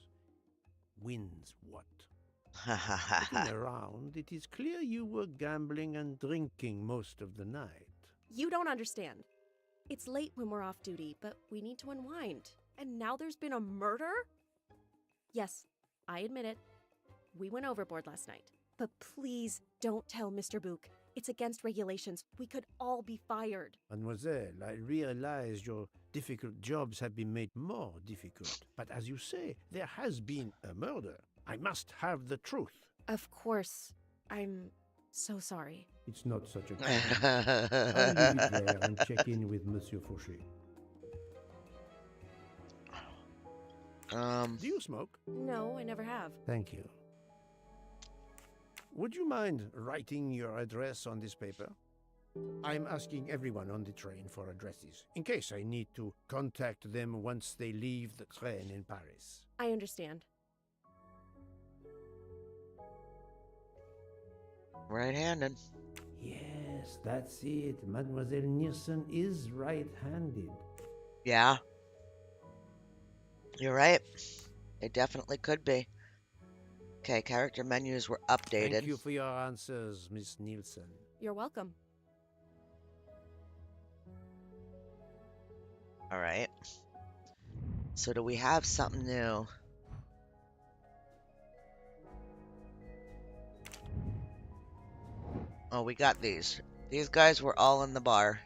Wins what? Looking around, it is clear you were gambling and drinking most of the night. You don't understand. It's late when we're off duty, but we need to unwind. And now there's been a murder? Yes, I admit it. We went overboard last night. But please don't tell Mr. Book. It's against regulations. We could all be fired. Mademoiselle, I realize your difficult jobs have been made more difficult. But as you say, there has been a murder. I must have the truth. Of course. I'm so sorry. It's not such a crime. I'll leave it there and check in with Monsieur Fauché. Do you smoke? No, I never have. Thank you. Would you mind writing your address on this paper? I'm asking everyone on the train for addresses, in case I need to contact them once they leave the train in Paris. I understand. Right-handed. Yes, that's it. Mademoiselle Niersen is right-handed. Yeah. You're right. They definitely could be. Okay, character menus were updated. Thank you for your answers, Miss Nielsen. You're welcome. All right. So do we have something new? Oh, we got these. These guys were all in the bar,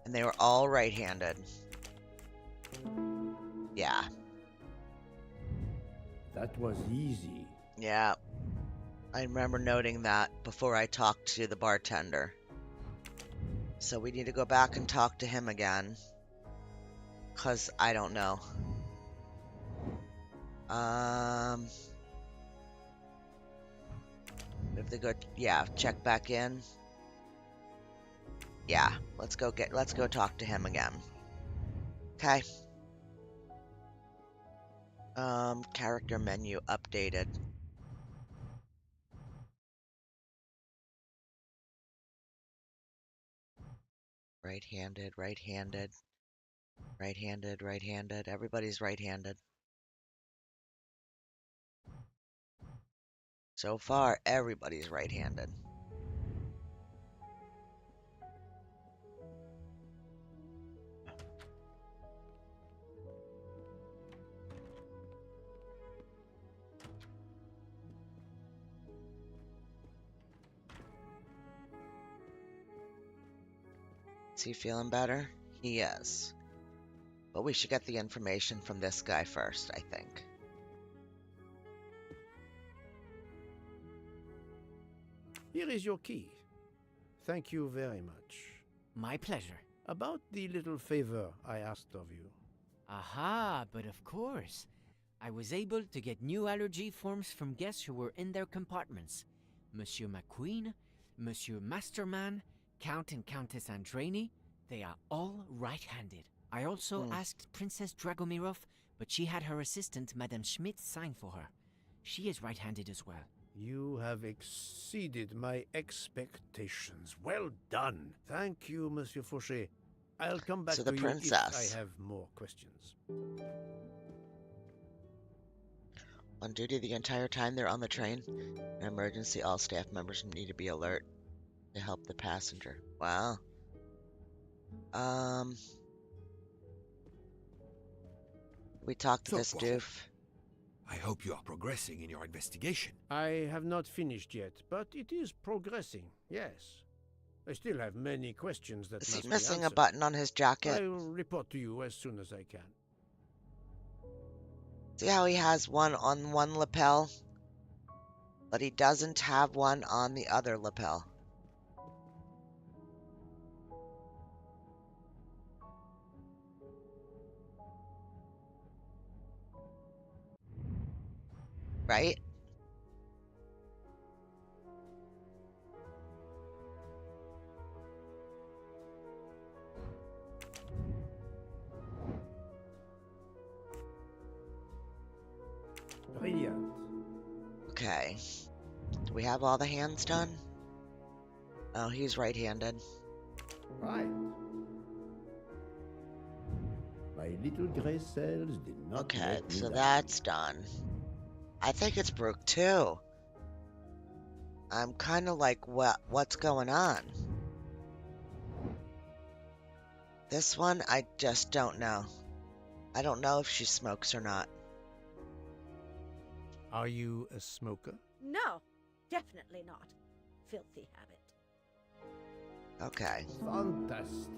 and they were all right-handed. Yeah. That was easy. Yeah. I remember noting that before I talked to the bartender. So we need to go back and talk to him again. 'Cause I don't know. If they go, yeah, check back in. Yeah, let's go talk to him again. Okay. Character menu updated. Right-handed, right-handed, right-handed, right-handed. Everybody's right-handed. So far, everybody's right-handed. Is he feeling better? He is. But we should get the information from this guy first, I think. Here is your key. Thank you very much. My pleasure. About the little favor I asked of you. Aha, but of course. I was able to get new allergy forms from guests who were in their compartments. Monsieur McQueen, Monsieur Masterman, Count and Countess Andreni, they are all right-handed. I also asked Princess Dragomirov, but she had her assistant, Madame Schmidt, sign for her. She is right-handed as well. You have exceeded my expectations. Well done. Thank you, Monsieur Fauché. I'll come back So the to princess. you if I have more questions. On duty the entire time they're on the train. An emergency, all staff members need to be alert to help the passenger. Wow. We talked to So, this Poirot, doof. I hope you are progressing in your investigation. I have not finished yet, but it is progressing, yes. I still have many questions that Is must he be missing a answered. button on his jacket? I'll report to you as soon as I can. See how he has one on one lapel, but he doesn't have one on the other lapel. Right? Brilliant. Okay. Do we have all the hands done? Oh, he's right-handed. Right. My little gray cells did not Okay, let me so down. that's done. I think it's Brooke too. I'm kind of like, what's going on? This one, I just don't know. I don't know if she smokes or not. Are you a smoker? No, definitely not. Filthy habit. Okay. Fantastic.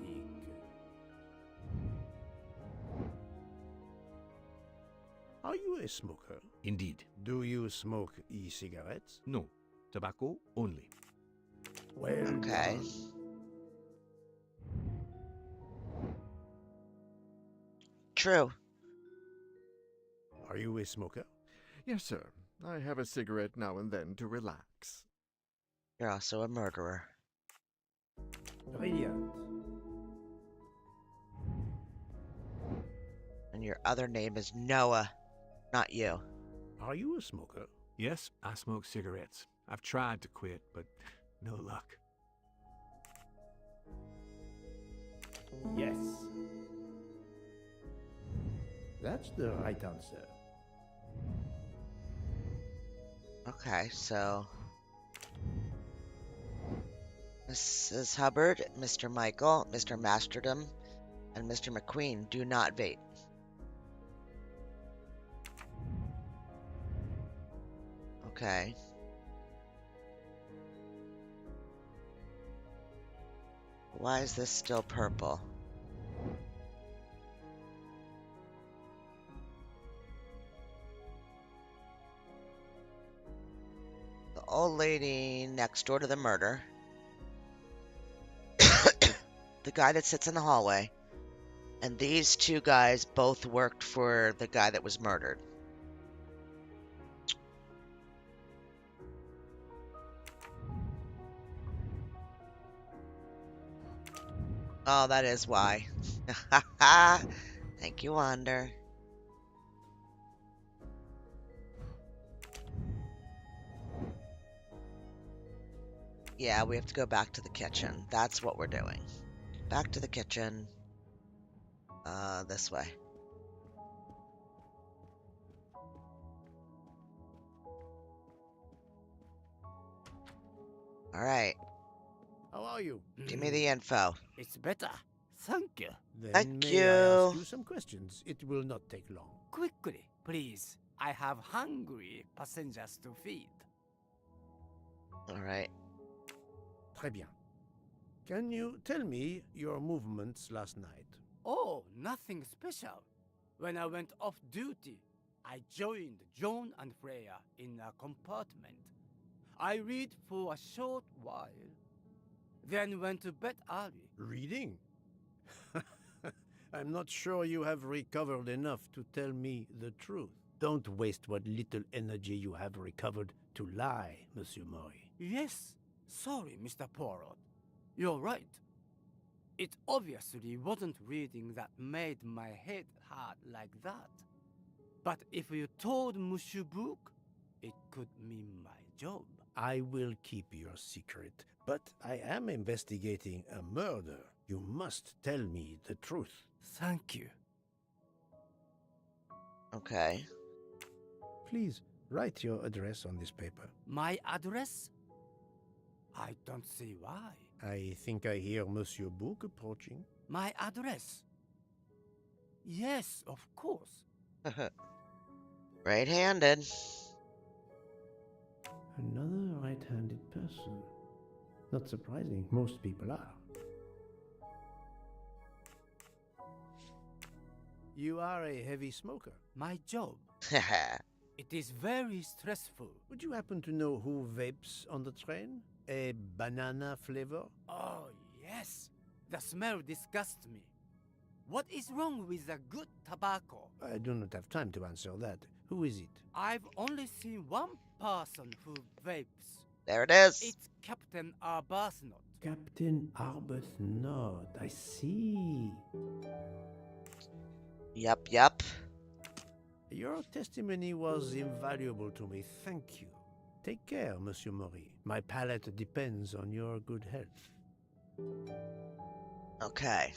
Are you a smoker? Indeed. Do you smoke e-cigarettes? No. Tobacco only. Well Okay. done. True. Are you a smoker? Yes, sir. I have a cigarette now and then to relax. You're also a murderer. Brilliant. And your other name is Noah, not you. Are you a smoker? Yes, I smoke cigarettes. I've tried to quit, but no luck. Yes. That's the right answer. Okay, so Mrs. Hubbard, Mr. Michael, Mr. Masterdom, and Mr. McQueen do not vape. Okay. Why is this still purple? The old lady next door to the murder. The guy that sits in the hallway. And these two guys both worked for the guy that was murdered. Oh, that is why. Thank you, Wander. Yeah, we have to go back to the kitchen. That's what we're doing. Back to the kitchen. This way. All right. How are you? Give me the info. It's better. Thank you. Then Thank may you. I ask you some questions? It will not take long. Quickly, please. I have hungry passengers to feed. All right. Très bien. Can you tell me your movements last night? Oh, nothing special. When I went off duty, I joined John and Freya in a compartment. I read for a short while, then went to bed early. Reading? I'm not sure you have recovered enough to tell me the truth. Don't waste what little energy you have recovered to lie, Monsieur Mori. Yes, sorry, Mr. Poirot. You're right. It obviously wasn't reading that made my head hurt like that. But if you told Monsieur Book, it could mean my job. I will keep your secret, but I am investigating a murder. You must tell me the truth. Thank you. Okay. Please write your address on this paper. My address? I don't see why. I think I hear Monsieur Book approaching. My address? Yes, of course. Right-handed. Another right-handed person. Not surprising, most people are. You are a heavy smoker. My job. It is very stressful. Would you happen to know who vapes on the train? A banana flavor? Oh, yes. The smell disgusts me. What is wrong with the good tobacco? I do not have time to answer that. Who is it? I've only seen one person who vapes. There it is. It's Captain Arbuthnot. Captain Arbuthnot. I see. Yep. Your testimony was invaluable to me. Thank you. Take care, Monsieur Mori. My palate depends on your good health. Okay.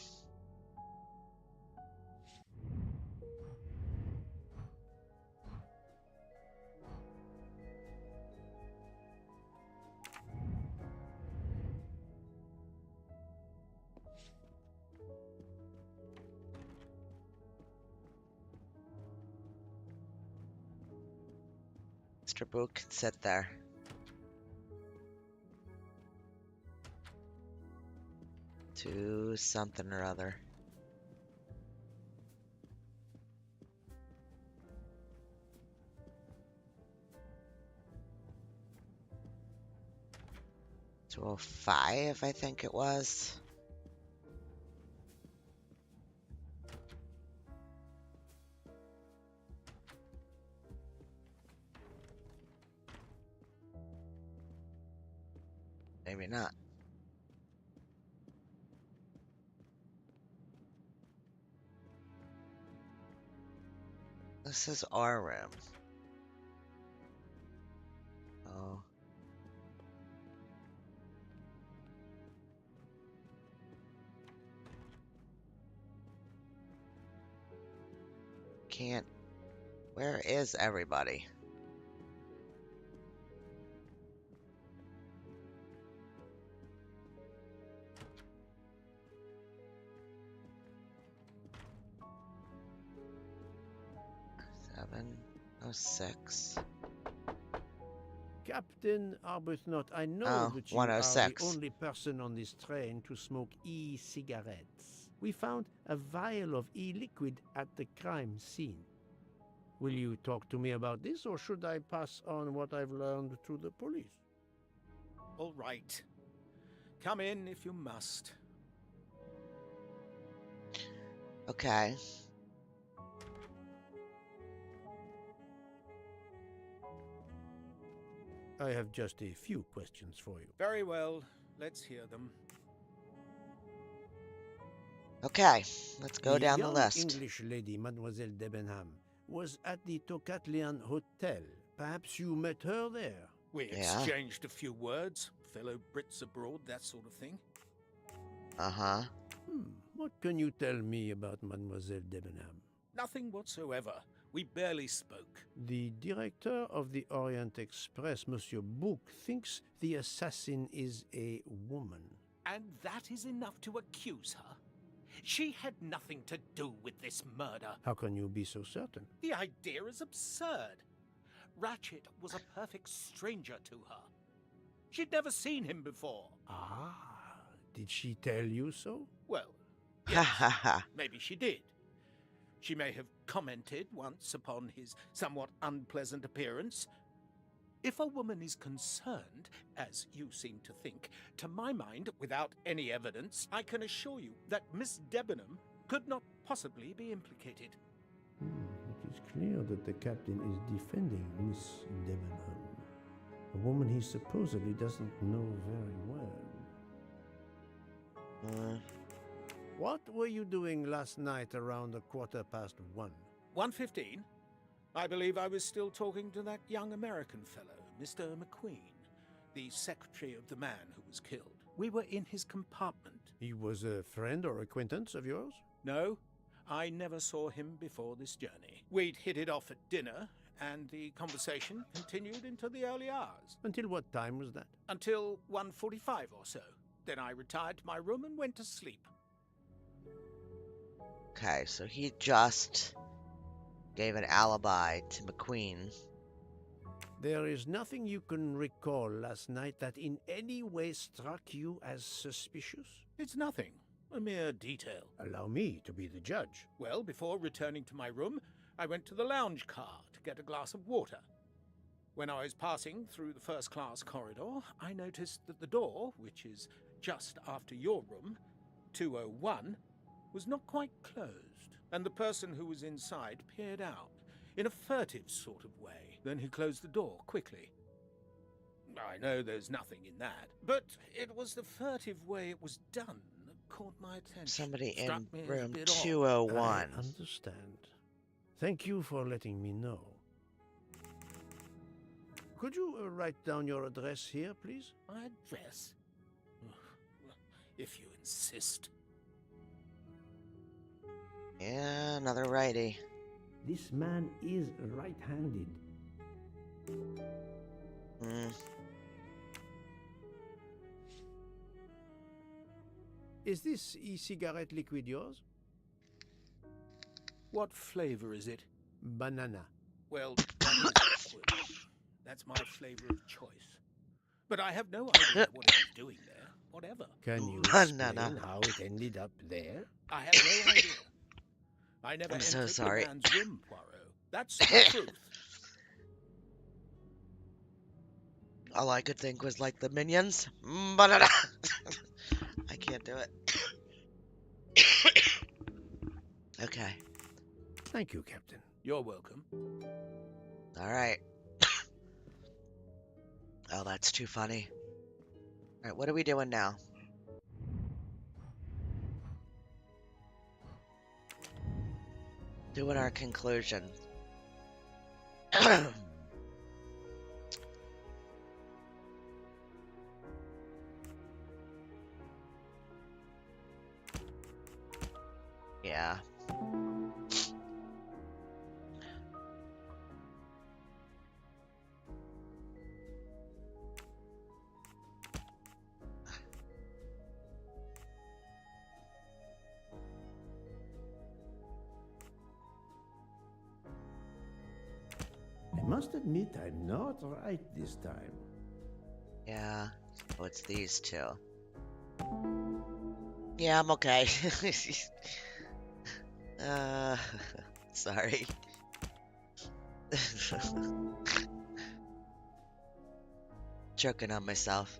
Mr. Book can sit there. To something or other. To 05, I think it was. Maybe not. This is our room. Oh. Can't. Where is everybody? 706. Captain Arbuthnot, I know Oh, that you are the 106. only person on this train to smoke e-cigarettes. We found a vial of e-liquid at the crime scene. Will you talk to me about this, or should I pass on what I've learned to the police? All right. Come in if you must. Okay. I have just a few questions for you. Very well. Let's hear them. Okay, let's go The down the young list. English lady, Mademoiselle Debenham, was at the Tocatlian Hotel. Perhaps you met her there? We exchanged a few words. Fellow Brits abroad, that sort of thing. Uh-huh. What can you tell me about Mademoiselle Debenham? Nothing whatsoever. We barely spoke. The director of the Orient Express, Monsieur Bouc, thinks the assassin is a woman. And that is enough to accuse her? She had nothing to do with this murder. How can you be so certain? The idea is absurd. Ratchet was a perfect stranger to her. She'd never seen him before. Ah, did she tell you so? Well, yes, maybe she did. She may have commented once upon his somewhat unpleasant appearance. If a woman is concerned, as you seem to think, to my mind, without any evidence, I can assure you that Miss Debenham could not possibly be implicated. It is clear that the captain is defending Miss Debenham, a woman he supposedly doesn't know very well. What were you doing last night around 1:15? 1:15? I believe I was still talking to that young American fellow, Mr. McQueen, the secretary of the man who was killed. We were in his compartment. He was a friend or acquaintance of yours? No, I never saw him before this journey. We'd hit it off at dinner, and the conversation continued into the early hours. Until what time was that? Until 1:45 or so. Then I retired to my room and went to sleep. Okay, so he just gave an alibi to McQueen. There is nothing you can recall last night that in any way struck you as suspicious? It's nothing. A mere detail. Allow me to be the judge. Well, before returning to my room, I went to the lounge car to get a glass of water. When I was passing through the first-class corridor, I noticed that the door, which is just after your room, 201, was not quite closed, and the person who was inside peered out in a furtive sort of way. Then he closed the door quickly. I know there's nothing in that, but it was the furtive way it was done that caught my attention. Somebody in Struck me as a room bit odd. 201. I understand. Thank you for letting me know. Could you write down your address here, please? My address? If you insist. Yeah, another righty. This man is right-handed. Is this e-cigarette liquid yours? What flavor is it? Banana. Well, that is awkward. That's my flavor of choice. But I have no idea what it was doing there, whatever. Can you Banana. explain how it ended up there? I have no idea. I never I'm so entered sorry. the man's room, Poirot. That's the truth. All I could think was like the minions. Banana. I can't do it. Okay. Thank you, Captain. You're welcome. All right. Oh, that's too funny. All right, what are we doing now? Doing our conclusion. Yeah. must admit I'm not right this time. Yeah. Oh, it's these two. Yeah, I'm okay. uh, sorry. Choking on myself.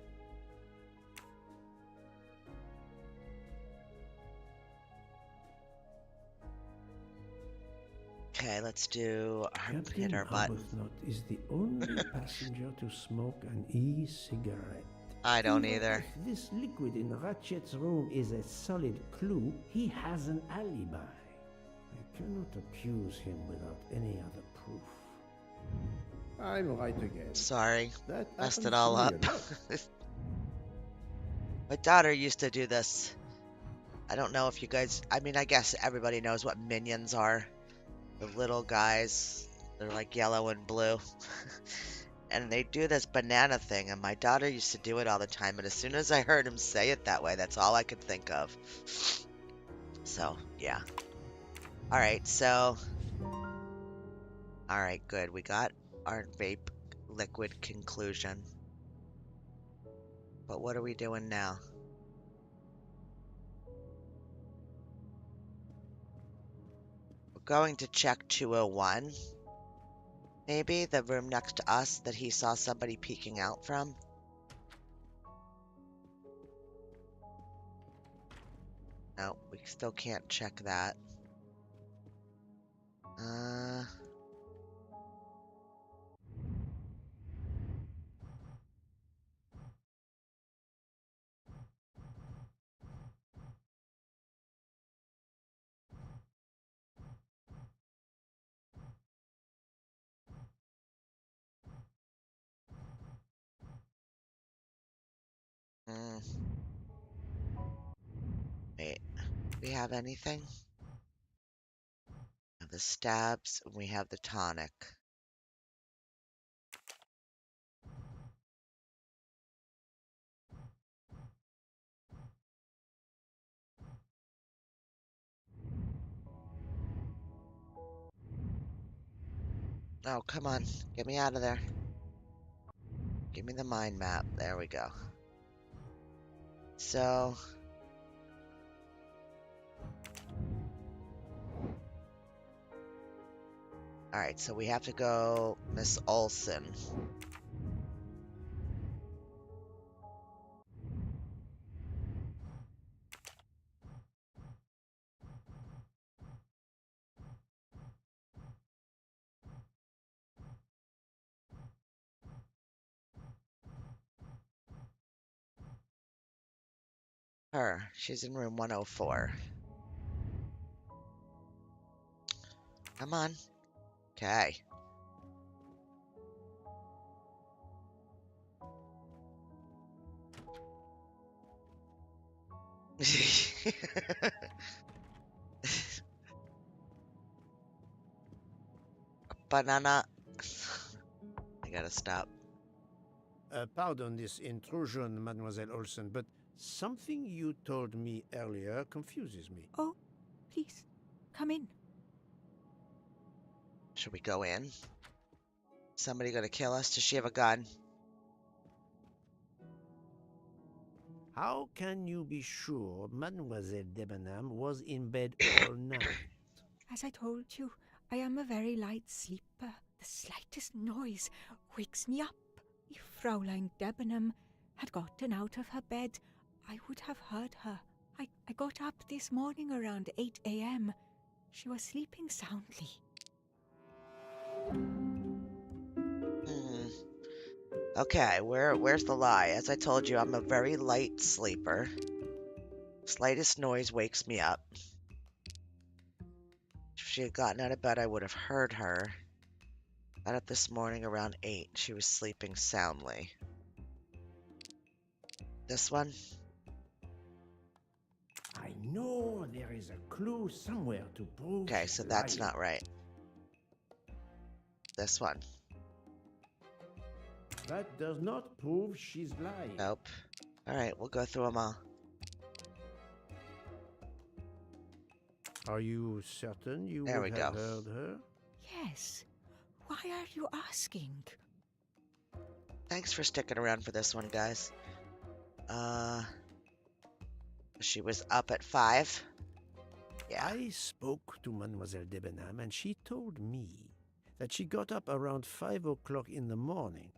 Okay, let's do hit Captain our button. Arbuthnot is the only passenger to smoke an e-cigarette. I don't Even either. if this liquid in Ratchet's room is a solid clue, he has an alibi. I cannot accuse him without any other proof. I'm right again. Sorry, That messed it happens all to me up. a lot. My daughter used to do this. I don't know if you guys, I mean, I guess everybody knows what minions are. The little guys, they're like yellow and blue. And they do this banana thing, and my daughter used to do it all the time, and as soon as I heard him say it that way, that's all I could think of. So, yeah. Alright, so... Alright, good. We got our vape liquid conclusion. But what are we doing now? We're going to check 201. Maybe the room next to us that he saw somebody peeking out from. No, we still can't check that. Wait, do we have anything? We have the stabs, and we have the tonic. Oh, come on. Get me out of there. Give me the mind map. There we go. So... Alright, so we have to go Miss Olsen. Her. She's in room 104. Come on. Okay. Banana. I gotta stop. Pardon this intrusion, Mademoiselle Olsen, but something you told me earlier confuses me. Oh, please, come in. Should we go in? Somebody gonna kill us? Does she have a gun? How can you be sure Mademoiselle Debenham was in bed all night? As I told you, I am a very light sleeper. The slightest noise wakes me up. If Fraulein Debenham had gotten out of her bed, I would have heard her. I got up this morning around 8 a.m. She was sleeping soundly. Okay, where's the lie? As I told you, I'm a very light sleeper. Slightest noise wakes me up. If she had gotten out of bed, I would have heard her. Got up this morning around 8. She was sleeping soundly. This one? I know there is a clue somewhere to prove. Okay, so that's not right. This one. That does not prove she's lying. Nope. Alright, we'll go through them all. Are you certain you There would we have go. heard her? Yes. Why are you asking? Thanks for sticking around for this one, guys. She was up at 5. Yeah. I spoke to Mademoiselle Debenham, and she told me that she got up around 5 o'clock in the morning.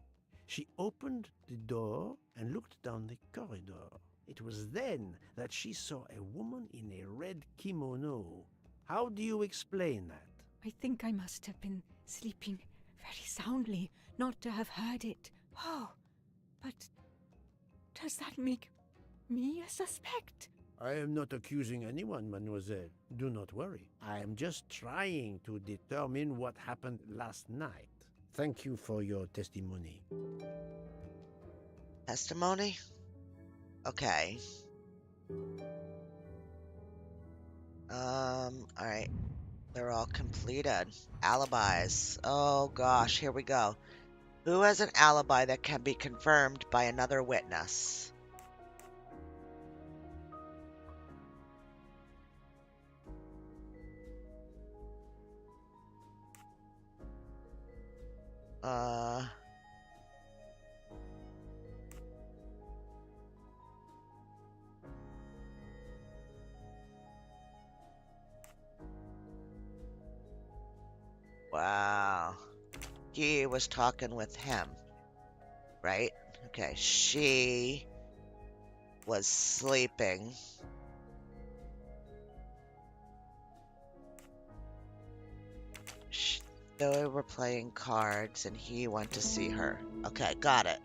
She opened the door and looked down the corridor. It was then that she saw a woman in a red kimono. How do you explain that? I think I must have been sleeping very soundly not to have heard it. Oh, but does that make me a suspect? I am not accusing anyone, mademoiselle. Do not worry. I am just trying to determine what happened last night. Thank you for your testimony. Testimony? Okay. Alright. They're all completed. Alibis. Oh gosh, here we go. Who has an alibi that can be confirmed by another witness? Wow. He was talking with him, right? Okay, she was sleeping. They were playing cards and he went to see her. Okay, got it.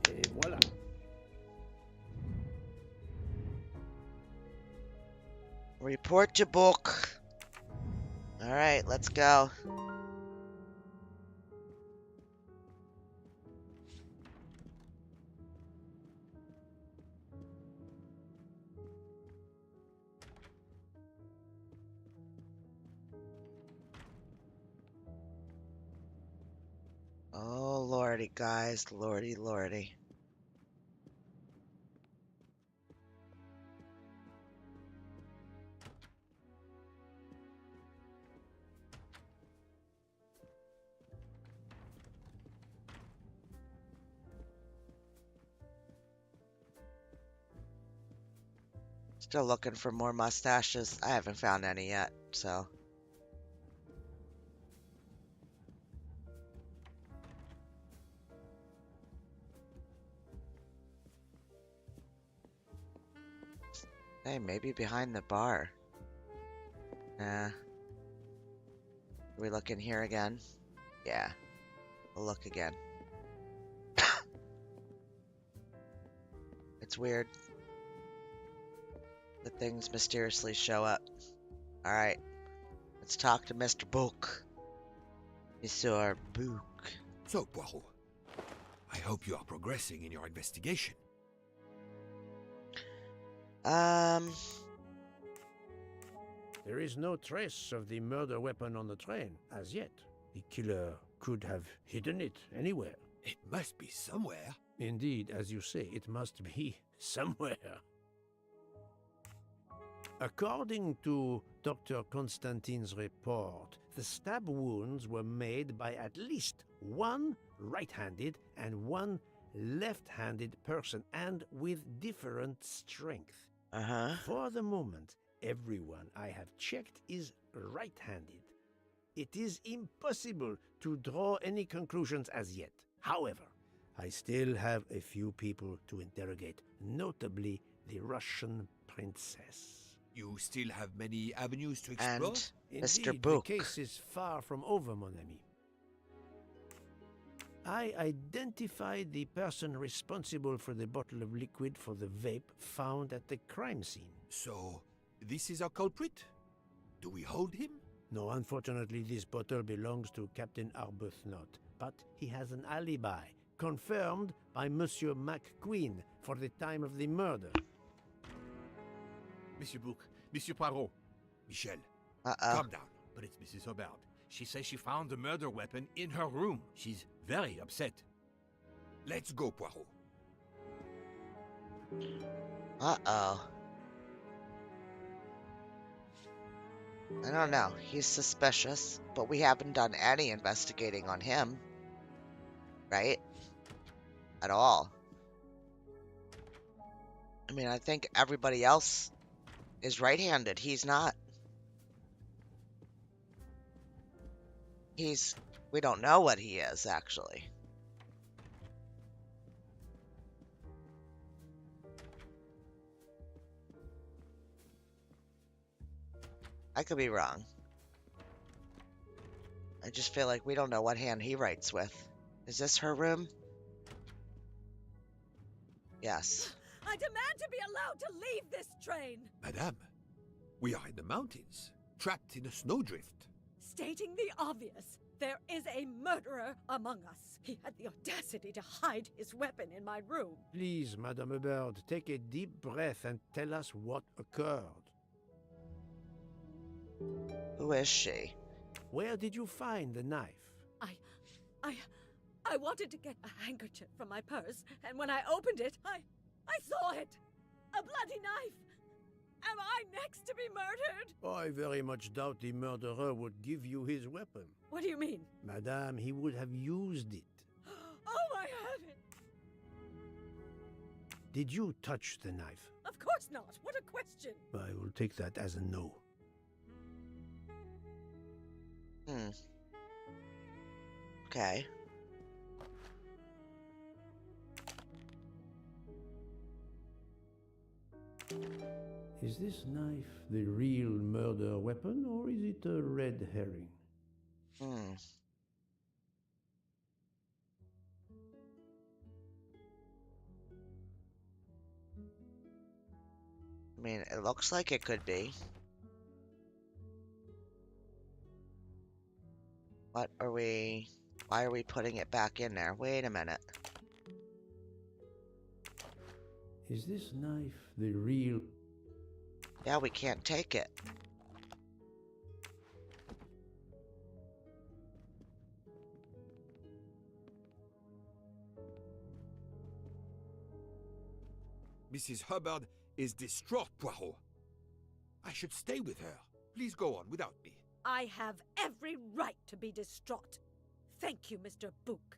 Et voilà. Report to book. All right, let's go. Oh, lordy, guys. Lordy, lordy. Still looking for more mustaches. I haven't found any yet, so. Hey, maybe behind the bar. Nah. Are we looking here again? Yeah. We'll look again. It's weird that things mysteriously show up. Alright. Let's talk to Mr. Book. Monsieur Book. So, Poirot, I hope you are progressing in your investigation. There is no trace of the murder weapon on the train, as yet. The killer could have hidden it anywhere. It must be somewhere. Indeed, as you say, it must be somewhere. According to Dr. Constantine's report, the stab wounds were made by at least one right-handed and one left-handed person, and with different strength. For the moment, everyone I have checked is right-handed. It is impossible to draw any conclusions as yet. However, I still have a few people to interrogate, notably the Russian princess. You still have many avenues to explore? And Indeed, Mr. Book. The case is far from over, mon ami. I identified the person responsible for the bottle of liquid for the vape found at the crime scene. So, this is our culprit? Do we hold him? No, unfortunately, this bottle belongs to Captain Arbuthnot, but he has an alibi, confirmed by Monsieur McQueen for the time of the murder. Monsieur Book, Monsieur Poirot, Michel, calm down. But it's Mrs. Hobart. She says she found the murder weapon in her room. She's very upset. Let's go, Poirot. I don't know. He's suspicious, but we haven't done any investigating on him, right? At all. I mean, I think everybody else is right-handed. He's not. We don't know what he is, actually. I could be wrong. I just feel like we don't know what hand he writes with. Is this her room? Yes. I demand to be allowed to leave this train! Madame, we are in the mountains, trapped in a snowdrift. Stating the obvious, there is a murderer among us. He had the audacity to hide his weapon in my room. Please, Madame Hubbard, take a deep breath and tell us what occurred. Who is she? Where did you find the knife? I wanted to get a handkerchief from my purse, and when I opened it, I saw it! A bloody knife! Am I next to be murdered? I very much doubt the murderer would give you his weapon. What do you mean? Madame, he would have used it. Oh, I haven't! Did you touch the knife? Of course not! What a question! I will take that as a no. Okay. Is this knife the real murder weapon, or is it a red herring? I mean, it looks like it could be. Why are we putting it back in there? Wait a minute. Is this knife the real... Yeah, we can't take it. Mrs. Hubbard is distraught, Poirot. I should stay with her. Please go on without me. I have every right to be distraught. Thank you, Mr. Book.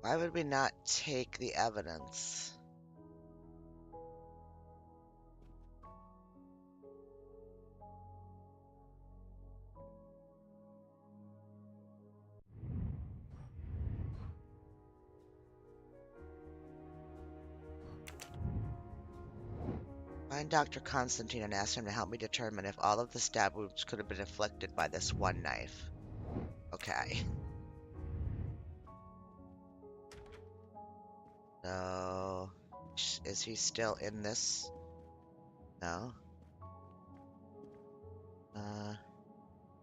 Why would we not take the evidence? Find Dr. Constantine and ask him to help me determine if all of the stab wounds could have been inflicted by this one knife. Okay. No. Is he still in this? No.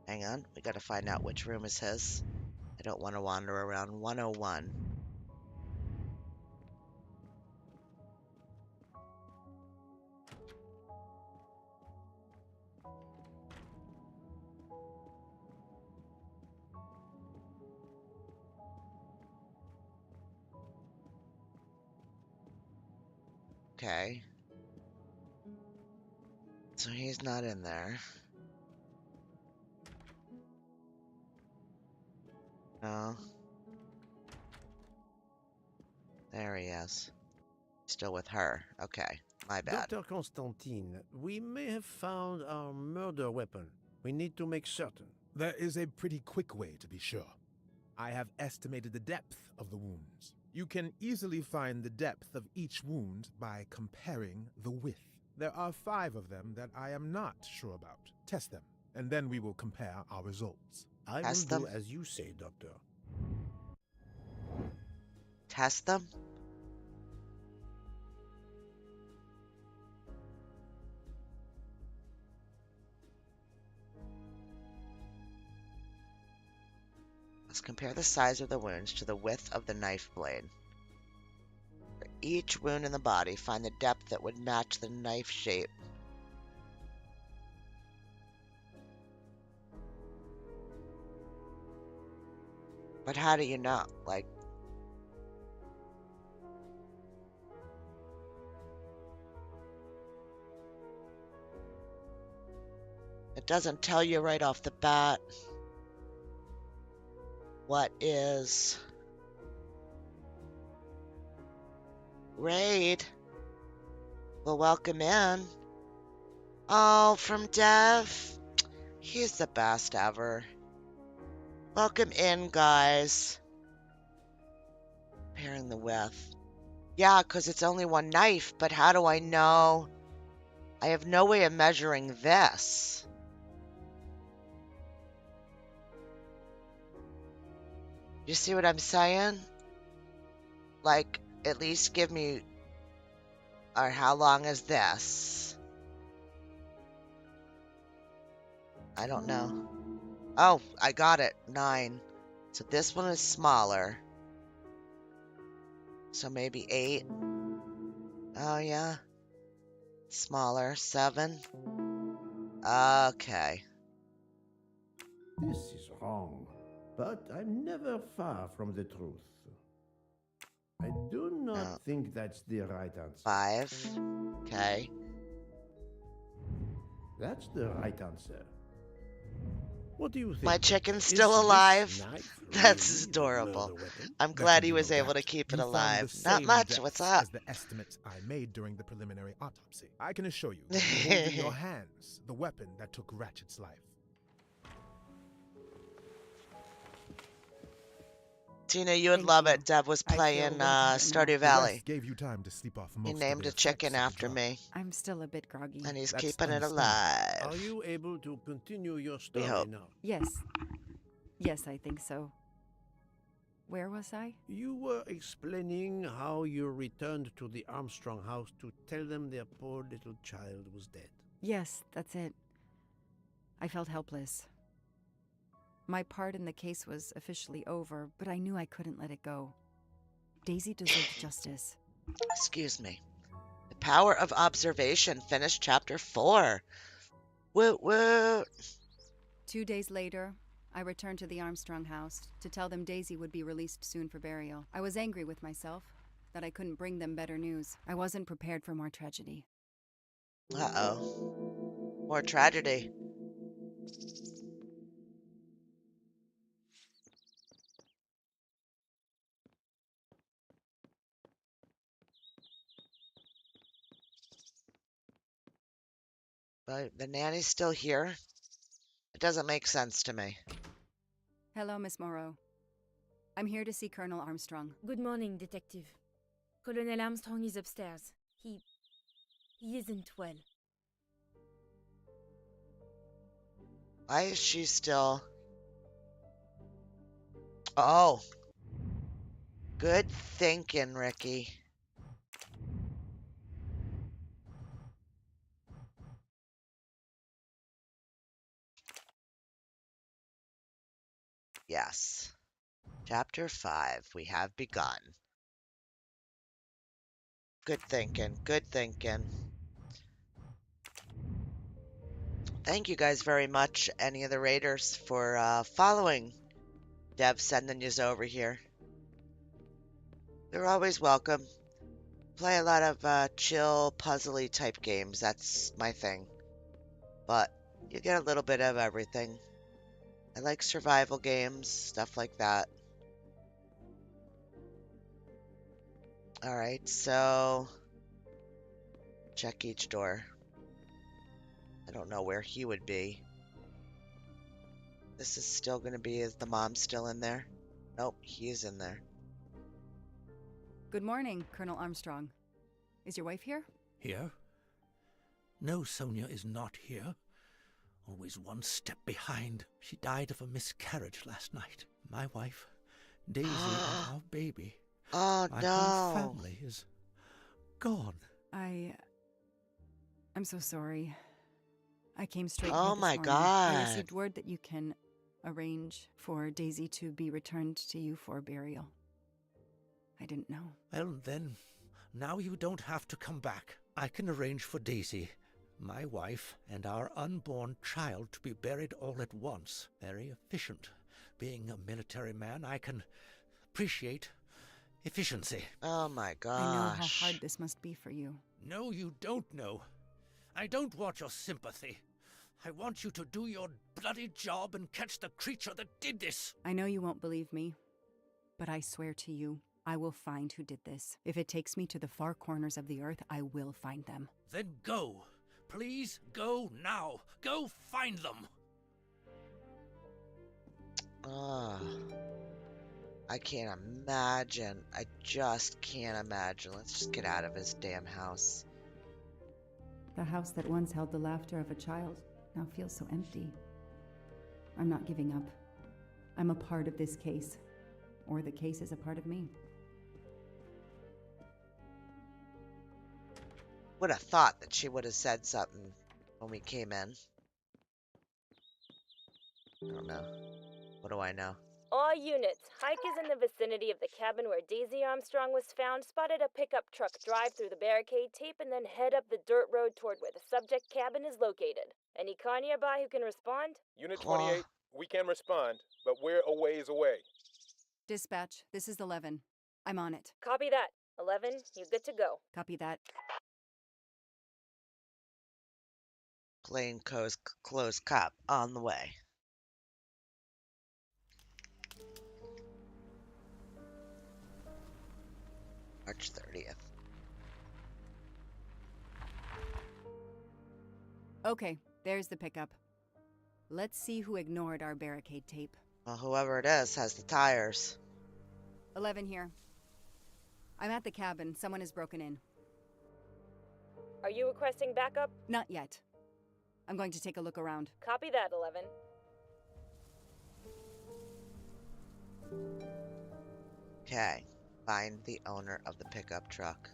Hang on. We gotta find out which room is his. I don't want to wander around 101. Okay. So he's not in there. No. There he is. Still with her. Okay. My bad. Dr. Constantine, we may have found our murder weapon. We need to make certain. There is a pretty quick way to be sure. I have estimated the depth of the wounds. You can easily find the depth of each wound by comparing the width. There are 5 of them that I am not sure about. Test them, and then we will compare our results. I Test will them? do as you say, Doctor. Test them? Let's compare the size of the wounds to the width of the knife blade. For each wound in the body, find the depth that would match the knife shape. But how do you know? Like, It doesn't tell you right off the bat what is raid. Well, welcome in. Oh, from Dev. He's the best ever. Welcome in, guys. Pairing the width. Yeah, because it's only one knife, but how do I know? I have no way of measuring this. You see what I'm saying? Like, at least give me, or how long is this? I don't know. Oh, I got it. 9. So this one is smaller. So maybe 8. Oh, yeah. Smaller. 7. Okay. This is wrong, but I'm never far from the truth. I do not think that's the right answer. 5. Okay. That's the right answer. What do you think? My chicken's Is still this alive. knife That's really the adorable. murder weapon? I'm There glad can he be was no able to doubt. keep it You found alive. the Not same much. depths What's up? as the estimates I made during the preliminary autopsy. I can assure you that you hold in your hands the weapon that took Ratchet's life. Tina, you would Thank love you. it. Deb was I feel playing way better Stardew now. The Valley. rest gave you time to sleep off most He of named the a chicken effects of the after drug. me, I'm still a bit groggy. and he's That's keeping it understandable. alive. Are you able to continue your We story hope. now? Yes. Yes, I think so. Where was I? You were explaining how you returned to the Armstrong house to tell them their poor little child was dead. Yes, that's it. I felt helpless. My part in the case was officially over, but I knew I couldn't let it go. Daisy deserved justice. Excuse me. The Power of Observation finished chapter 4. Woot woot. 2 days later, I returned to the Armstrong house to tell them Daisy would be released soon for burial. I was angry with myself that I couldn't bring them better news. I wasn't prepared for more tragedy. Uh-oh. More tragedy. But the nanny's still here? It doesn't make sense to me. Hello, Miss Moreau. I'm here to see Colonel Armstrong. Good morning, Detective. Colonel Armstrong is upstairs. He isn't well. Why is she still... Oh. Good thinking, Ricky. Yes. Chapter 5. We have begun. Good thinking. Good thinking. Thank you guys very much, any of the raiders, for following Dev sending yous over here. They're always welcome. Play a lot of chill, puzzly type games. That's my thing. But you get a little bit of everything. I like survival games, stuff like that. Alright, so... check each door. I don't know where he would be. This is still going to be, is the mom still in there? Nope, he is in there. Good morning, Colonel Armstrong. Is your wife here? Here? No, Sonia is not here. Always one step behind. She died of a miscarriage last night. My wife, Daisy, and our baby. Oh, My no. whole family is gone. I'm so sorry. I came straight Oh here this my morning. God. I received word that you can arrange for Daisy to be returned to you for burial. I didn't know. Well, then, now you don't have to come back. I can arrange for Daisy, my wife, and our unborn child to be buried all at once. Very efficient. Being a military man, I can appreciate efficiency. Oh my gosh. I know how hard this must be for you. No, you don't know. I don't want your sympathy. I want you to do your bloody job and catch the creature that did this. I know you won't believe me, but I swear to you, I will find who did this. If it takes me to the far corners of the earth, I will find them. Then go. Please go now. Go find them. Ah, I can't imagine. I just can't imagine. Let's just get out of his damn house. The house that once held the laughter of a child now feels so empty. I'm not giving up. I'm a part of this case, or the case is a part of me. Would have thought that she would have said something when we came in. I don't know. What do I know? All units, Hike is in the vicinity of the cabin where Daisy Armstrong was found, spotted a pickup truck drive through the barricade tape, and then head up the dirt road toward where the subject cabin is located. Any car nearby who can respond? Unit 28, we can respond, but we're a ways away. Dispatch, this is 11. I'm on it. Copy that. 11, you good to go. Copy that. Plainclothes cop on the way. March 30th. Okay, there's the pickup. Let's see who ignored our barricade tape. Well, whoever it is has the tires. 11 here. I'm at the cabin. Someone has broken in. Are you requesting backup? Not yet. I'm going to take a look around. Copy that, 11. Okay. Find the owner of the pickup truck.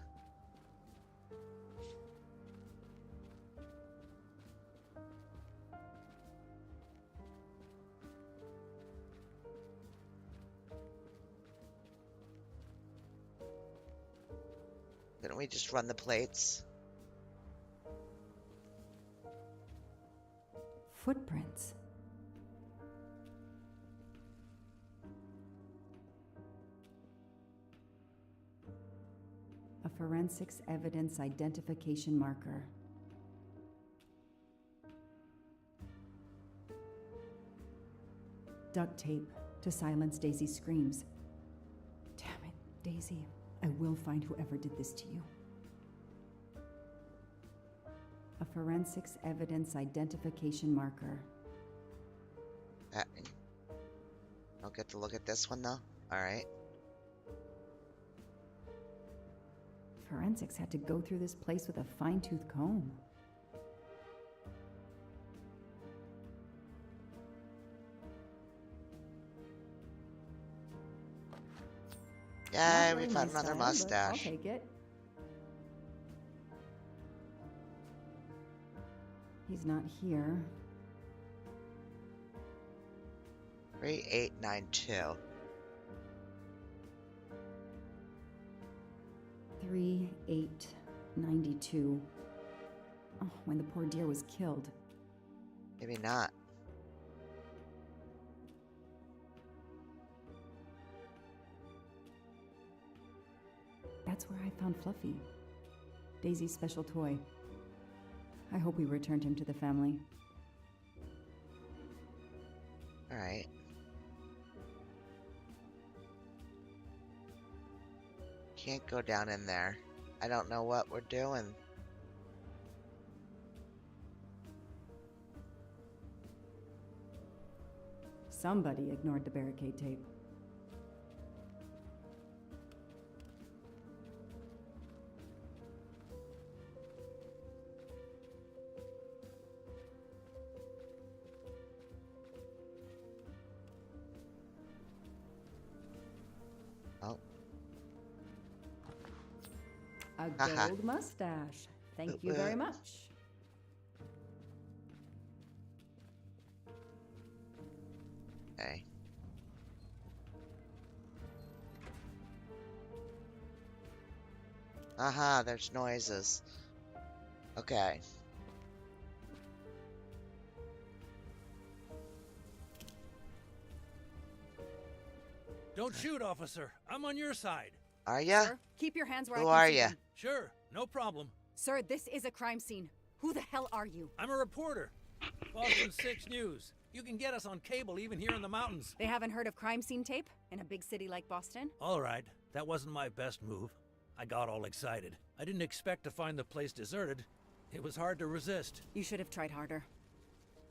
Couldn't we just run the plates? Footprints. A forensics evidence identification marker. Duct tape to silence Daisy's screams. Damn it, Daisy. I will find whoever did this to you. A forensics evidence identification marker. Don't get to look at this one though? Alright. Forensics had to go through this place with a fine-tooth comb. Yay, Not we really found my another style, but mustache. I'll take it. He's not here. 3892. 3892. Oh, when the poor deer was killed. Maybe not. That's where I found Fluffy, Daisy's special toy. I hope we returned him to the family. Alright. Can't go down in there. I don't know what we're doing. Somebody ignored the barricade tape. Oh. A Haha. gold mustache. Thank Boop, you very boop. much. Okay. Aha, there's noises. Okay. Don't shoot, officer. I'm on your side. Are ya? Sir, keep your hands where Who I can are see ya? them. Sure, no problem. Sir, this is a crime scene. Who the hell are you? I'm a reporter. Boston 6 News. You can get us on cable even here in the mountains. They haven't heard of crime scene tape in a big city like Boston? All right, that wasn't my best move. I got all excited. I didn't expect to find the place deserted. It was hard to resist. You should have tried harder.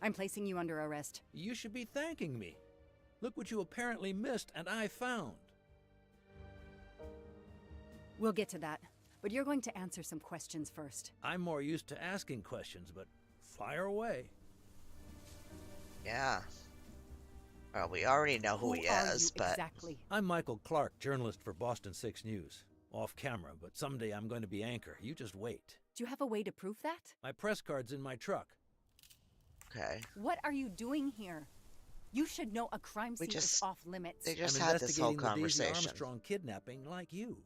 I'm placing you under arrest. You should be thanking me. Look what you apparently missed and I found. We'll get to that, but you're going to answer some questions first. I'm more used to asking questions, but fire away. Yeah. Well, we already know who he is, but... Exactly. I'm Michael Clark, journalist for Boston 6 News. Off camera, but someday I'm going to be anchor. You just wait. Do you have a way to prove that? My press card's in my truck. Okay. What are you doing here? You should know a crime scene is off limits. They just I'm had this whole investigating the Daisy conversation. Armstrong kidnapping like you.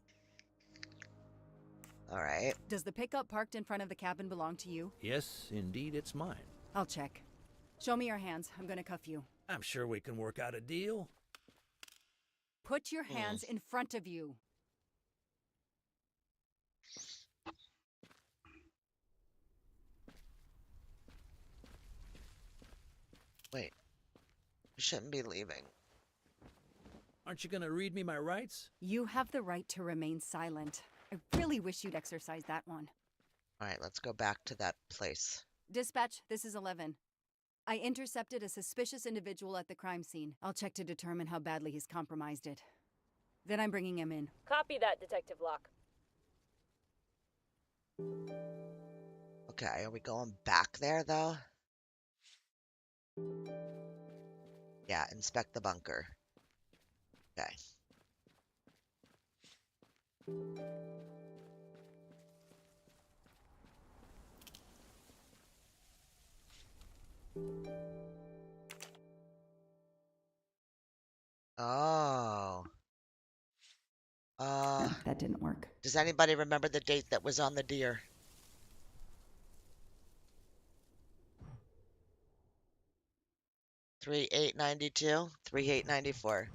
All right. Does the pickup parked in front of the cabin belong to you? Yes, indeed, it's mine. I'll check. Show me your hands. I'm going to cuff you. I'm sure we can work out a deal. Put your hands in front of you. Wait. You shouldn't be leaving. Aren't you going to read me my rights? You have the right to remain silent. I really wish you'd exercise that one. All right, let's go back to that place. Dispatch, this is 11. I intercepted a suspicious individual at the crime scene. I'll check to determine how badly he's compromised it. Then I'm bringing him in. Copy that, Detective Locke. Okay, are we going back there, though? Yeah, inspect the bunker. Okay. Oh. That didn't work. Does anybody remember the date that was on the deer? (3/8/92), 3/8/94.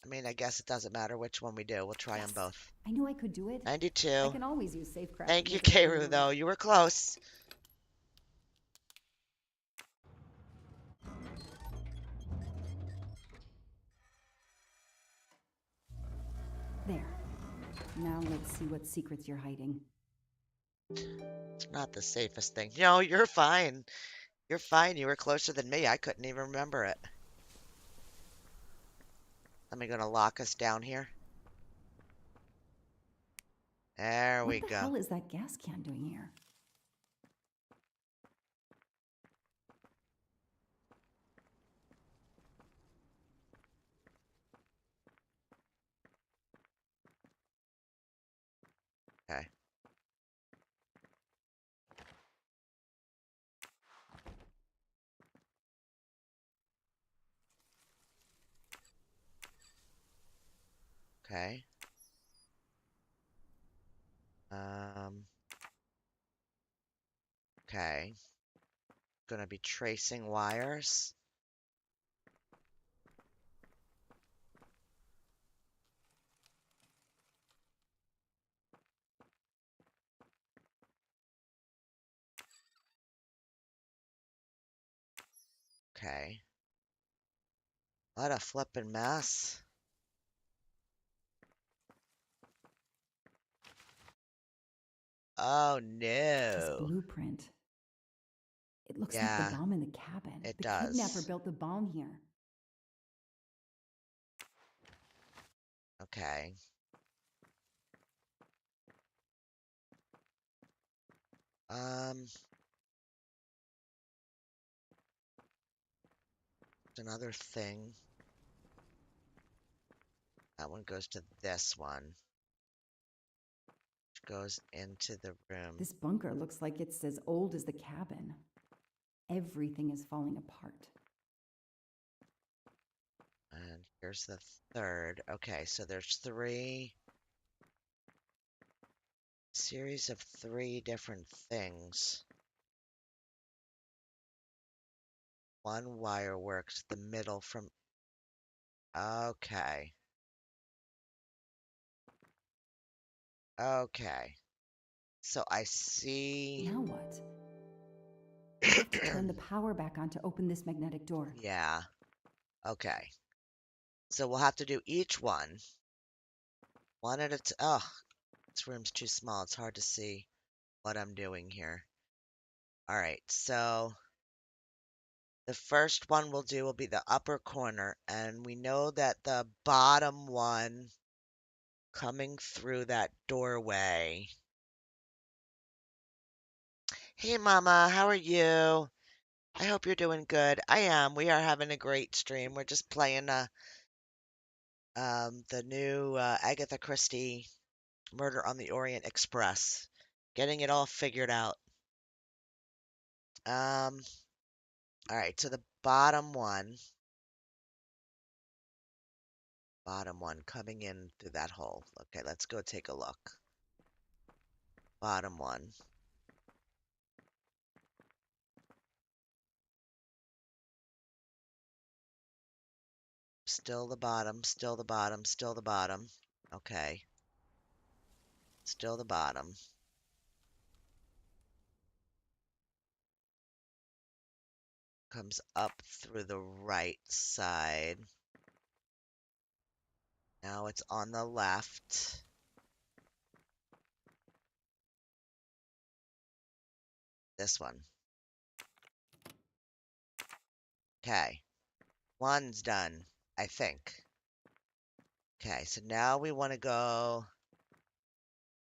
I mean, I guess it doesn't matter which one we do. We'll try them both. I knew I could do it. 92. I can always use safecraft. Thank you, Keiru, though. You were close. There. Now let's see what secrets you're hiding. It's not the safest thing. No, you're fine. You're fine. You were closer than me. I couldn't even remember it. Am I going to lock us down here? There we go. What the hell is that gas can doing here? Okay. Okay. Okay. Gonna be tracing wires. Okay. What a flippin' mess. Oh This no. blueprint. It looks like Yeah, the bomb in the cabin. it The kidnapper does. built the bomb here. Okay. Another thing. That one goes to this one. Which goes into the room. This bunker looks like it's as old as the cabin. Everything is falling apart. And here's the third. Okay, so there's three. Series of three different things. One wire works the middle from Okay. Okay. So I see. Now what? I have to turn the power back on to open this magnetic door. Yeah. Okay. So we'll have to do each one at a time. Oh, this room's too small. It's hard to see what I'm doing here. All right. So the first one we'll do will be the upper corner, and we know that the bottom one coming through that doorway. Hey, Mama, how are you? I hope you're doing good. I am. We are having a great stream. We're just playing the new Agatha Christie Murder on the Orient Express, getting it all figured out. All right, so the bottom one coming in through that hole. Okay, let's go take a look. Bottom one. Still the bottom, still the bottom, still the bottom. Okay. Still the bottom. Comes up through the right side. Now it's on the left. This one. Okay. One's done, I think. Okay, so now we want to go.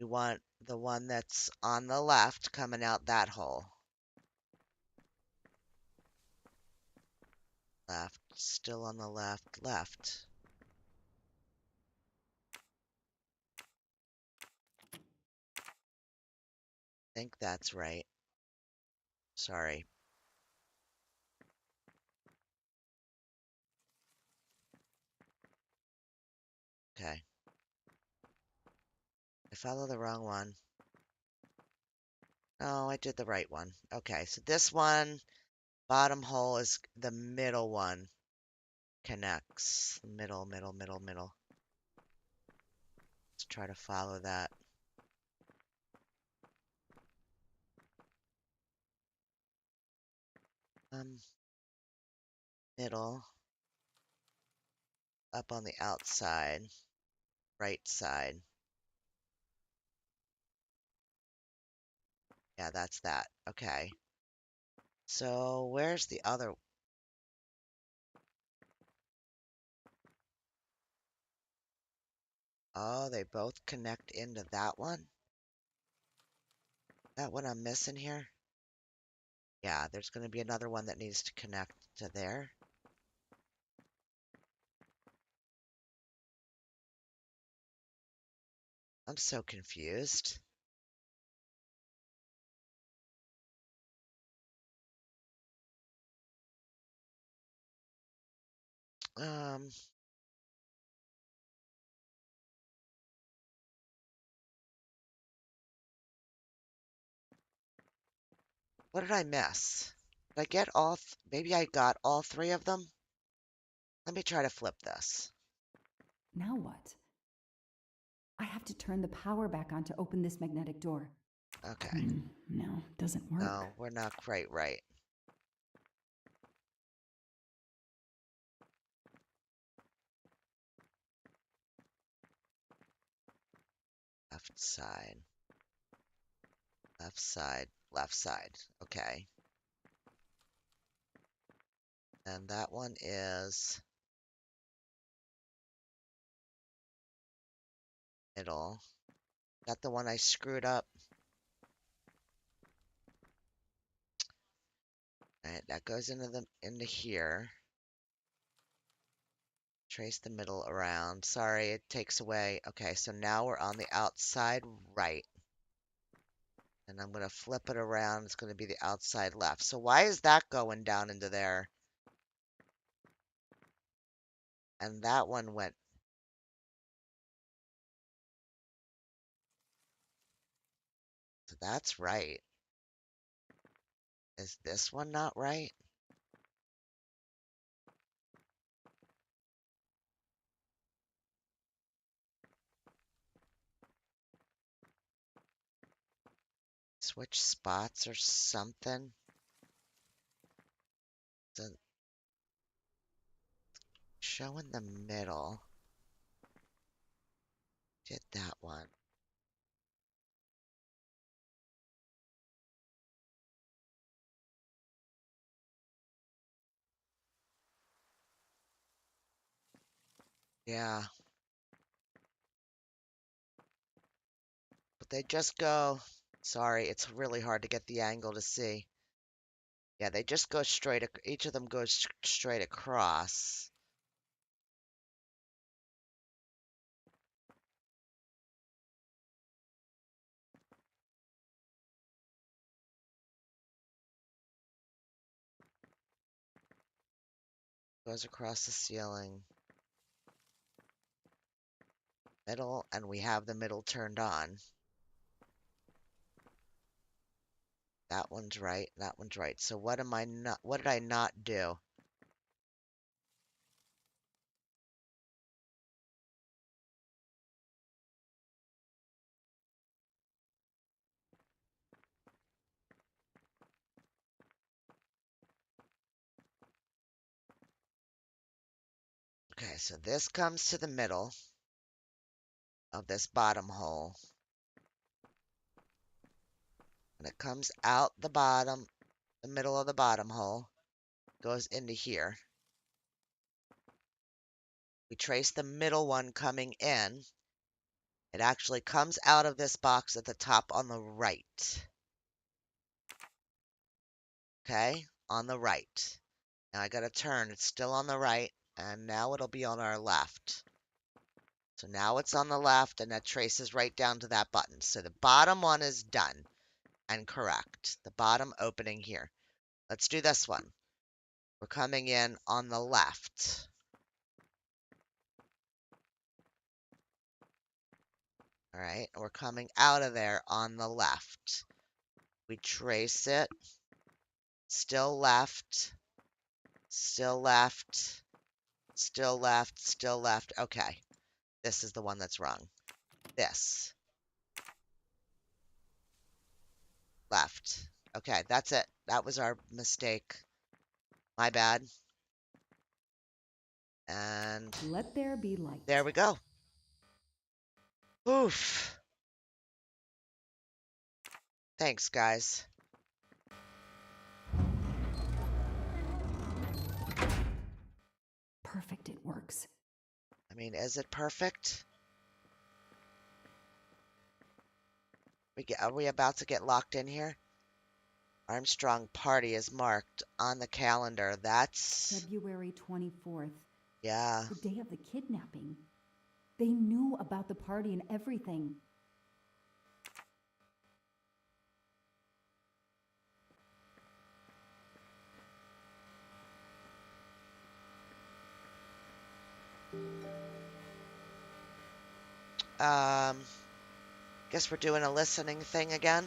We want the one that's on the left coming out that hole. Left, still on the left, left. I think that's right. Sorry. Okay. I followed the wrong one. No, I did the right one. Okay, so this one, bottom hole is the middle one. Connects. Middle, middle, middle, middle. Let's try to follow that. Middle. Up on the outside. Right side. Yeah, that's that. Okay. So where's the other? Oh, they both connect into that one? That what I'm missing here? Yeah, there's going to be another one that needs to connect to there. I'm so confused. Um, what did I miss? Did I get all, maybe I got all three of them? Let me try to flip this. Now what? I have to turn the power back on to open this magnetic door. Okay. No, doesn't work. No, we're not quite right. Left side. Left side. Left side. Okay. And that one is middle. Is that the one I screwed up? All right, that goes into here. Trace the middle around. Sorry, it takes away. Okay, so now we're on the outside right. And I'm going to flip it around. It's going to be the outside left. So why is that going down into there? And that one went. So that's right. Is this one not right? switch spots or something. Doesn't show in the middle. Did that one. Yeah. But they just go, sorry, it's really hard to get the angle to see. Yeah, they just go straight, each of them goes straight across. Goes across the ceiling. Middle, and we have the middle turned on. That one's right, that one's right. So what am I not, what did I not do? Okay, so this comes to the middle of this bottom hole. And it comes out the bottom, the middle of the bottom hole, goes into here. We trace the middle one coming in. It actually comes out of this box at the top on the right. Okay, on the right. Now I gotta turn, it's still on the right, and now it'll be on our left. So now it's on the left, and that traces right down to that button. So the bottom one is done and correct. The bottom opening here. Let's do this one. We're coming in on the left. All right, we're coming out of there on the left. We trace it. Still left. Still left. Still left. Still left. Okay. This is the one that's wrong. This. Left. Okay, that's it. That was our mistake. My bad. And let there be light. There we go. Oof. Thanks, guys. Perfect, it works. I mean, is it perfect? Are we about to get locked in here? Armstrong party is marked on the calendar. That's February 24th. Yeah. The day of the kidnapping. They knew about the party and everything. Guess we're doing a listening thing again.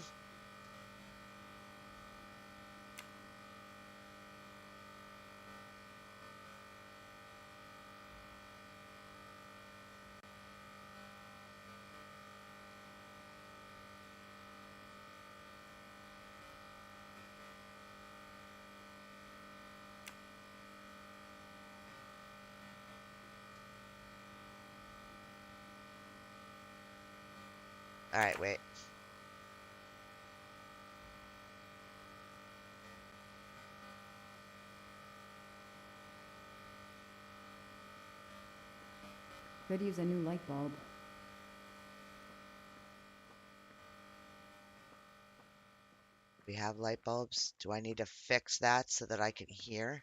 All right, wait. Could use a new light bulb. We have light bulbs. Do I need to fix that so that I can hear?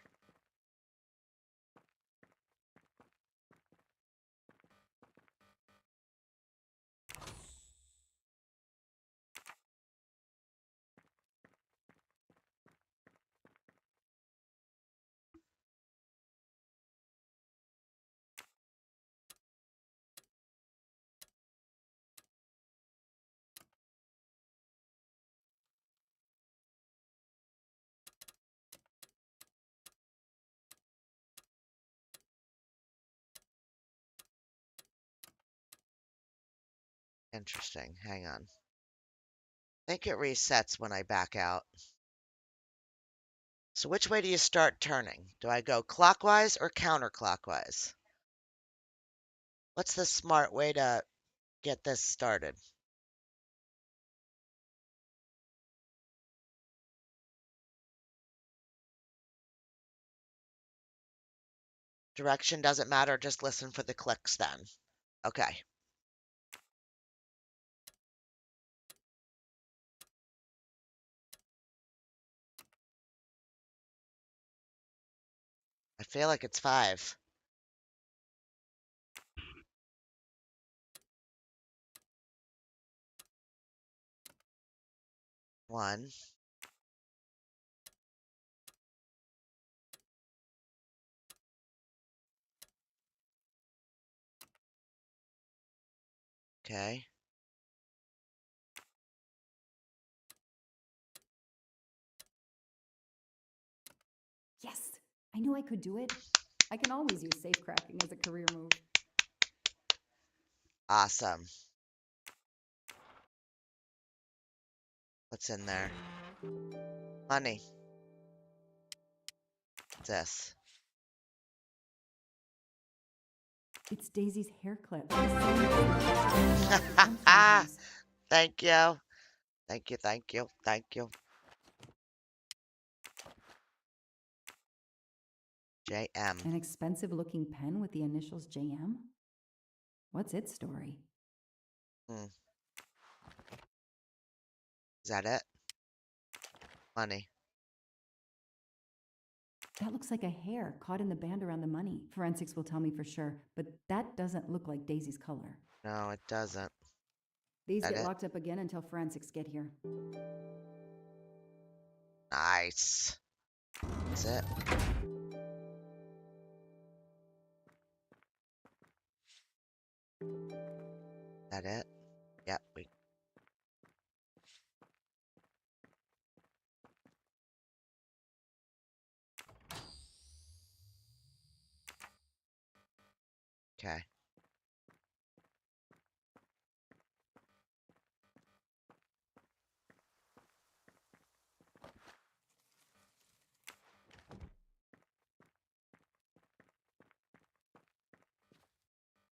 Interesting. Hang on. I think it resets when I back out. So which way do you start turning? Do I go clockwise or counterclockwise? What's the smart way to get this started? Direction doesn't matter, just listen for the clicks then. Okay. I feel like it's 5. 1. Okay. Yes! I knew I could do it. I can always use safe cracking as a career move. Awesome. What's in there? Money. What's this? It's Daisy's hair clip. Thank you. Thank you, thank you, thank you. JM. An expensive looking pen with the initials JM? What's its story? Is that it? Money. That looks like a hair caught in the band around the money. Forensics will tell me for sure, but that doesn't look like Daisy's color. No, it doesn't. These That get it? locked up again until forensics get here. Nice. That's it. That it? Yep, we. Okay.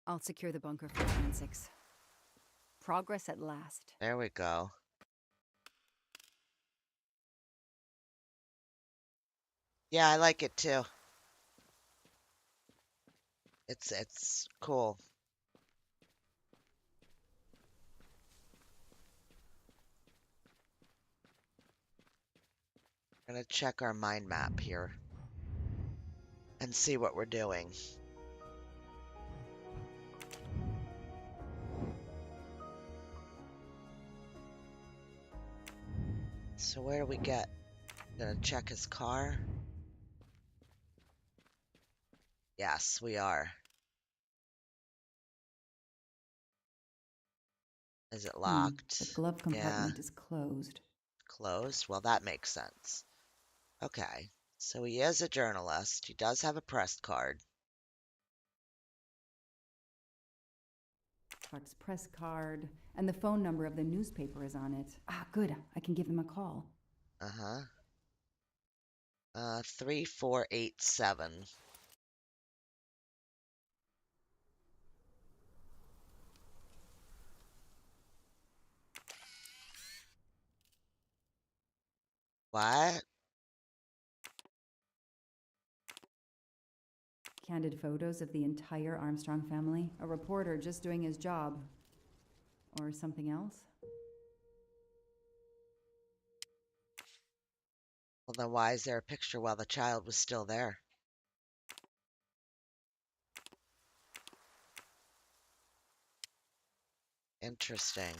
I'll secure the bunker for forensics. Progress at last. There we go. Yeah, I like it too. It's cool. I'm gonna check our mind map here and see what we're doing. So where do we get? Gonna check his car. Yes, we are. Is it locked? The glove compartment is closed. Closed? Well, that makes sense. Okay. So he is a journalist. He does have a press card. Clark's press card, and the phone number of the newspaper is on it. Ah, good. I can give him a call. 3487. What? Candid photos of the entire Armstrong family. A reporter just doing his job. Or something else? Well, then why is there a picture while the child was still there? Interesting.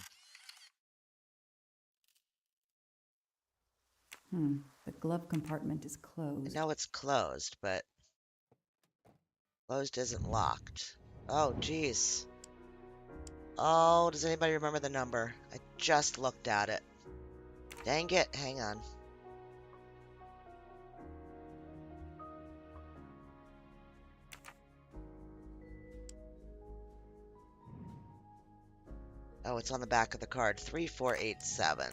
The glove compartment is closed. I know it's closed, but closed isn't locked. Oh, geez. Oh, does anybody remember the number? I just looked at it. Dang it, hang on. Oh, it's on the back of the card. 3487.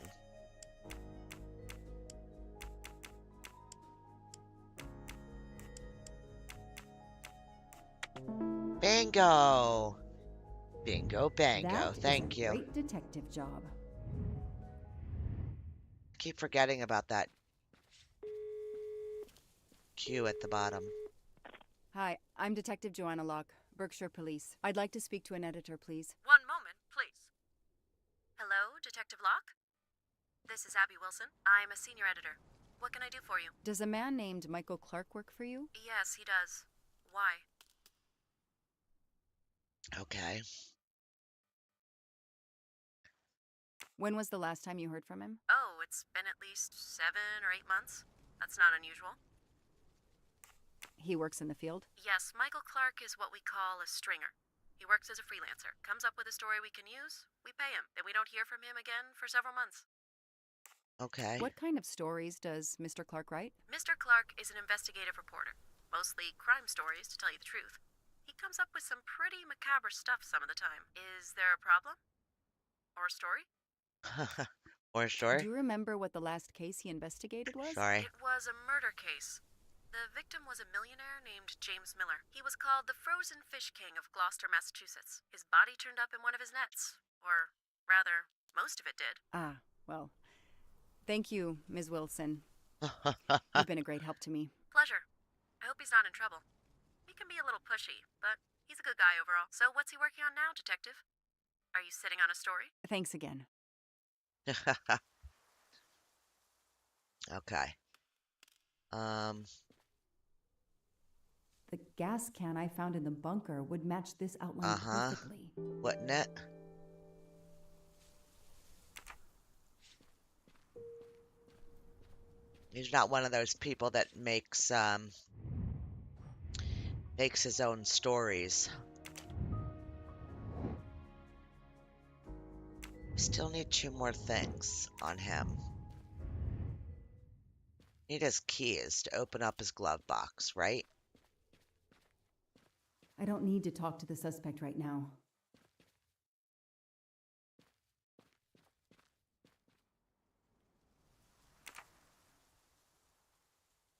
Bingo. Bingo, bango. That Thank is a you. great detective job. I keep forgetting about that Q at the bottom. Hi, I'm Detective Joanna Locke, Berkshire Police. I'd like to speak to an editor, please. One moment, please. Hello, Detective Locke? This is Abby Wilson. I'm a senior editor. What can I do for you? Does a man named Michael Clark work for you? Yes, he does. Why? Okay. When was the last time you heard from him? Oh, it's been at least 7 or 8 months. That's not unusual. He works in the field? Yes, Michael Clark is what we call a stringer. He works as a freelancer, comes up with a story we can use, we pay him, and we don't hear from him again for several months. Okay. What kind of stories does Mr. Clark write? Mr. Clark is an investigative reporter, mostly crime stories, to tell you the truth. He comes up with some pretty macabre stuff some of the time. Is there a problem? Or a story? Or a story? Do you remember what the last case he investigated was? Sorry. It was a murder case. The victim was a millionaire named James Miller. He was called the Frozen Fish King of Gloucester, Massachusetts. His body turned up in one of his nets. Or, rather, most of it did. Ah, well, thank you, Ms. Wilson. You've been a great help to me. Pleasure. I hope he's not in trouble. He can be a little pushy, but he's a good guy overall. So what's he working on now, Detective? Are you sitting on a story? Thanks again. Okay. The gas can I found in the bunker would match this outline perfectly. Wouldn't it? He's not one of those people that makes his own stories. Still need 2 more things on him. Need his keys to open up his glove box, right? I don't need to talk to the suspect right now.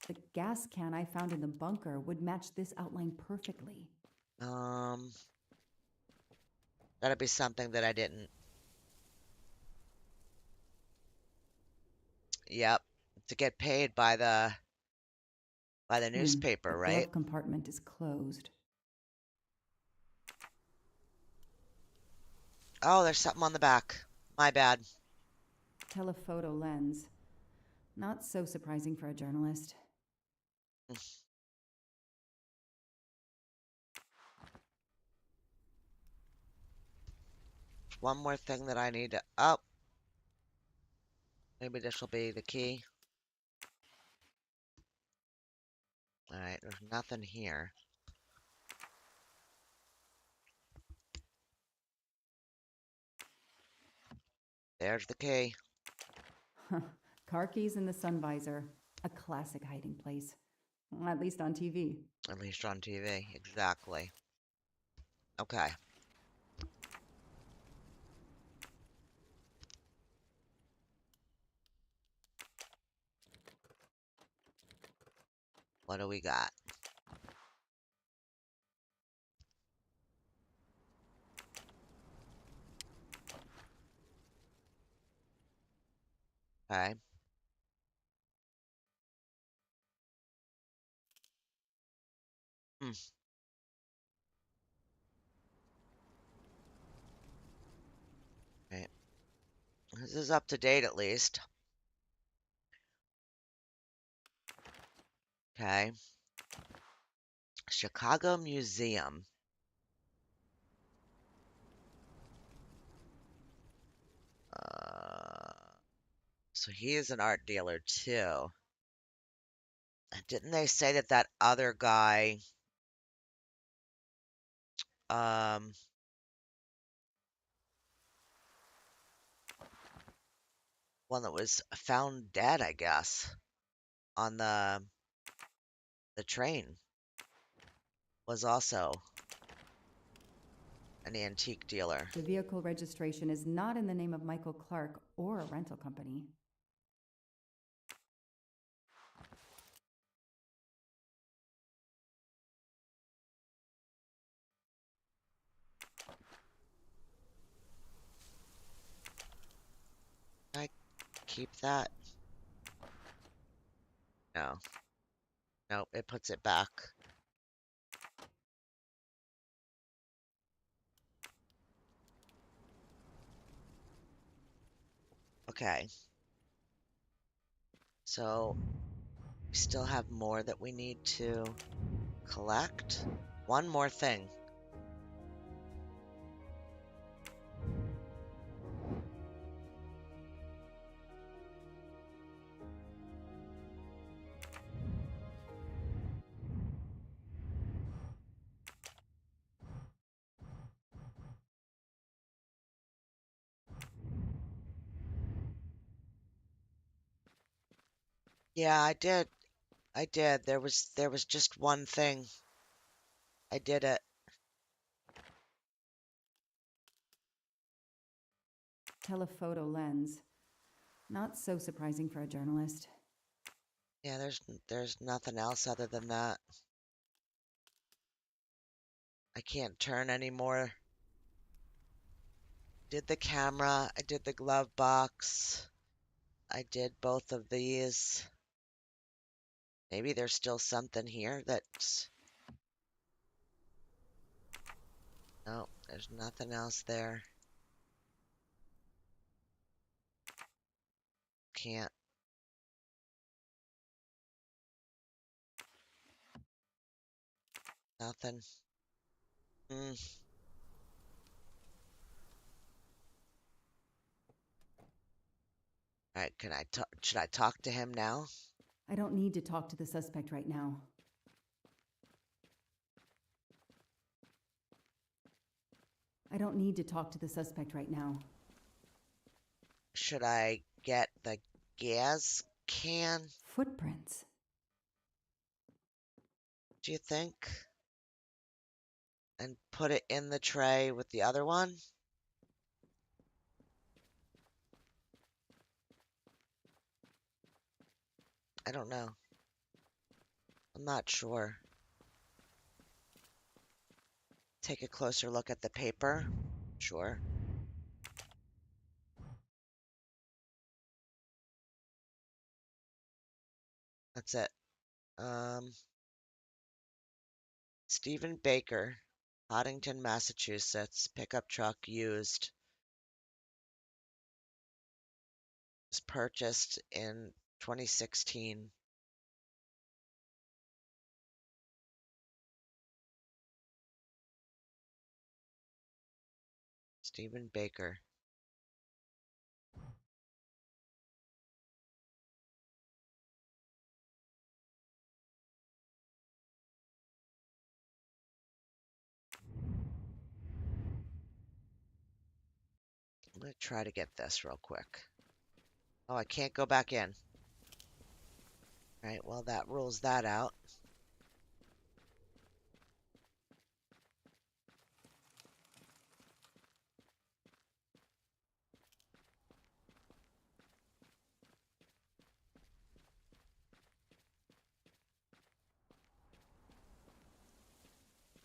The gas can I found in the bunker would match this outline perfectly. Gotta be something that I didn't. Yep. To get paid by the newspaper, The right? glove compartment is closed. Oh, there's something on the back. My bad. Telephoto lens. Not so surprising for a journalist. One more thing that I need to. Oh. Maybe this will be the key. Alright, there's nothing here. There's the key. Car keys in the sun visor. A classic hiding place. At least on TV. At least on TV. Exactly. Okay. What do we got? Okay. Right. This is up to date at least. Okay. Chicago Museum. So he is an art dealer too. Didn't they say that that other guy, one that was found dead, I guess, on the train, was also an antique dealer. The vehicle registration is not in the name of Michael Clark or a rental company. keep that? No. Nope, it puts it back. Okay. So we still have more that we need to collect. One more thing. Yeah, I did. I did. There was just one thing. I did it. Telephoto lens. Not so surprising for a journalist. Yeah, there's nothing else other than that. I can't turn anymore. Did the camera, I did the glove box. I did both of these. Maybe there's still something here that's... No, there's nothing else there. Can't. Nothing. Alright, should I talk to him now? I don't need to talk to the suspect right now. I don't need to talk to the suspect right now. Should I get the gas can? Footprints. Do you think? And put it in the tray with the other one? I don't know. I'm not sure. Take a closer look at the paper. Sure. That's it. Stephen Baker, Poddington, Massachusetts, pickup truck used. Was purchased in 2016. Stephen Baker. I'm going to try to get this real quick. Oh, I can't go back in. Alright, well, that rules that out.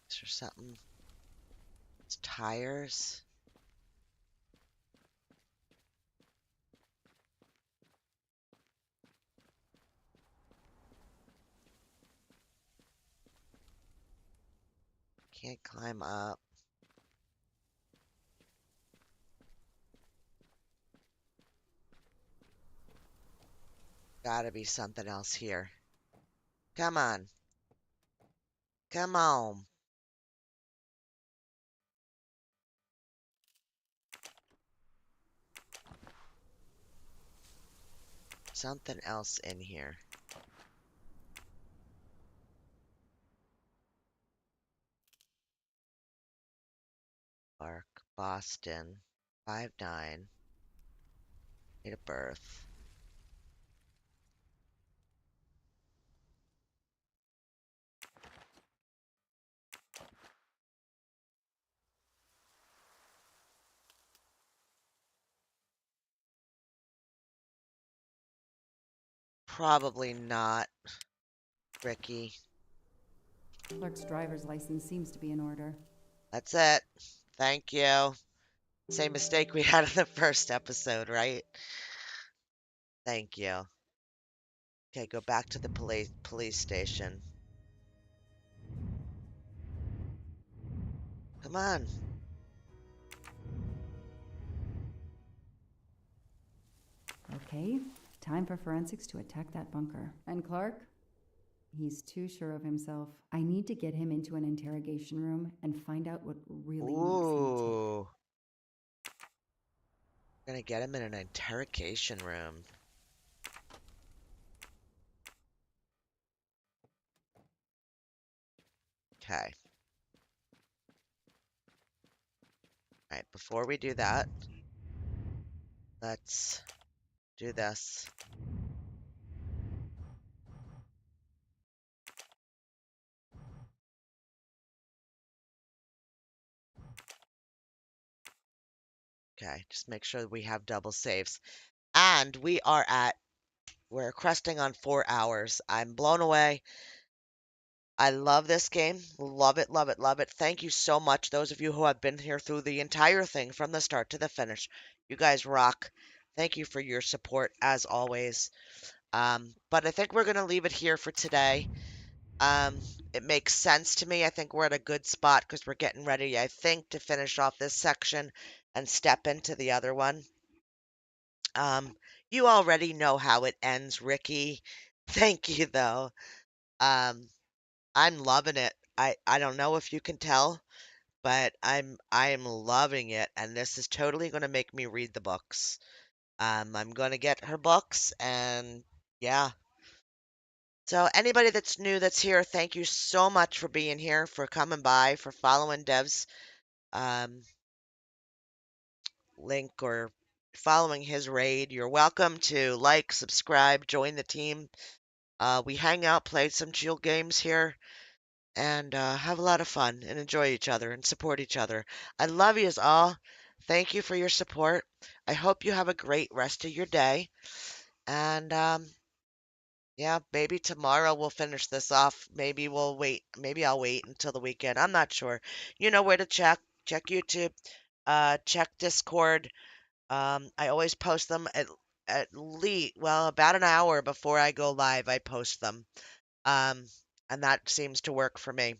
Is there something? It's tires. Can't climb up. Gotta be something else here. Come on. Come on. Something else in here. Park, Boston, 5'9". Date of birth. Probably not, Ricky. Clerk's driver's license seems to be in order. That's it. Thank you. Same mistake we had in the first episode, right? Thank you. Okay, go back to the police station. Come on. Okay, time for forensics to attack that bunker. And Clark? He's too sure of himself. I need to get him into an interrogation room and find out what really makes him tick. Ooh. Gonna get him in an interrogation room. Okay. All right, before we do that, let's do this. Okay, just make sure that we have double saves. And we're cresting on 4 hours. I'm blown away. I love this game. Love it, love it, love it. Thank you so much, those of you who have been here through the entire thing from the start to the finish. You guys rock. Thank you for your support, as always. But I think we're going to leave it here for today. It makes sense to me. I think we're at a good spot because we're getting ready, I think, to finish off this section and step into the other one. You already know how it ends, Ricky. Thank you, though. Um, I'm loving it. I don't know if you can tell, but I am loving it, and this is totally going to make me read the books. I'm going to get her books, and yeah. So anybody that's new that's here, thank you so much for being here, for coming by, for following Dev's um, link or following his raid. You're welcome to like, subscribe, join the team. We hang out, play some chill games here, and have a lot of fun and enjoy each other and support each other. I love you all. Thank you for your support. I hope you have a great rest of your day. And yeah, maybe tomorrow we'll finish this off. Maybe we'll wait. Maybe I'll wait until the weekend. I'm not sure. You know where to check. Check YouTube. Check Discord. I always post them at least, well, about an hour before I go live. I post them. Um, and that seems to work for me.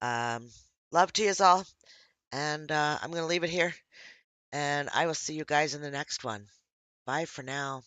Um, love to you all, and I'm gonna leave it here. And I will see you guys in the next one. Bye for now.